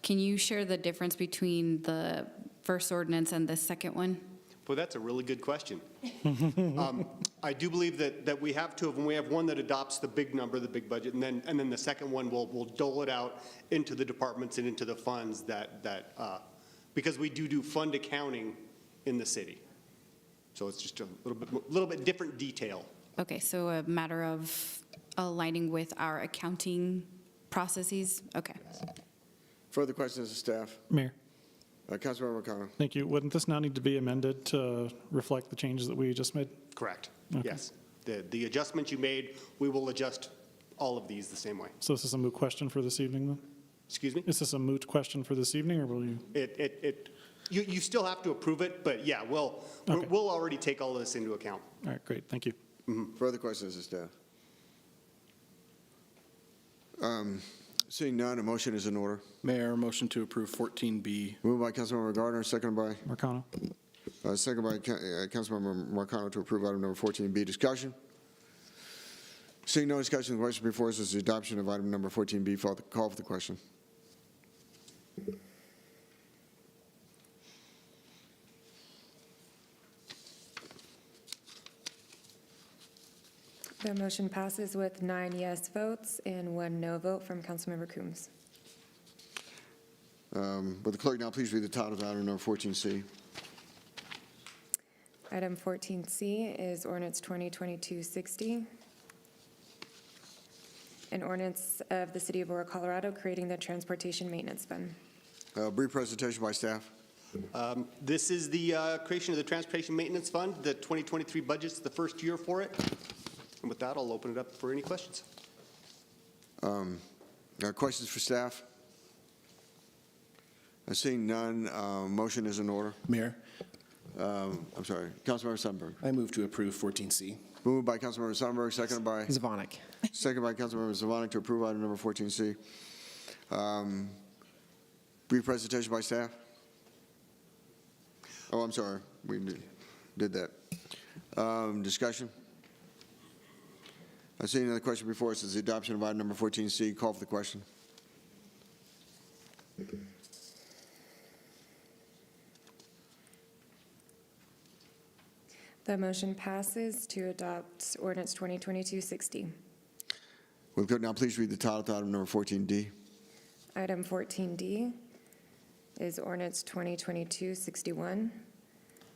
you share the difference between the first ordinance and the second one? Well, that's a really good question. I do believe that we have two of them. We have one that adopts the big number, the big budget, and then the second one will dole it out into the departments and into the funds because we do fund accounting in the city. So it's just a little bit different detail. Okay, so a matter of aligning with our accounting processes? Okay. Further questions of staff? Mayor. Councilmember O'Connor. Thank you. Wouldn't this now need to be amended to reflect the changes that we just made? Correct. Okay. Yes. The adjustments you made, we will adjust all of these the same way. So this is a moot question for this evening, then? Excuse me? Is this a moot question for this evening, or will you? You still have to approve it, but yeah, we'll already take all of this into account. All right, great. Thank you. Further questions of staff? Seeing none, a motion is in order. Mayor, motion to approve 14B. Moved by Councilmember Gardner, seconded by? Marcano. Second by Councilmember Marcano to approve item number 14B. Discussion? Seeing no discussion, the question before us is the adoption of item number 14B. Call for the question. The motion passes with 9 yes votes and 1 no vote from Councilmember Coombs. Will the clerk now please read the title of item number 14C? Item 14C is ordinance 2022-60, an ordinance of the City of Aurora, Colorado, creating the Transportation Maintenance Fund. Brief presentation by staff. This is the creation of the Transportation Maintenance Fund. The 2023 budget's the first year for it. And with that, I'll open it up for any questions. Questions for staff? Seeing none, motion is in order. Mayor, I'm sorry, Councilmember Sundberg. I move to approve 14C. Moved by Councilmember Sundberg, seconded by? Zavonic. Seconded by Councilmember Zavonic to approve item number 14C. Brief presentation by staff? Oh, I'm sorry, we did that. Discussion? I see another question before us is the adoption of item number 14C. Call for the question. The motion passes to adopt ordinance 2022-60. Will the clerk now please read the title to item number 14D? Item 14D is ordinance 2022-61,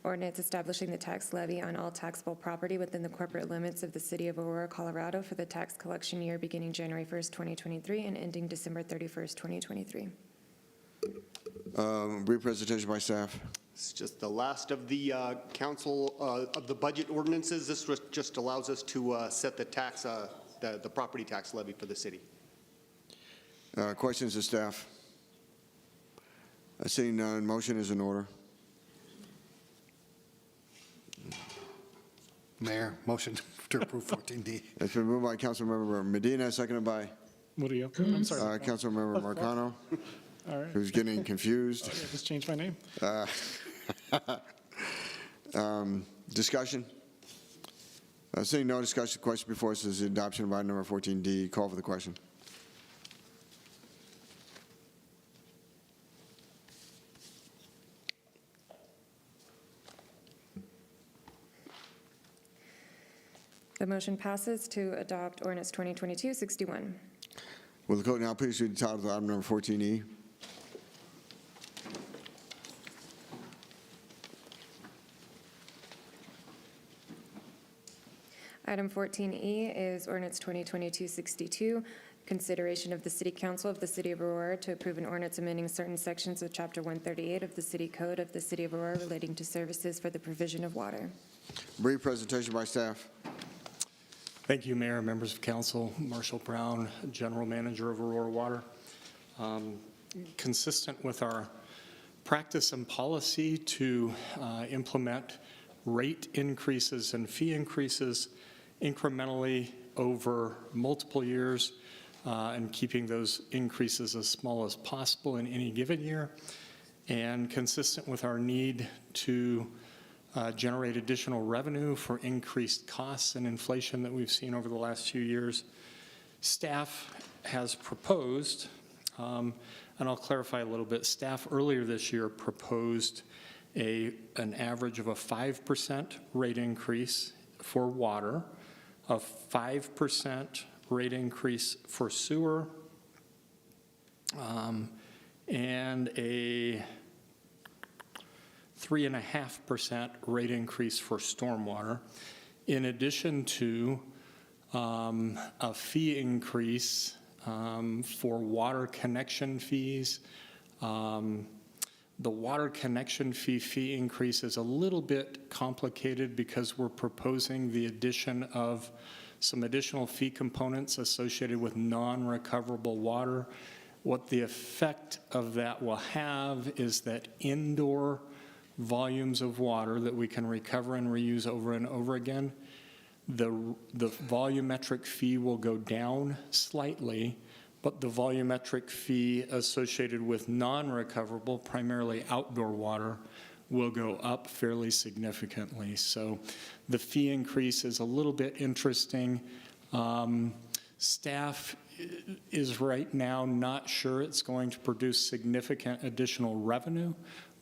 Ordinance establishing the tax levy on all taxable property within the corporate limits of the city of Aurora, Colorado for the tax collection year beginning January 1st, 2023 and ending December 31st, 2023. Brief presentation by staff. It's just the last of the council of the budget ordinances. This just allows us to set the tax, the property tax levy for the city. Questions of staff? Seeing none, motion is in order. Mayor, motion to approve 14D. It's been moved by Councilmember Medina, seconded by Murillo. I'm sorry. Councilmember Marcano, All right. who's getting confused. Okay, just change my name. Discussion? Seeing no discussion, the question before us is the adoption of item number 14D. Call for the question. The motion passes to adopt ordinance 2022-61. Will the clerk now please read the title of item number 14E? Item 14E is ordinance 2022-62, consideration of the City Council of the City of Aurora to approve an ordinance amending certain sections of Chapter 138 of the City Code of the City of Aurora relating to services for the provision of water. Brief presentation by staff. Thank you, Mayor, members of council. Marshall Brown, General Manager of Aurora Water. Consistent with our practice and policy to implement rate increases and fee increases incrementally over multiple years and keeping those increases as small as possible in any given year, and consistent with our need to generate additional revenue for increased costs and inflation that we've seen over the last few years. Staff has proposed, and I'll clarify a little bit, staff earlier this year proposed an average of a 5% rate increase for water, a 5% rate increase for sewer, and a 3.5% rate increase for stormwater, in addition to a fee increase for water connection fees. The water connection fee increase is a little bit complicated because we're proposing the addition of some additional fee components associated with non-recoverable water. What the effect of that will have is that indoor volumes of water that we can recover and reuse over and over again, the volumetric fee will go down slightly, but the volumetric fee associated with non-recoverable, primarily outdoor water, will go up fairly significantly. So the fee increase is a little bit interesting. Staff is right now not sure it's going to produce significant additional revenue,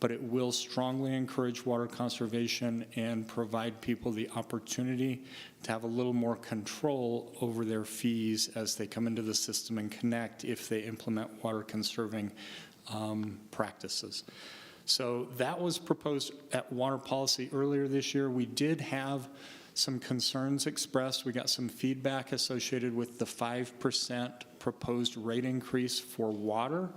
but it will strongly encourage water conservation and provide people the opportunity to have a little more control over their fees as they come into the system and connect if they implement water conserving practices. So that was proposed at water policy earlier this year. We did have some concerns expressed. We got some feedback associated with the 5% proposed rate increase for water,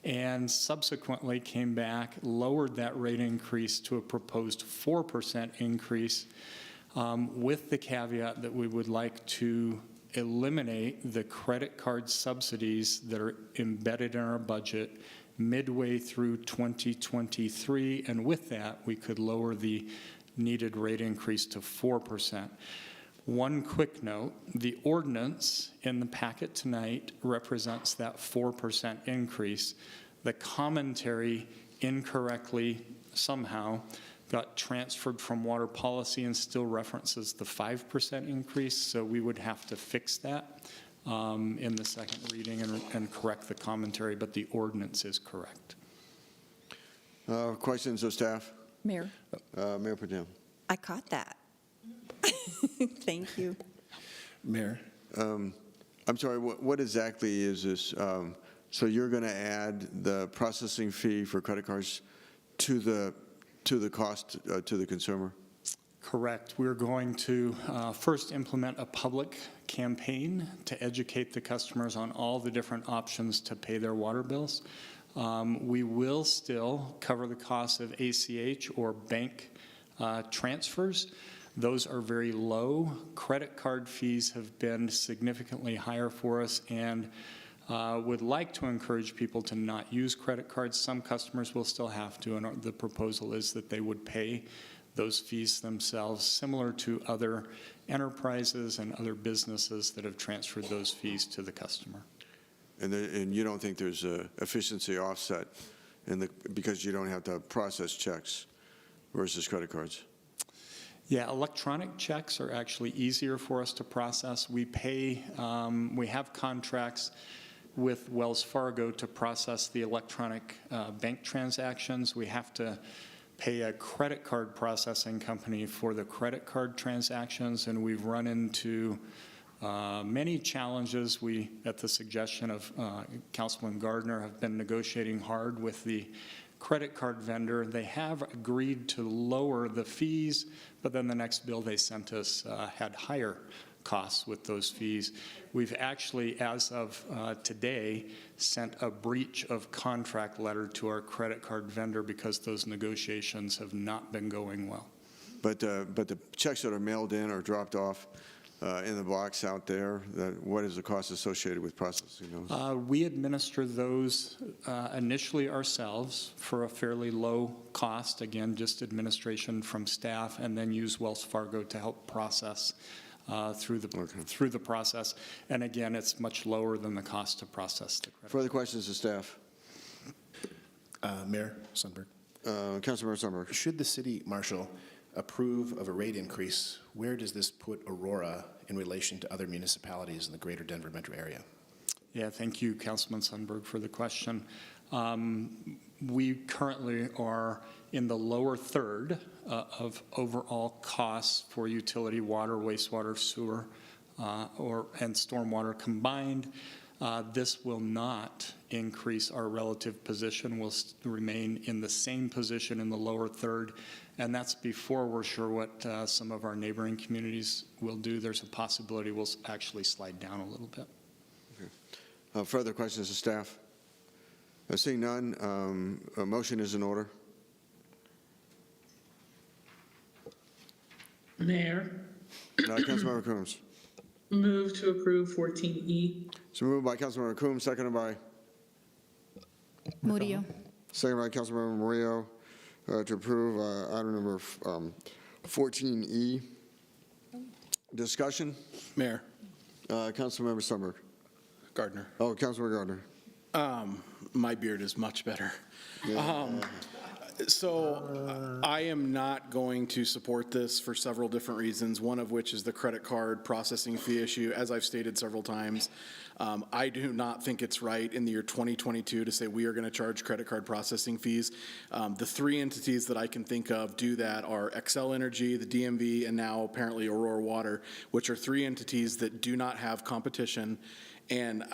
and subsequently came back, lowered that rate increase to a proposed 4% increase, with the caveat that we would like to eliminate the credit card subsidies that are embedded in our budget midway through 2023, and with that, we could lower the needed rate increase to 4%. One quick note, the ordinance in the packet tonight represents that 4% increase. The commentary incorrectly somehow got transferred from water policy and still references the 5% increase, so we would have to fix that in the second reading and correct the commentary, but the ordinance is correct. Questions of staff? Mayor, Mayor Patel. I caught that. Thank you. Mayor? I'm sorry, what exactly is this? So you're going to add the processing fee for credit cards to to the cost to the consumer? Correct. We're going to first implement a public campaign to educate the customers on all the different options to pay their water bills. We will still cover the cost of ACH or bank transfers. Those are very low. Credit card fees have been significantly higher for us, and would like to encourage people to not use credit cards. Some customers will still have to, and the proposal is that they would pay those fees themselves, similar to other enterprises and other businesses that have transferred those fees to the customer. And you don't think there's a efficiency offset because you don't have to process checks versus credit cards? Yeah, electronic checks are actually easier for us to process. We pay, we have contracts with Wells Fargo to process the electronic bank transactions. We have to pay a credit card processing company for the credit card transactions, and we've run into many challenges. We, at the suggestion of Councilman Gardner, have been negotiating hard with the credit card vendor. They have agreed to lower the fees, but then the next bill they sent us had higher costs with those fees. We've actually, as of today, sent a breach of contract letter to our credit card vendor because those negotiations have not been going well. But the checks that are mailed in or dropped off in the box out there, what is the cost associated with processing those? We administer those initially ourselves for a fairly low cost, again, just administration from staff, and then use Wells Fargo to help process through the process. And again, it's much lower than the cost to process the credit. Further questions to staff? Mayor Sundberg. Councilmember Sundberg. Should the city marshal approve of a rate increase, where does this put Aurora in relation to other municipalities in the greater Denver metro area? Yeah, thank you, Councilman Sundberg, for the question. We currently are in the lower third of overall costs for utility, water, wastewater, sewer, and stormwater combined. This will not increase our relative position. We'll remain in the same position in the lower third, and that's before we're sure what some of our neighboring communities will do. There's a possibility we'll actually slide down a little bit. Okay. Further questions to staff? Seeing none, a motion is in order. Mayor, Councilmember Coombs. move to approve 14E. So moved by Councilmember Coombs, seconded by? Murillo. Seconded by Councilmember Murillo to approve item number 14E. Discussion? Mayor. Councilmember Sundberg. Gardner. Oh, Councilmember Gardner. My beard is much better. So I am not going to support this for several different reasons, one of which is the credit card processing fee issue. As I've stated several times, I do not think it's right in the year 2022 to say we are going to charge credit card processing fees. The three entities that I can think of do that are Xcel Energy, the DMV, and now apparently Aurora Water, which are three entities that do not have competition. And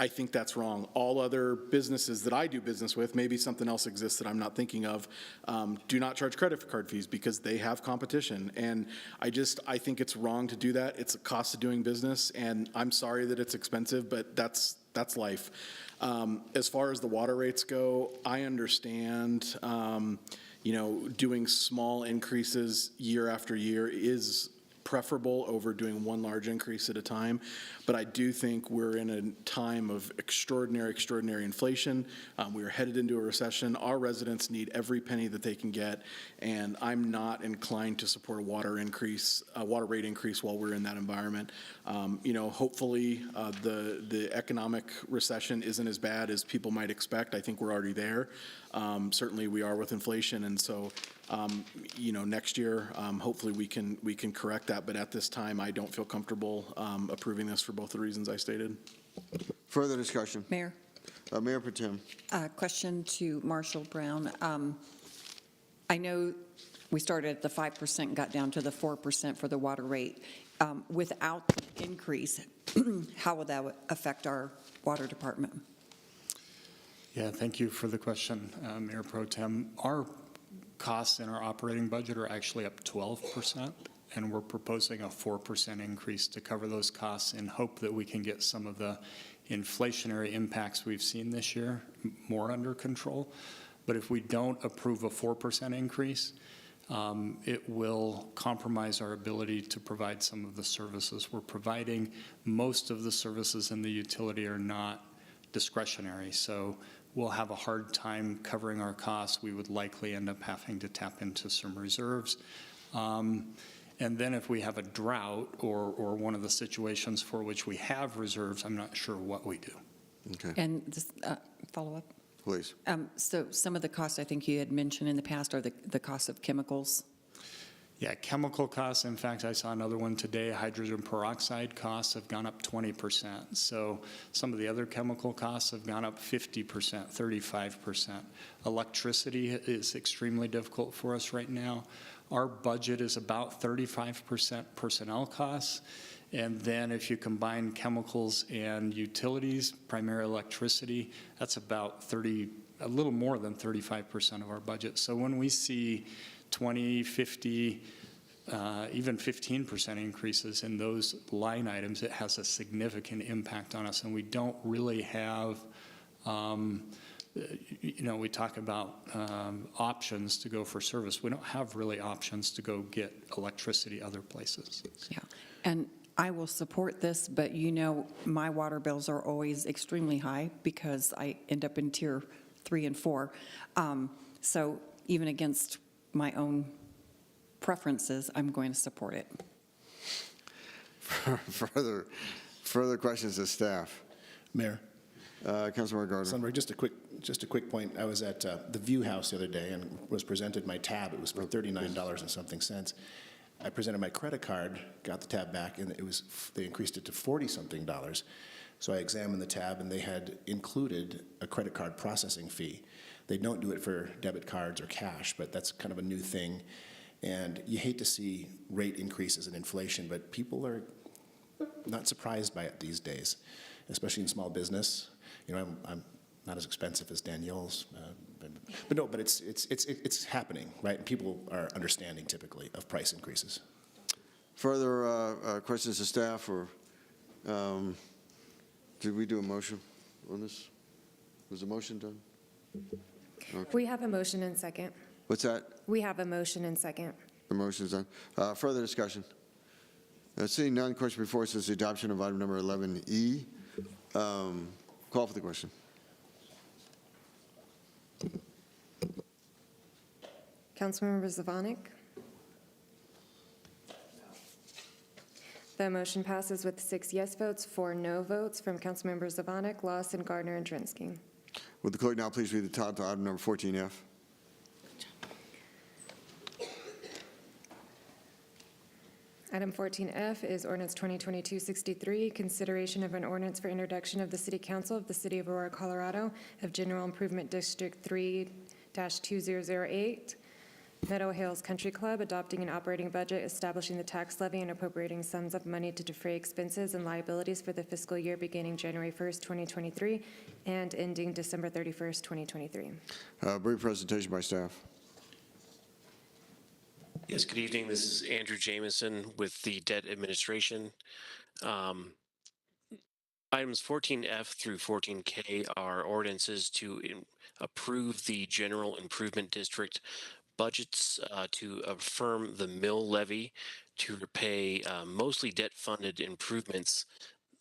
I think that's wrong. All other businesses that I do business with, maybe something else exists that I'm not thinking of, do not charge credit card fees because they have competition. And I think it's wrong to do that. It's a cost of doing business, and I'm sorry that it's expensive, but that's life. As far as the water rates go, I understand, doing small increases year after year is preferable over doing one large increase at a time. But I do think we're in a time of extraordinary inflation. We are headed into a recession. Our residents need every penny that they can get, and I'm not inclined to support a water rate increase while we're in that environment. Hopefully the economic recession isn't as bad as people might expect. I think we're already there. Certainly we are with inflation, and so next year hopefully we can correct that. But at this time, I don't feel comfortable approving this for both the reasons I stated. Further discussion? Mayor. Mayor Pro Tem. Question to Marshall Brown. I know we started at the 5% and got down to the 4% for the water rate. Without the increase, how would that affect our water department? Yeah, thank you for the question, Mayor Pro Tem. Our costs in our operating budget are actually up 12%, and we're proposing a 4% increase to cover those costs in hope that we can get some of the inflationary impacts we've seen this year more under control. But if we don't approve a 4% increase, it will compromise our ability to provide some of the services we're providing. Most of the services in the utility are not discretionary, so we'll have a hard time covering our costs. We would likely end up having to tap into some reserves. And then if we have a drought or one of the situations for which we have reserves, I'm not sure what we do. Okay. And just follow up. Please. So some of the costs I think you had mentioned in the past are the cost of chemicals. Yeah, chemical costs. In fact, I saw another one today. Hydrogen peroxide costs have gone up 20%. So some of the other chemical costs have gone up 50%, 35%. Electricity is extremely difficult for us right now. Our budget is about 35% personnel costs. And then if you combine chemicals and utilities, primarily electricity, that's about a little more than 35% of our budget. So when we see 20, 50, even 15% increases in those line items, it has a significant impact on us. And we don't really have, we talk about options to go for service. We don't have really options to go get electricity other places. Yeah, and I will support this, but my water bills are always extremely high because I end up in tier 3 and 4. So even against my own preferences, I'm going to support it. Further questions to staff? Mayor. Councilmember Gardner. Sunbury, just a quick point. I was at the View House the other day and was presented my tab. It was for $39 and something cents. I presented my credit card, got the tab back, and they increased it to $40-something. So I examined the tab, and they had included a credit card processing fee. They don't do it for debit cards or cash, but that's kind of a new thing. And you hate to see rate increases in inflation, but people are not surprised by it these days, especially in small business. I'm not as expensive as Danielle's, but it's happening, right? And people are understanding typically of price increases. Further questions to staff, or did we do a motion on this? Was the motion done? Okay. We have a motion and second. What's that? We have a motion and second. The motion's done. Further discussion? Seeing none, question before us is the adoption of item number 11E. Call for the question. Councilmember Zvonik? The motion passes with 6 yes votes, 4 no votes from Councilmembers Zvonik, Lawson, Gardner, and Drinsky. Would the clerk now please read the title to item number 14F? Item 14F is ordinance 2022-63, consideration of an ordinance for introduction of the City Council of the City of Aurora, Colorado, of General Improvement District 3-2008, Meadow Hills Country Club, adopting an operating budget, establishing the tax levy, and appropriating sums of money to defray expenses and liabilities for the fiscal year beginning January 1st, 2023, and ending December 31st, 2023. Brief presentation by staff. Yes, good evening. This is Andrew Jameson with the Debt Administration. Items 14F through 14K are ordinances to approve the General Improvement District budgets to affirm the mill levy to repay mostly debt-funded improvements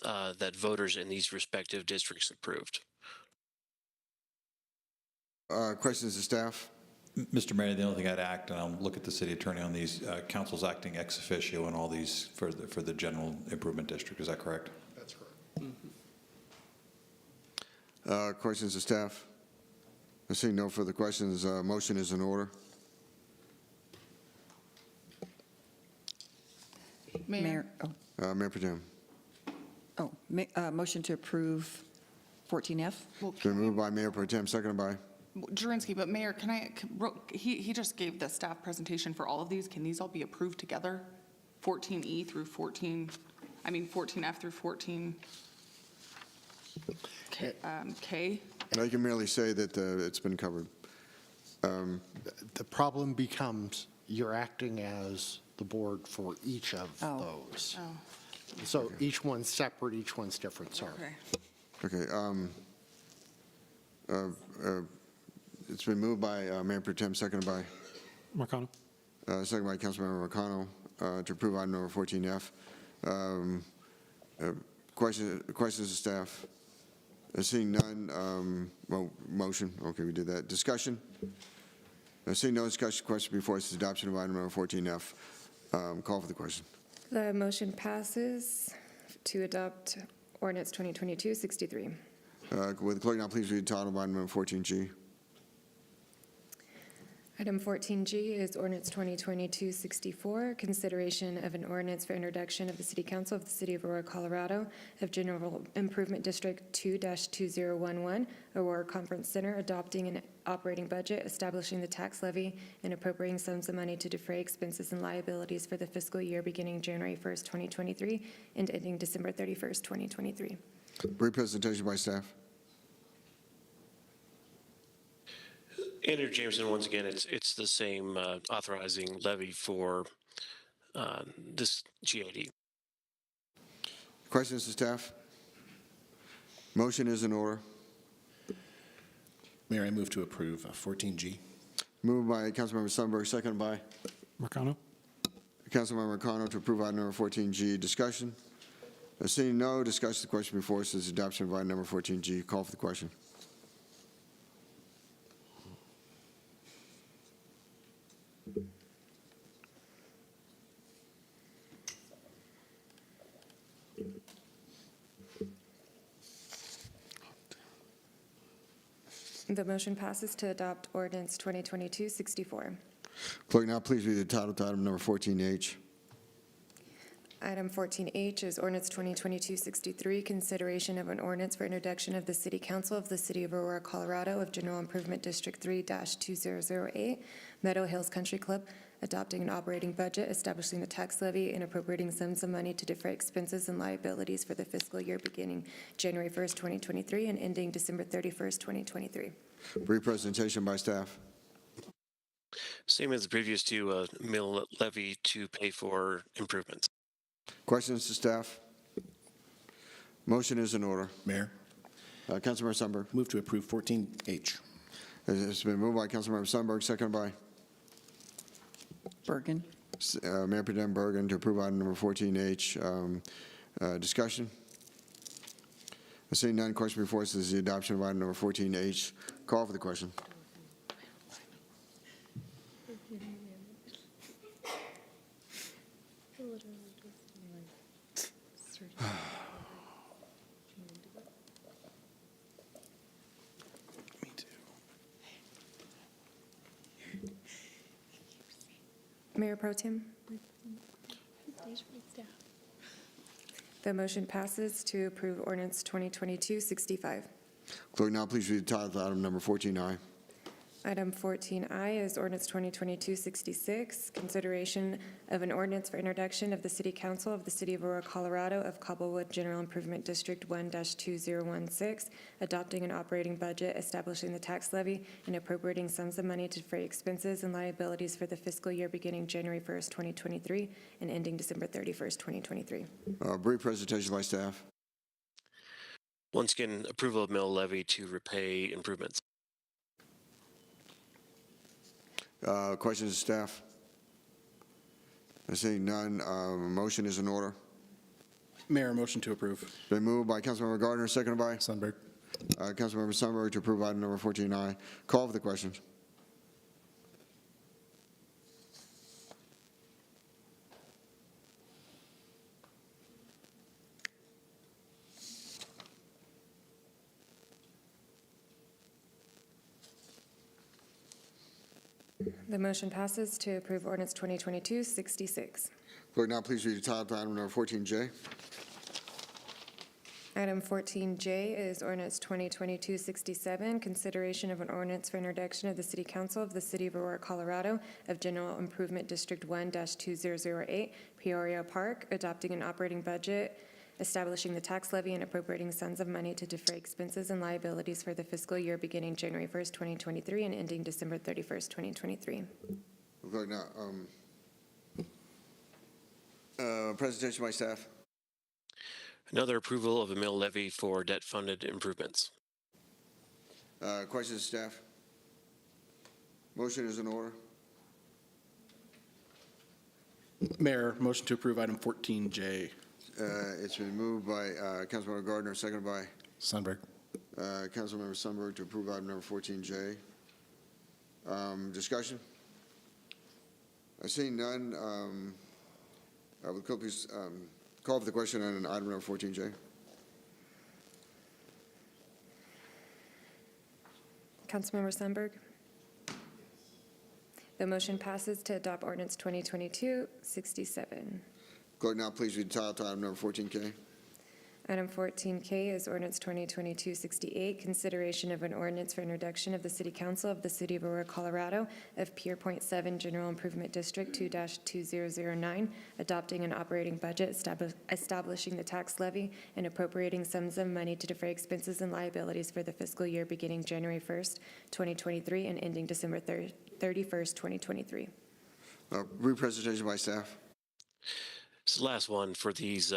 that voters in these respective districts approved. Questions to staff? Mr. Mayor, the only thing I'd act, and I'll look at the city attorney on these, council's acting ex officio on all these for the General Improvement District. Is that correct? That's correct. Questions to staff? I see no further questions. Motion is in order. Mayor. Mayor Pro Tem. Motion to approve 14F. It's been moved by Mayor Pro Tem, seconded by. Drinsky, but Mayor, he just gave the staff presentation for all of these. Can these all be approved together? 14E through 14F through 14 K? No, you can merely say that it's been covered. The problem becomes you're acting as the board for each of those. So each one's separate, each one's different, sorry. Okay. Okay. It's been moved by Mayor Pro Tem, seconded by? Marcano. Seconded by Councilmember Marcano to approve item number 14F. Questions of staff? Seeing none, motion. Okay, we did that. Discussion? Seeing no discussion, question before us is adoption of item number 14F. Call for the question. The motion passes to adopt ordinance 2022-63. Will the clerk now please read the title of item number 14G? Item 14G is ordinance 2022-64, consideration of an ordinance for introduction of the City Council of the City of Aurora, Colorado, of General Improvement District 2-2011, Aurora Conference Center, adopting an operating budget, establishing the tax levy, and appropriating sums of money to defray expenses and liabilities for the fiscal year beginning January 1st, 2023, and ending December 31st, 2023. Brief presentation by staff. Andrew Jameson, once again, it's the same authorizing levy for this GID. Questions to staff? Motion is in order. Mayor, I move to approve 14G. Moved by Councilmember Sundberg, seconded by? Marcano. Councilmember Marcano to approve item number 14G. Discussion? Seeing no discussion, the question before us is adoption of item number 14G. Call for the question. The motion passes to adopt ordinance 2022-64. Clerk, now please read the title to item number 14H. Item 14H is ordinance 2022-63, consideration of an ordinance for introduction of the City Council of the City of Aurora, Colorado, of General Improvement District 3-2008, Meadow Hills Country Club, adopting an operating budget, establishing the tax levy, and appropriating sums of money to defray expenses and liabilities for the fiscal year beginning January 1st, 2023, and ending December 31st, 2023. Brief presentation by staff. Same as the previous two, mill levy to pay for improvements. Questions to staff? Motion is in order. Mayor, Councilmember Sundberg. move to approve 14H. It's been moved by Councilmember Sundberg, seconded by? Bergen. Mayor Pro Tem Bergen to approve item number 14H. Discussion? Seeing none, question before us is the adoption of item number 14H. Call for the question. Mayor Pro Tem? The motion passes to approve ordinance 2022-65. Clerk, now please read the title of item number 14I. Item 14I is ordinance 2022-66, consideration of an ordinance for introduction of the City Council of the City of Aurora, Colorado, of Cobblewood General Improvement District 1-2016, adopting an operating budget, establishing the tax levy, and appropriating sums of money to defray expenses and liabilities for the fiscal year beginning January 1st, 2023, and ending December 31st, 2023. Brief presentation by staff. Once again, approval of mill levy to repay improvements. Questions of staff? Seeing none, motion is in order. Mayor, motion to approve. Been moved by Councilmember Gardner, seconded by? Sundberg. Councilmember Sundberg to approve item number 14I. Call for the question. The motion passes to approve ordinance 2022-66. Clerk, now please read the title to item number 14J. Item 14J is ordinance 2022-67, consideration of an ordinance for introduction of the City Council of the City of Aurora, Colorado, of General Improvement District 1-2008, Peoria Park, adopting an operating budget, establishing the tax levy and appropriating sums of money to defray expenses and liabilities for the fiscal year beginning January 1st, 2023 and ending December 31st, 2023. Clerk, now, presentation by staff. Another approval of a mill levy for debt-funded improvements. Questions, staff? Motion is in order. Mayor, motion to approve item 14J. It's been moved by Councilmember Gardner, seconded by Sundberg. Councilmember Sundberg to approve item number 14J. Discussion? Seeing none, would the clerk please call for the question on item number 14J? Councilmember Sundberg? The motion passes to adopt ordinance 2022-67. Clerk, now please read the title to item number 14K. Item 14K is ordinance 2022-68, consideration of an ordinance for introduction of the City Council of the City of Aurora, Colorado of Pier Point 7 General Improvement District 2-2009, adopting an operating budget, establishing the tax levy, and appropriating sums of money to defray expenses and liabilities for the fiscal year beginning January 1st, 2023 and ending December 31st, 2023. Brief presentation by staff. This is the last one for these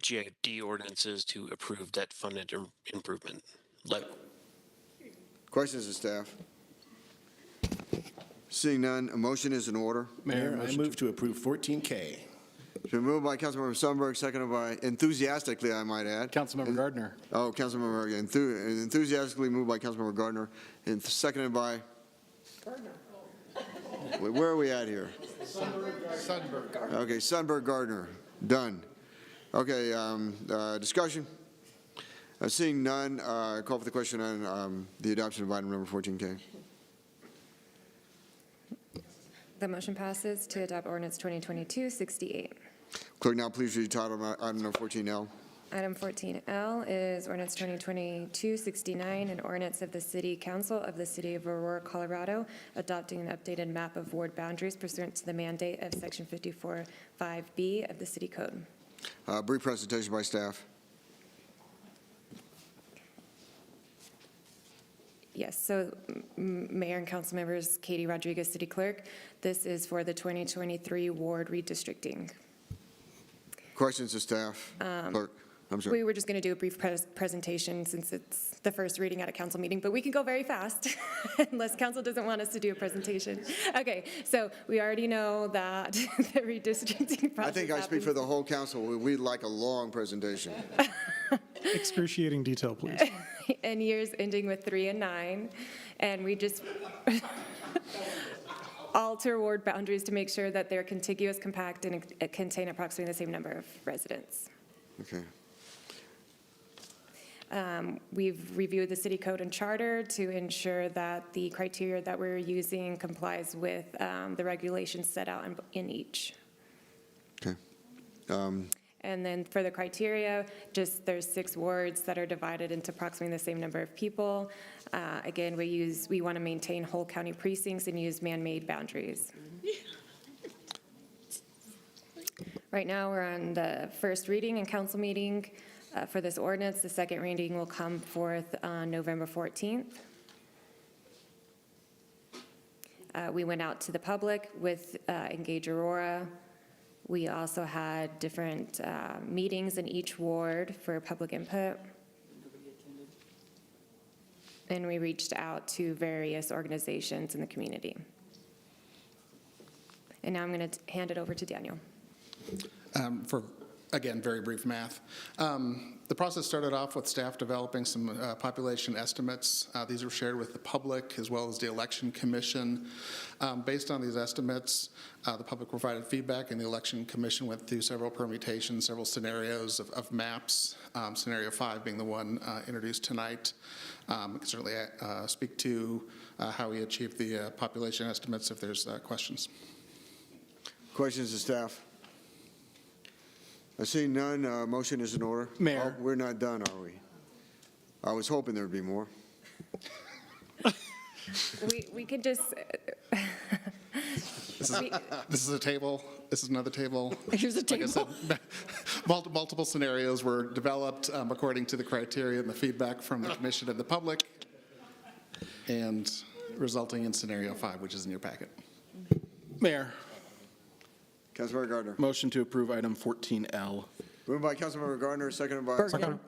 GID ordinances to approve debt-funded improvement. Questions of staff? Seeing none, a motion is in order. Mayor, I move to approve 14K. It's been moved by Councilmember Sundberg, seconded by, enthusiastically, I might add. Councilmember Gardner. Oh, Councilmember, enthusiastically moved by Councilmember Gardner, and seconded by? Gardner. Where are we at here? Sundberg. Okay, Sundberg, Gardner, done. Okay, discussion? Seeing none, call for the question on the adoption of item number 14K. The motion passes to adopt ordinance 2022-68. Clerk, now please read the title of item number 14L. Item 14L is ordinance 2022-69, an ordinance of the City Council of the City of Aurora, Colorado, adopting an updated map of ward boundaries pursuant to the mandate of Section 54.5B of the City Code. Brief presentation by staff. Yes, so Mayor and Council members, Katie Rodriguez, City Clerk, this is for the 2023 ward redistricting. Questions of staff? Clerk, I'm sorry. We were just going to do a brief presentation since it's the first reading at a council meeting, but we can go very fast unless council doesn't want us to do a presentation. Okay, so we already know that the redistricting process I think I speak for the whole council. We'd like a long presentation. Excruciating detail, please. in years ending with 3 and 9, and we just alter ward boundaries to make sure that they're contiguous, compact, and contain approximately the same number of residents. Okay. We've reviewed the city code and charter to ensure that the criteria that we're using complies with the regulations set out in each. Okay. And then for the criteria, just there's 6 wards that are divided into approximately the same number of people. Again, we want to maintain whole county precincts and use man-made boundaries. Right now, we're on the first reading and council meeting for this ordinance. The second reading will come forth on November 14th. We went out to the public with Engage Aurora. We also had different meetings in each ward for public input. And we reached out to various organizations in the community. And now I'm going to hand it over to Daniel. For, again, very brief math. The process started off with staff developing some population estimates. These were shared with the public as well as the Election Commission. Based on these estimates, the public provided feedback, and the Election Commission went through several permutations, several scenarios of maps, scenario 5 being the one introduced tonight. I can certainly speak to how we achieved the population estimates if there's questions. Questions of staff? I see none. Motion is in order. Mayor. Oh, we're not done, are we? I was hoping there'd be more. We could just, This is a table. This is another table. Here's a Like I table. said, multiple scenarios were developed according to the criteria and the feedback from the commission and the public, and resulting in scenario 5, which is in your packet. Mayor, Councilmember Gardner. motion to approve item 14L. Moved by Councilmember Gardner, seconded by. Bergen.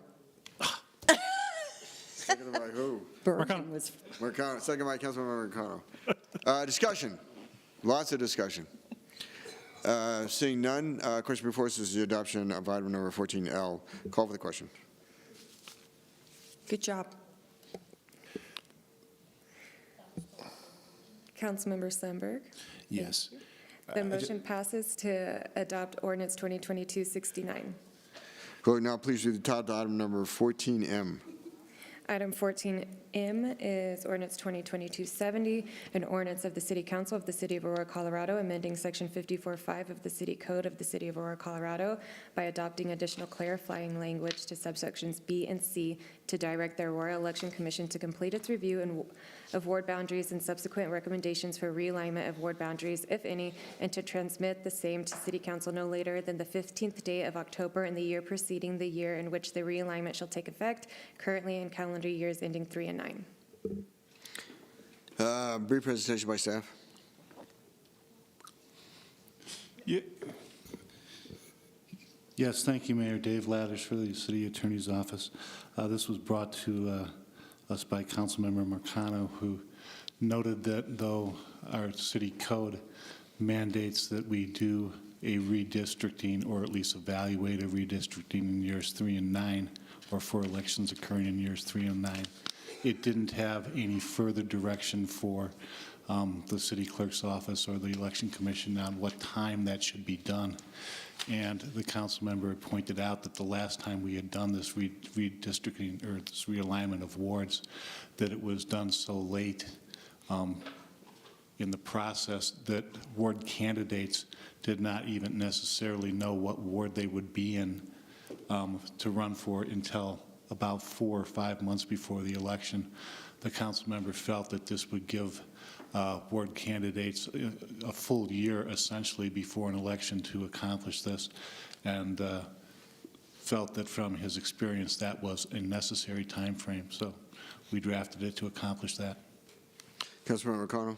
Seconded by who? Bergen was, Mercano, second by Councilmember Mercano. Discussion. Lots of discussion. Seeing none, question before us is the adoption of item number 14L. Call for the question. good job. Councilmember Sundberg. Yes. The motion passes to adopt ordinance 2022-69. Will you now please read the top to item number 14M. Item 14M is ordinance 2022-70, an ordinance of the City Council of the City of Aurora, Colorado, amending Section 54.5 of the City Code of the City of Aurora, Colorado by adopting additional clarifying language to subsections B and C to direct the Aurora Election Commission to complete its review of ward boundaries and subsequent recommendations for realignment of ward boundaries, if any, and to transmit the same to City Council no later than the 15th day of October in the year preceding the year in which the realignment shall take effect, currently in calendar years ending 3 and 9. Brief presentation by staff. Yes, thank you, Mayor. Dave Ladders for the City Attorney's Office. This was brought to us by Councilmember Mercano, who noted that though our city code mandates that we do a redistricting, or at least evaluate a redistricting in years 3 and 9, or for elections occurring in years 3 and 9, it didn't have any further direction for the city clerk's office or the election commission on what time that should be done. And the council member had pointed out that the last time we had done this redistricting or this realignment of wards, that it was done so late in the process that ward candidates did not even necessarily know what ward they would be in to run for until about 4 or 5 months before the election. The council member felt that this would give ward candidates a full year essentially before an election to accomplish this, and felt that from his experience that was a necessary time frame. So we drafted it to accomplish that. Councilmember O'Connell.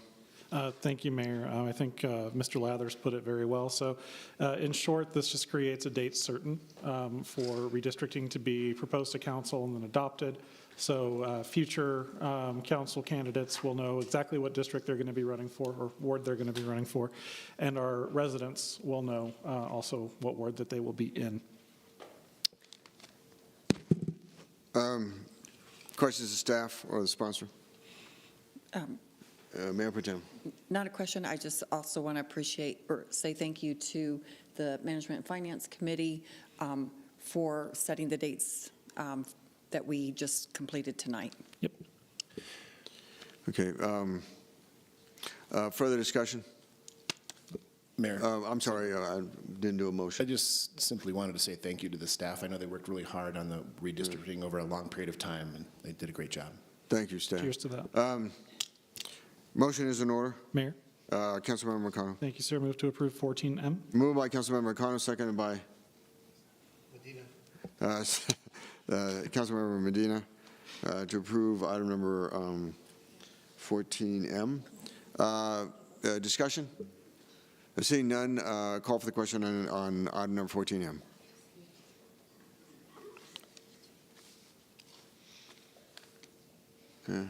Thank you, Mayor. I think Mr. Lathers put it very well. So in short, this just creates a date certain for redistricting to be proposed to council and then adopted. So future council candidates will know exactly what district they're going to be running for or ward they're going to be running for. And our residents will know also what ward that they will be in. Questions of staff or the sponsor? Mayor Pro Tem. Not a question. I just also want to appreciate or say thank you to the Management and Finance Committee for setting the dates that we just completed tonight. Yep. Okay. Further discussion? Mayor. I'm sorry, I didn't do a motion. I just simply wanted to say thank you to the staff. I know they worked really hard on the redistricting over a long period of time, and they did a great job. Thank you, staff. Cheers to that. Motion is in order. Mayor. Councilmember McConnell. Thank you, sir. Move to approve 14M. Moved by Councilmember McConnell, seconded by Councilmember Medina to approve item number 14M. Discussion? Seeing none, call for the question on item number 14M. Okay.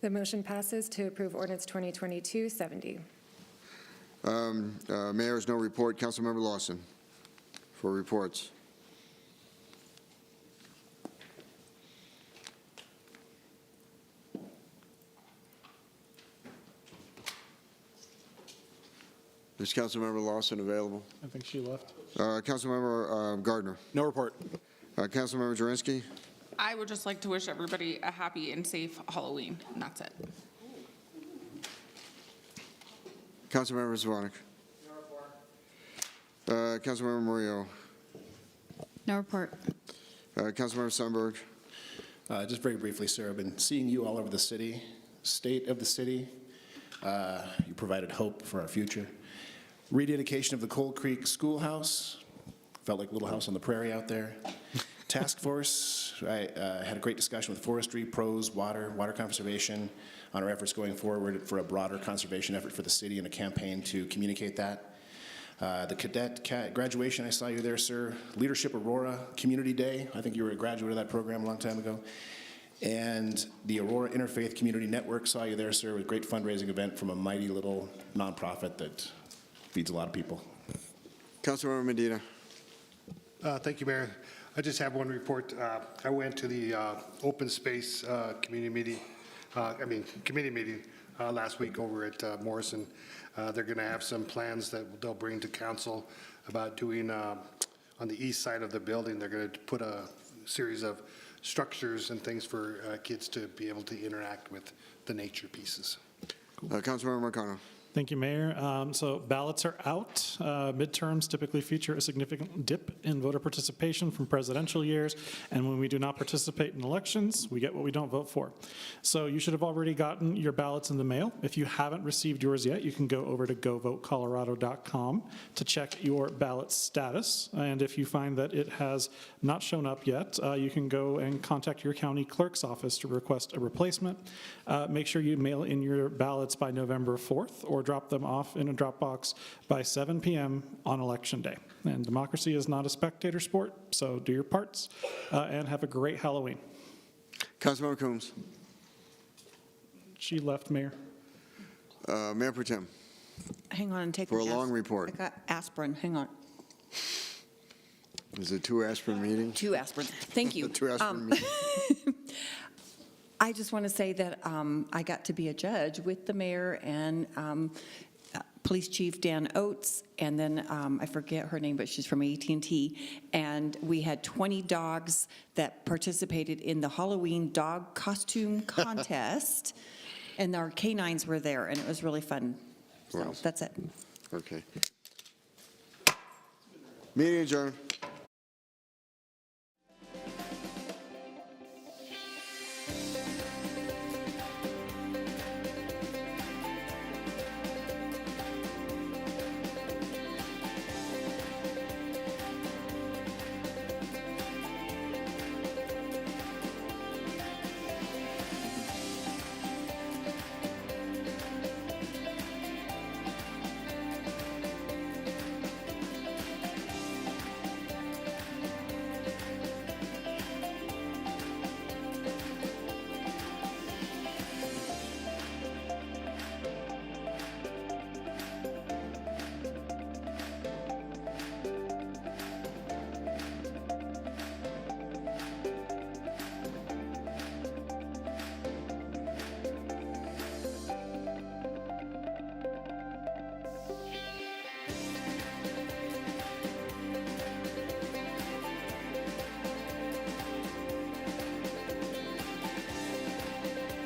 The motion passes to approve ordinance 2022-70. Mayor has no report. Councilmember Lawson for reports. Is Councilmember Lawson available? I think she left. Councilmember Gardner. No report. Councilmember Jurenski. I would just like to wish everybody a happy and safe Halloween, and that's it. Councilmember Zvonik. Councilmember Murillo. No report. Councilmember Sundberg. Just very briefly, sir, I've been seeing you all over the city, state of the city. You provided hope for our future. Rededication of the Coal Creek Schoolhouse, felt like Little House on the Prairie out there. Task Force, I had a great discussion with forestry, pros, water conservation, on our efforts going forward for a broader conservation effort for the city and a campaign to communicate that. The cadet graduation, I saw you there, sir. Leadership Aurora Community Day, I think you were a graduate of that program a long time ago. And the Aurora Interfaith Community Network, saw you there, sir, with a great fundraising event from a mighty little nonprofit that feeds a lot of people. Councilmember Medina. Thank you, Mayor. I just have one report. I went to the open space community meeting last week over at Morrison. They're going to have some plans that they'll bring to council about doing on the east side of the building. They're going to put a series of structures and things for kids to be able to interact with the nature pieces. Councilmember Marcano. Thank you, Mayor. So ballots are out. Midterms typically feature a significant dip in voter participation from presidential years, and when we do not participate in elections, we get what we don't vote for. So you should have already gotten your ballots in the mail. If you haven't received yours yet, you can go over to govotecolorado.com to check your ballot status, and if you find that it has not shown up yet, you can go and contact your county clerk's office to request a replacement. Make sure you mail in your ballots by November 4th or drop them off in a drop box by 7 p.m. on Election Day. And democracy is not a spectator sport, so do your parts and have a great Halloween. Councilmember Coombs. She left, Mayor. Mayor Pro Tem. Hang on and take For a long report. I got aspirin. Hang on. Is it 2 aspirin meetings? 2 aspirin. Thank you. 2 aspirin meetings. I just want to say that I got to be a judge with the mayor and Police Chief Dan Oates, and then I forget her name, but she's from AT&T, and we had 20 dogs that participated in the Halloween dog costume contest, and our canines were there, and it was really fun. So Wow. that's it. Okay. Meeting adjourned.